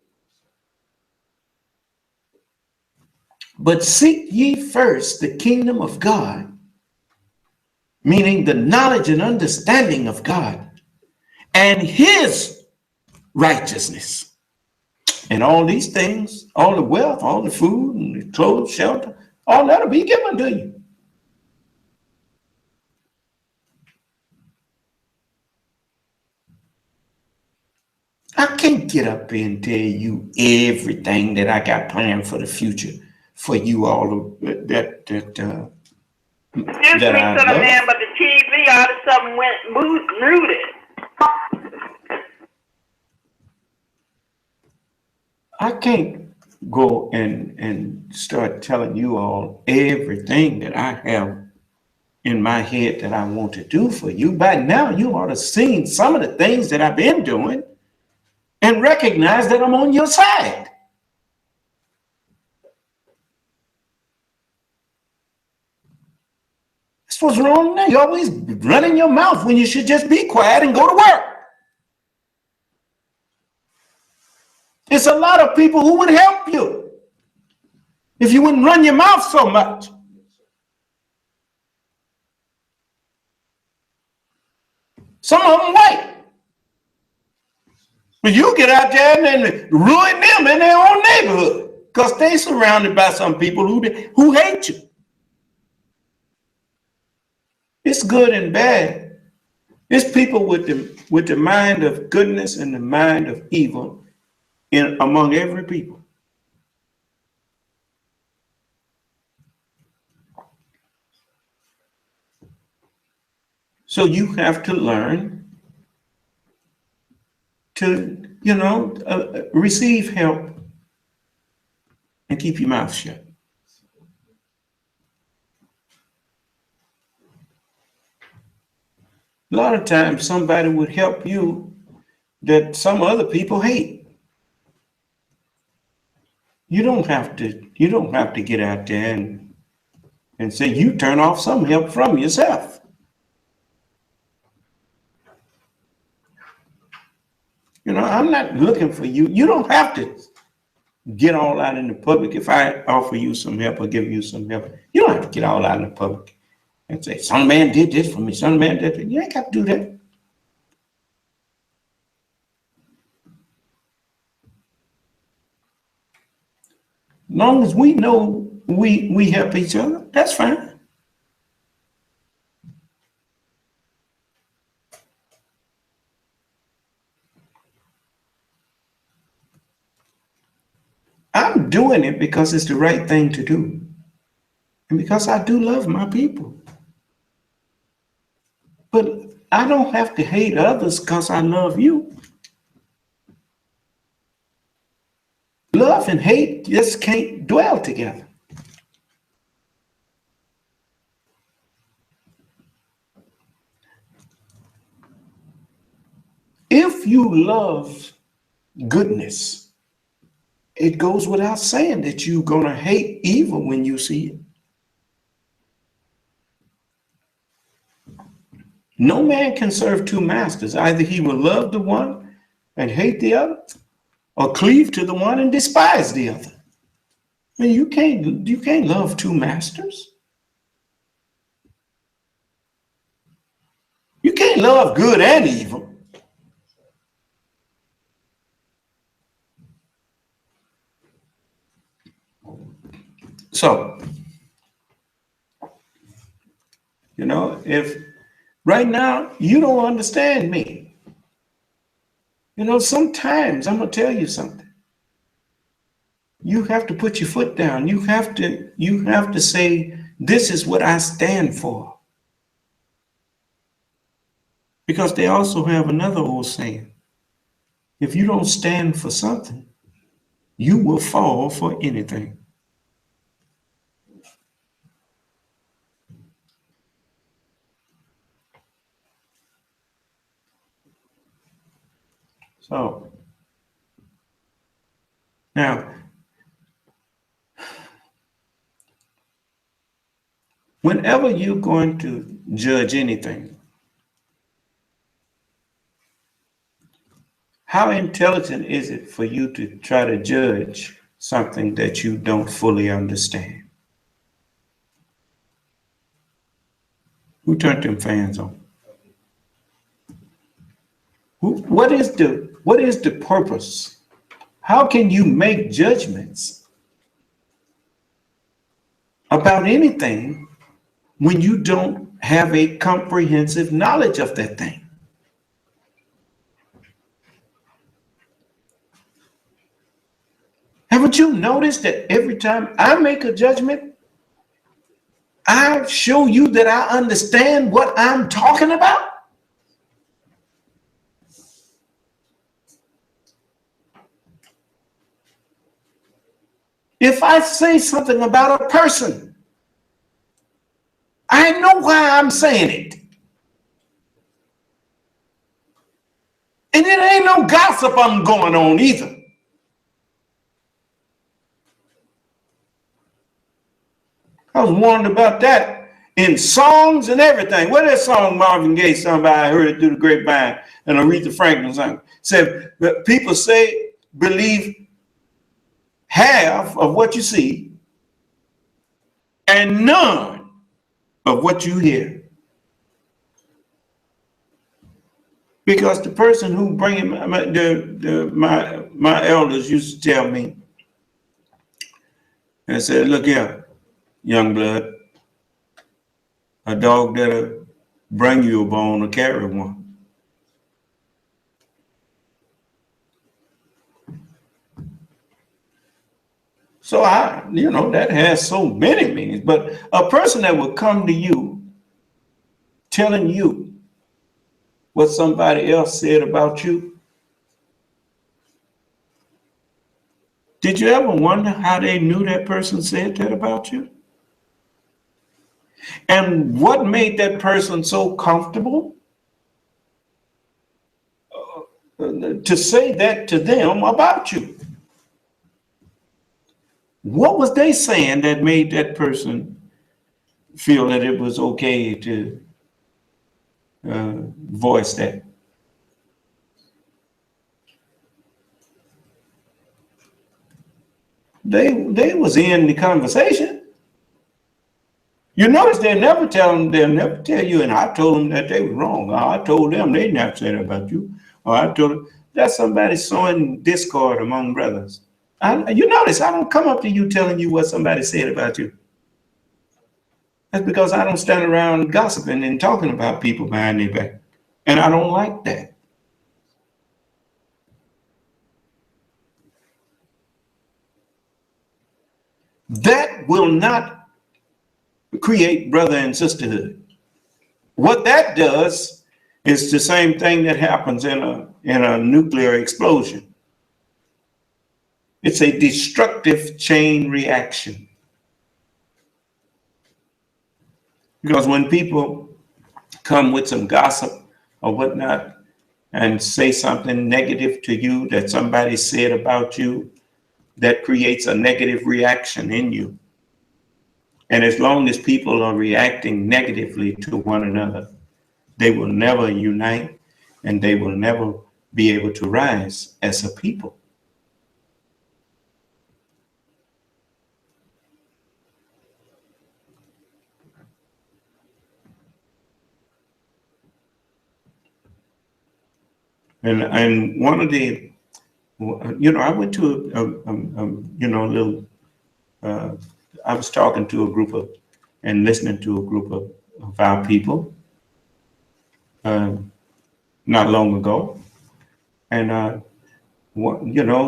But seek ye first the kingdom of God, meaning the knowledge and understanding of God and his righteousness. And all these things, all the wealth, all the food and the clothes, shelter, all that'll be given to you. I can't get up here and tell you everything that I got planned for the future for you all that Excuse me, son of man, but the TV all of a sudden went muted. I can't go and start telling you all everything that I have in my head that I want to do for you. By now, you ought to have seen some of the things that I've been doing and recognize that I'm on your side. That's what's wrong now. You're always running your mouth when you should just be quiet and go to work. It's a lot of people who would help you if you wouldn't run your mouth so much. Some of them white. But you get out there and ruin them in their own neighborhood because they're surrounded by some people who hate you. It's good and bad. It's people with the mind of goodness and the mind of evil among every people. So you have to learn to, receive help and keep your mouth shut. A lot of times somebody would help you that some other people hate. You don't have to get out there and say you turn off some help from yourself. I'm not looking for you. You don't have to get all out in the public. If I offer you some help or give you some help, you don't have to get all out in the public and say, some man did this for me, some man did that. You ain't got to do that. As long as we know we help each other, that's fine. I'm doing it because it's the right thing to do. And because I do love my people. But I don't have to hate others because I love you. Love and hate just can't dwell together. If you love goodness, it goes without saying that you're going to hate evil when you see it. No man can serve two masters. Either he will love the one and hate the other, or cleave to the one and despise the other. I mean, you can't love two masters. You can't love good and evil. So, if right now you don't understand me, sometimes I'm going to tell you something. You have to put your foot down. You have to say, this is what I stand for. Because they also have another old saying. If you don't stand for something, you will fall for anything. So, now, Whenever you're going to judge anything, how intelligent is it for you to try to judge something that you don't fully understand? Who turned them fans on? What is the purpose? How can you make judgments about anything when you don't have a comprehensive knowledge of that thing? Haven't you noticed that every time I make a judgment, I show you that I understand what I'm talking about? If I say something about a person, I know why I'm saying it. And it ain't no gossip I'm going on either. I was warned about that in songs and everything. What that song Marvin Gaye sung? I heard it through the grapevine, and Aretha Franklin sung. Said, people say, believe half of what you see and none of what you hear. Because the person who bring my elders used to tell me, and said, look here, young blood, a dog that'll bring you a bone will carry one. So that has so many meanings, but a person that will come to you telling you what somebody else said about you, did you ever wonder how they knew that person said that about you? And what made that person so comfortable to say that to them about you? What was they saying that made that person feel that it was okay to voice that? They was in the conversation. You notice they'll never tell you, and I told them that they were wrong. Or I told them they never said about you. Or I told them that's somebody sowing discord among brothers. You notice I don't come up to you telling you what somebody said about you. That's because I don't stand around gossiping and talking about people behind their back. And I don't like that. That will not create brother and sisterhood. What that does is the same thing that happens in a nuclear explosion. It's a destructive chain reaction. Because when people come with some gossip or whatnot and say something negative to you that somebody said about you, that creates a negative reaction in you. And as long as people are reacting negatively to one another, they will never unite and they will never be able to rise as a people. And one of the, I went to I was talking to a group and listening to a group of our people not long ago. And,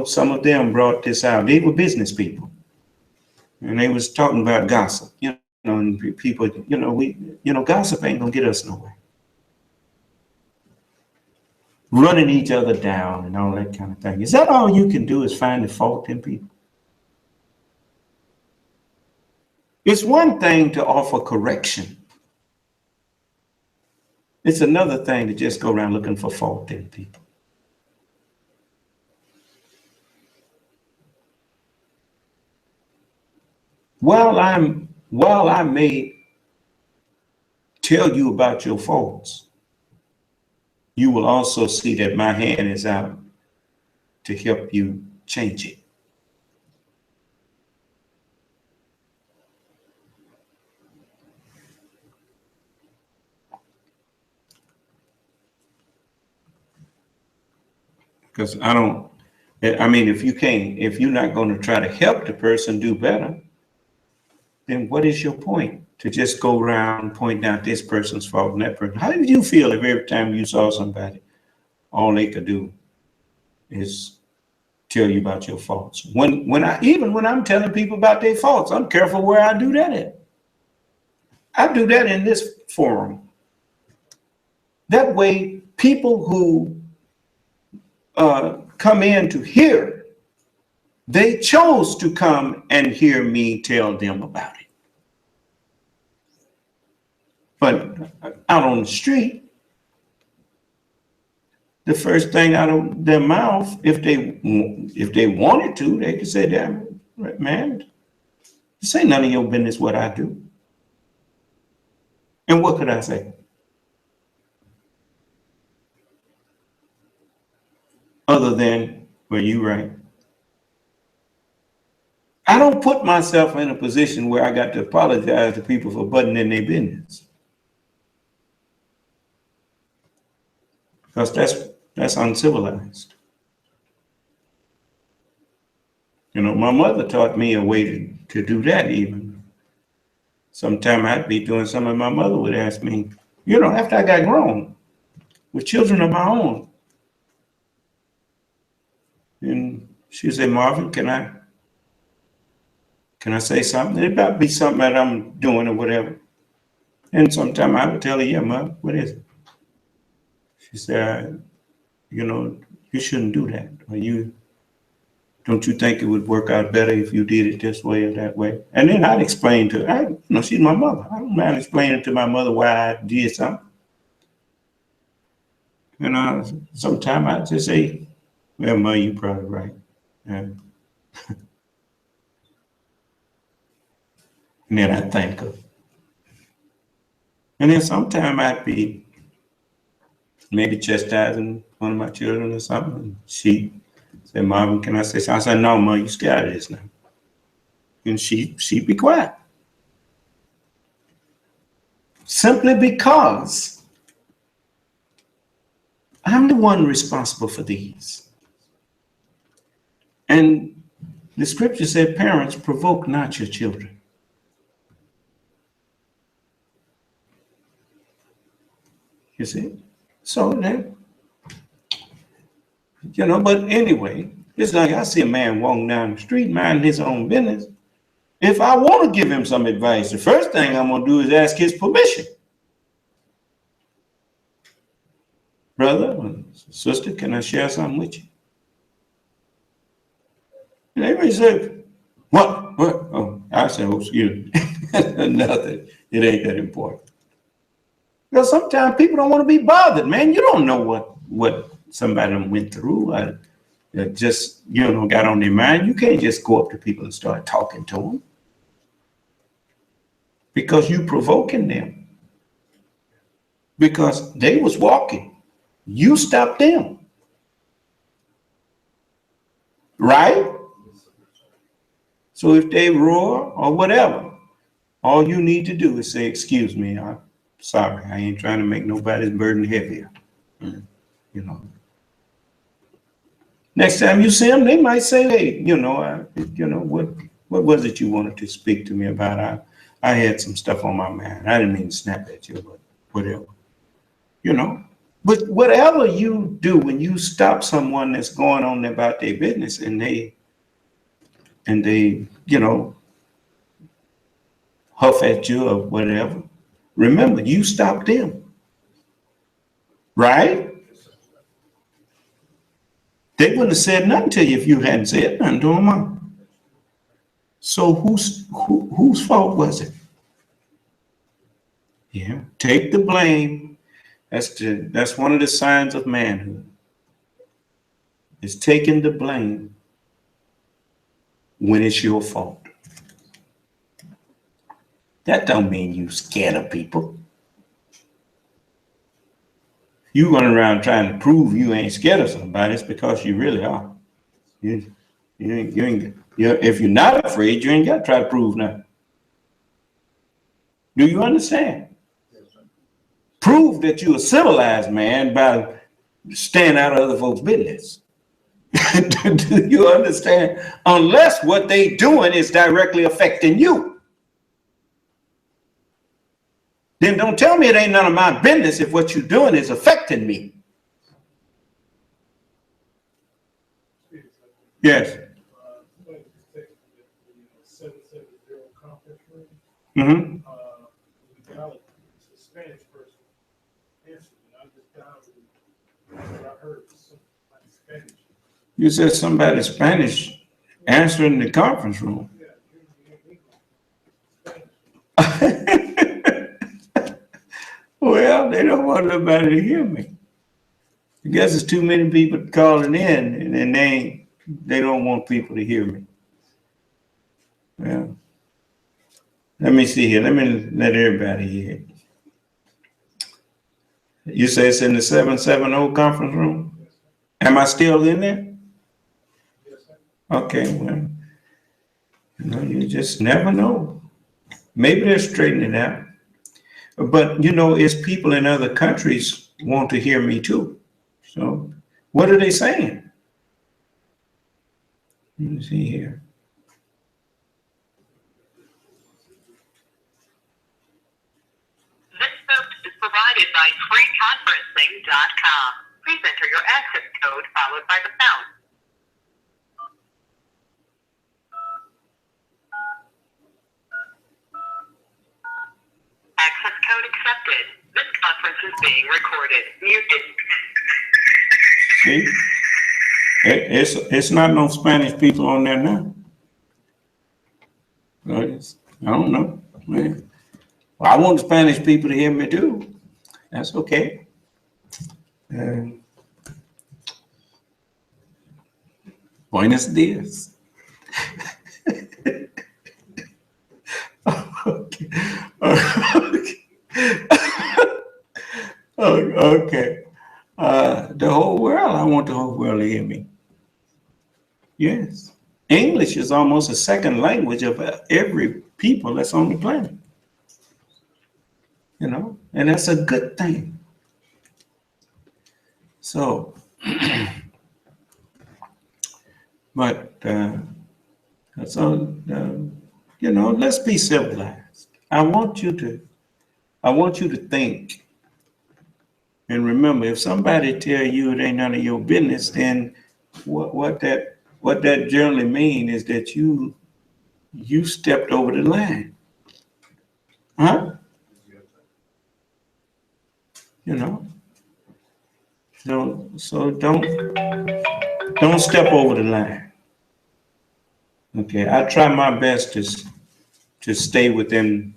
some of them brought this out. They were business people. And they was talking about gossip, and people, gossip ain't gonna get us nowhere. Running each other down and all that kind of thing. Is that all you can do is find the fault in people? It's one thing to offer correction. It's another thing to just go around looking for fault in people. While I may tell you about your faults, you will also see that my hand is out to help you change it. Because if you're not going to try to help the person do better, then what is your point? To just go around pointing out this person's fault and that person. How did you feel if every time you saw somebody, all they could do is tell you about your faults? When I'm telling people about their faults, I'm careful where I do that at. I do that in this forum. That way, people who come in to hear, they chose to come and hear me tell them about it. But out on the street, the first thing out of their mouth, if they wanted to, they could say, "Damn, man, this ain't none of your business what I do." And what could I say? Other than, well, you right. I don't put myself in a position where I got to apologize to people for butting in their business. Because that's uncivilized. You know, my mother taught me a way to do that even. Sometime I'd be doing something and my mother would ask me, you know, after I got grown, with children of my own. And she'd say, "Marvin, can I say something?" It might be something that I'm doing or whatever. And sometimes I would tell her, "Yeah, Mom, what is it?" She said, "You know, you shouldn't do that. Or don't you think it would work out better if you did it this way or that way?" And then I'd explain to her, she's my mother. I don't mind explaining to my mother why I did something. And sometimes I'd just say, "Well, Ma, you're probably right." And then I'd thank her. And then sometimes I'd be maybe chastising one of my children or something. And she said, "Marvin, can I say something?" I said, "No, Ma, you scared of this now." And she'd be quiet. Simply because I'm the one responsible for these. And the scripture said, "Parents, provoke not your children." You see? So then, but anyway, it's like I see a man walking down the street minding his own business. If I want to give him some advice, the first thing I'm going to do is ask his permission. "Brother, sister, can I share something with you?" And everybody say, What? Oh, I said, "Oh, excuse me." Nothing. It ain't that important. Because sometimes people don't want to be bothered, man. You don't know what somebody went through. That just, got on their mind. You can't just go up to people and start talking to them. Because you provoking them. Because they was walking. You stopped them. Right? So if they roar or whatever, all you need to do is say, "Excuse me, I'm sorry. I ain't trying to make nobody's burden heavier." Next time you see them, they might say, "Hey, what was it you wanted to speak to me about? I had some stuff on my mind. I didn't mean to snap at you, but whatever." But whatever you do when you stop someone that's going on about their business and they huff at you or whatever, remember, you stopped them. Right? They wouldn't have said nothing to you if you hadn't said nothing to them. So whose fault was it? Yeah, take the blame. That's one of the signs of manhood. Is taking the blame when it's your fault. That don't mean you scared of people. you run around trying to prove you ain't scared of somebody, it's because you really are. If you're not afraid, you ain't got to try to prove nothing. Do you understand? Prove that you're a civilized man by staying out of other folks' business. Do you understand? Unless what they doing is directly affecting you. Then don't tell me it ain't none of my business if what you're doing is affecting me. Yes. Mm-hmm. Spanish person answered, and I just dialed what I heard somebody Spanish. You said somebody Spanish answering the conference room. Well, they don't want nobody to hear me. I guess there's too many people calling in, and they don't want people to hear me. Well, let me see here. Let me let everybody hear it. You say it's in the 770 conference room? Am I still in there? Okay, well, you just never know. Maybe they're straightening it out. But, it's people in other countries want to hear me too. So what are they saying? Let me see here. This post is provided by freeconferencing.com. Please enter your access code followed by the pound. Access code accepted. This conference is being recorded. Muted. See? It's not no Spanish people on there now. I don't know, man. Well, I want the Spanish people to hear me too. That's okay. Buenos dias. Okay. Okay. The whole world, I want the whole world to hear me. Yes. English is almost a second language of every people that's on the planet. And that's a good thing. So, but, let's be civilized. I want you to think and remember, if somebody tell you it ain't none of your business, then what that generally mean is that you stepped over the line. Huh? So don't step over the line. Okay, I try my best to stay within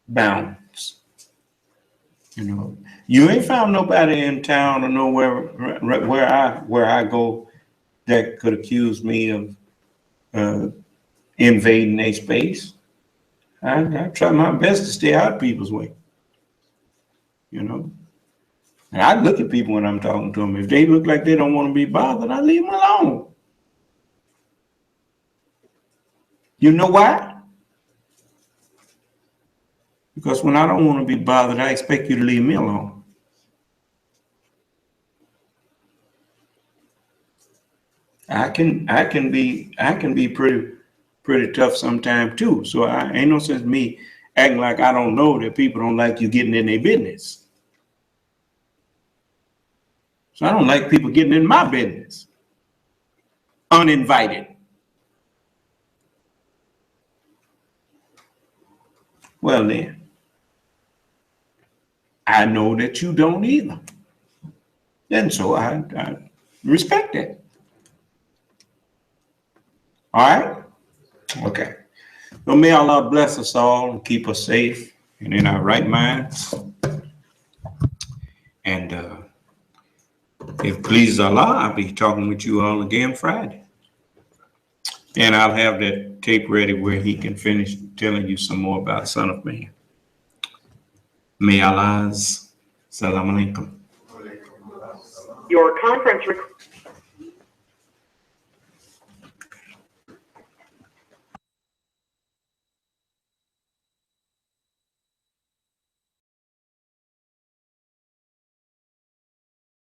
bounds. You ain't found nobody in town or nowhere where I go that could accuse me of invading their space. I try my best to stay out of people's way. And I look at people when I'm talking to them. If they look like they don't want to be bothered, I leave them alone. You know why? Because when I don't want to be bothered, I expect you to leave me alone. I can be pretty tough sometimes too. So I ain't no sense me acting like I don't know that people don't like you getting in their business. So I don't like people getting in my business uninvited. Well then, I know that you don't either. And so I respect that. All right? Okay. So may Allah bless us all and keep us safe and in our right minds. And if it pleases Allah, I'll be talking with you all again Friday. And I'll have that tape ready where he can finish telling you some more about Son of Man. May Allah's Salam alaikum. Your conference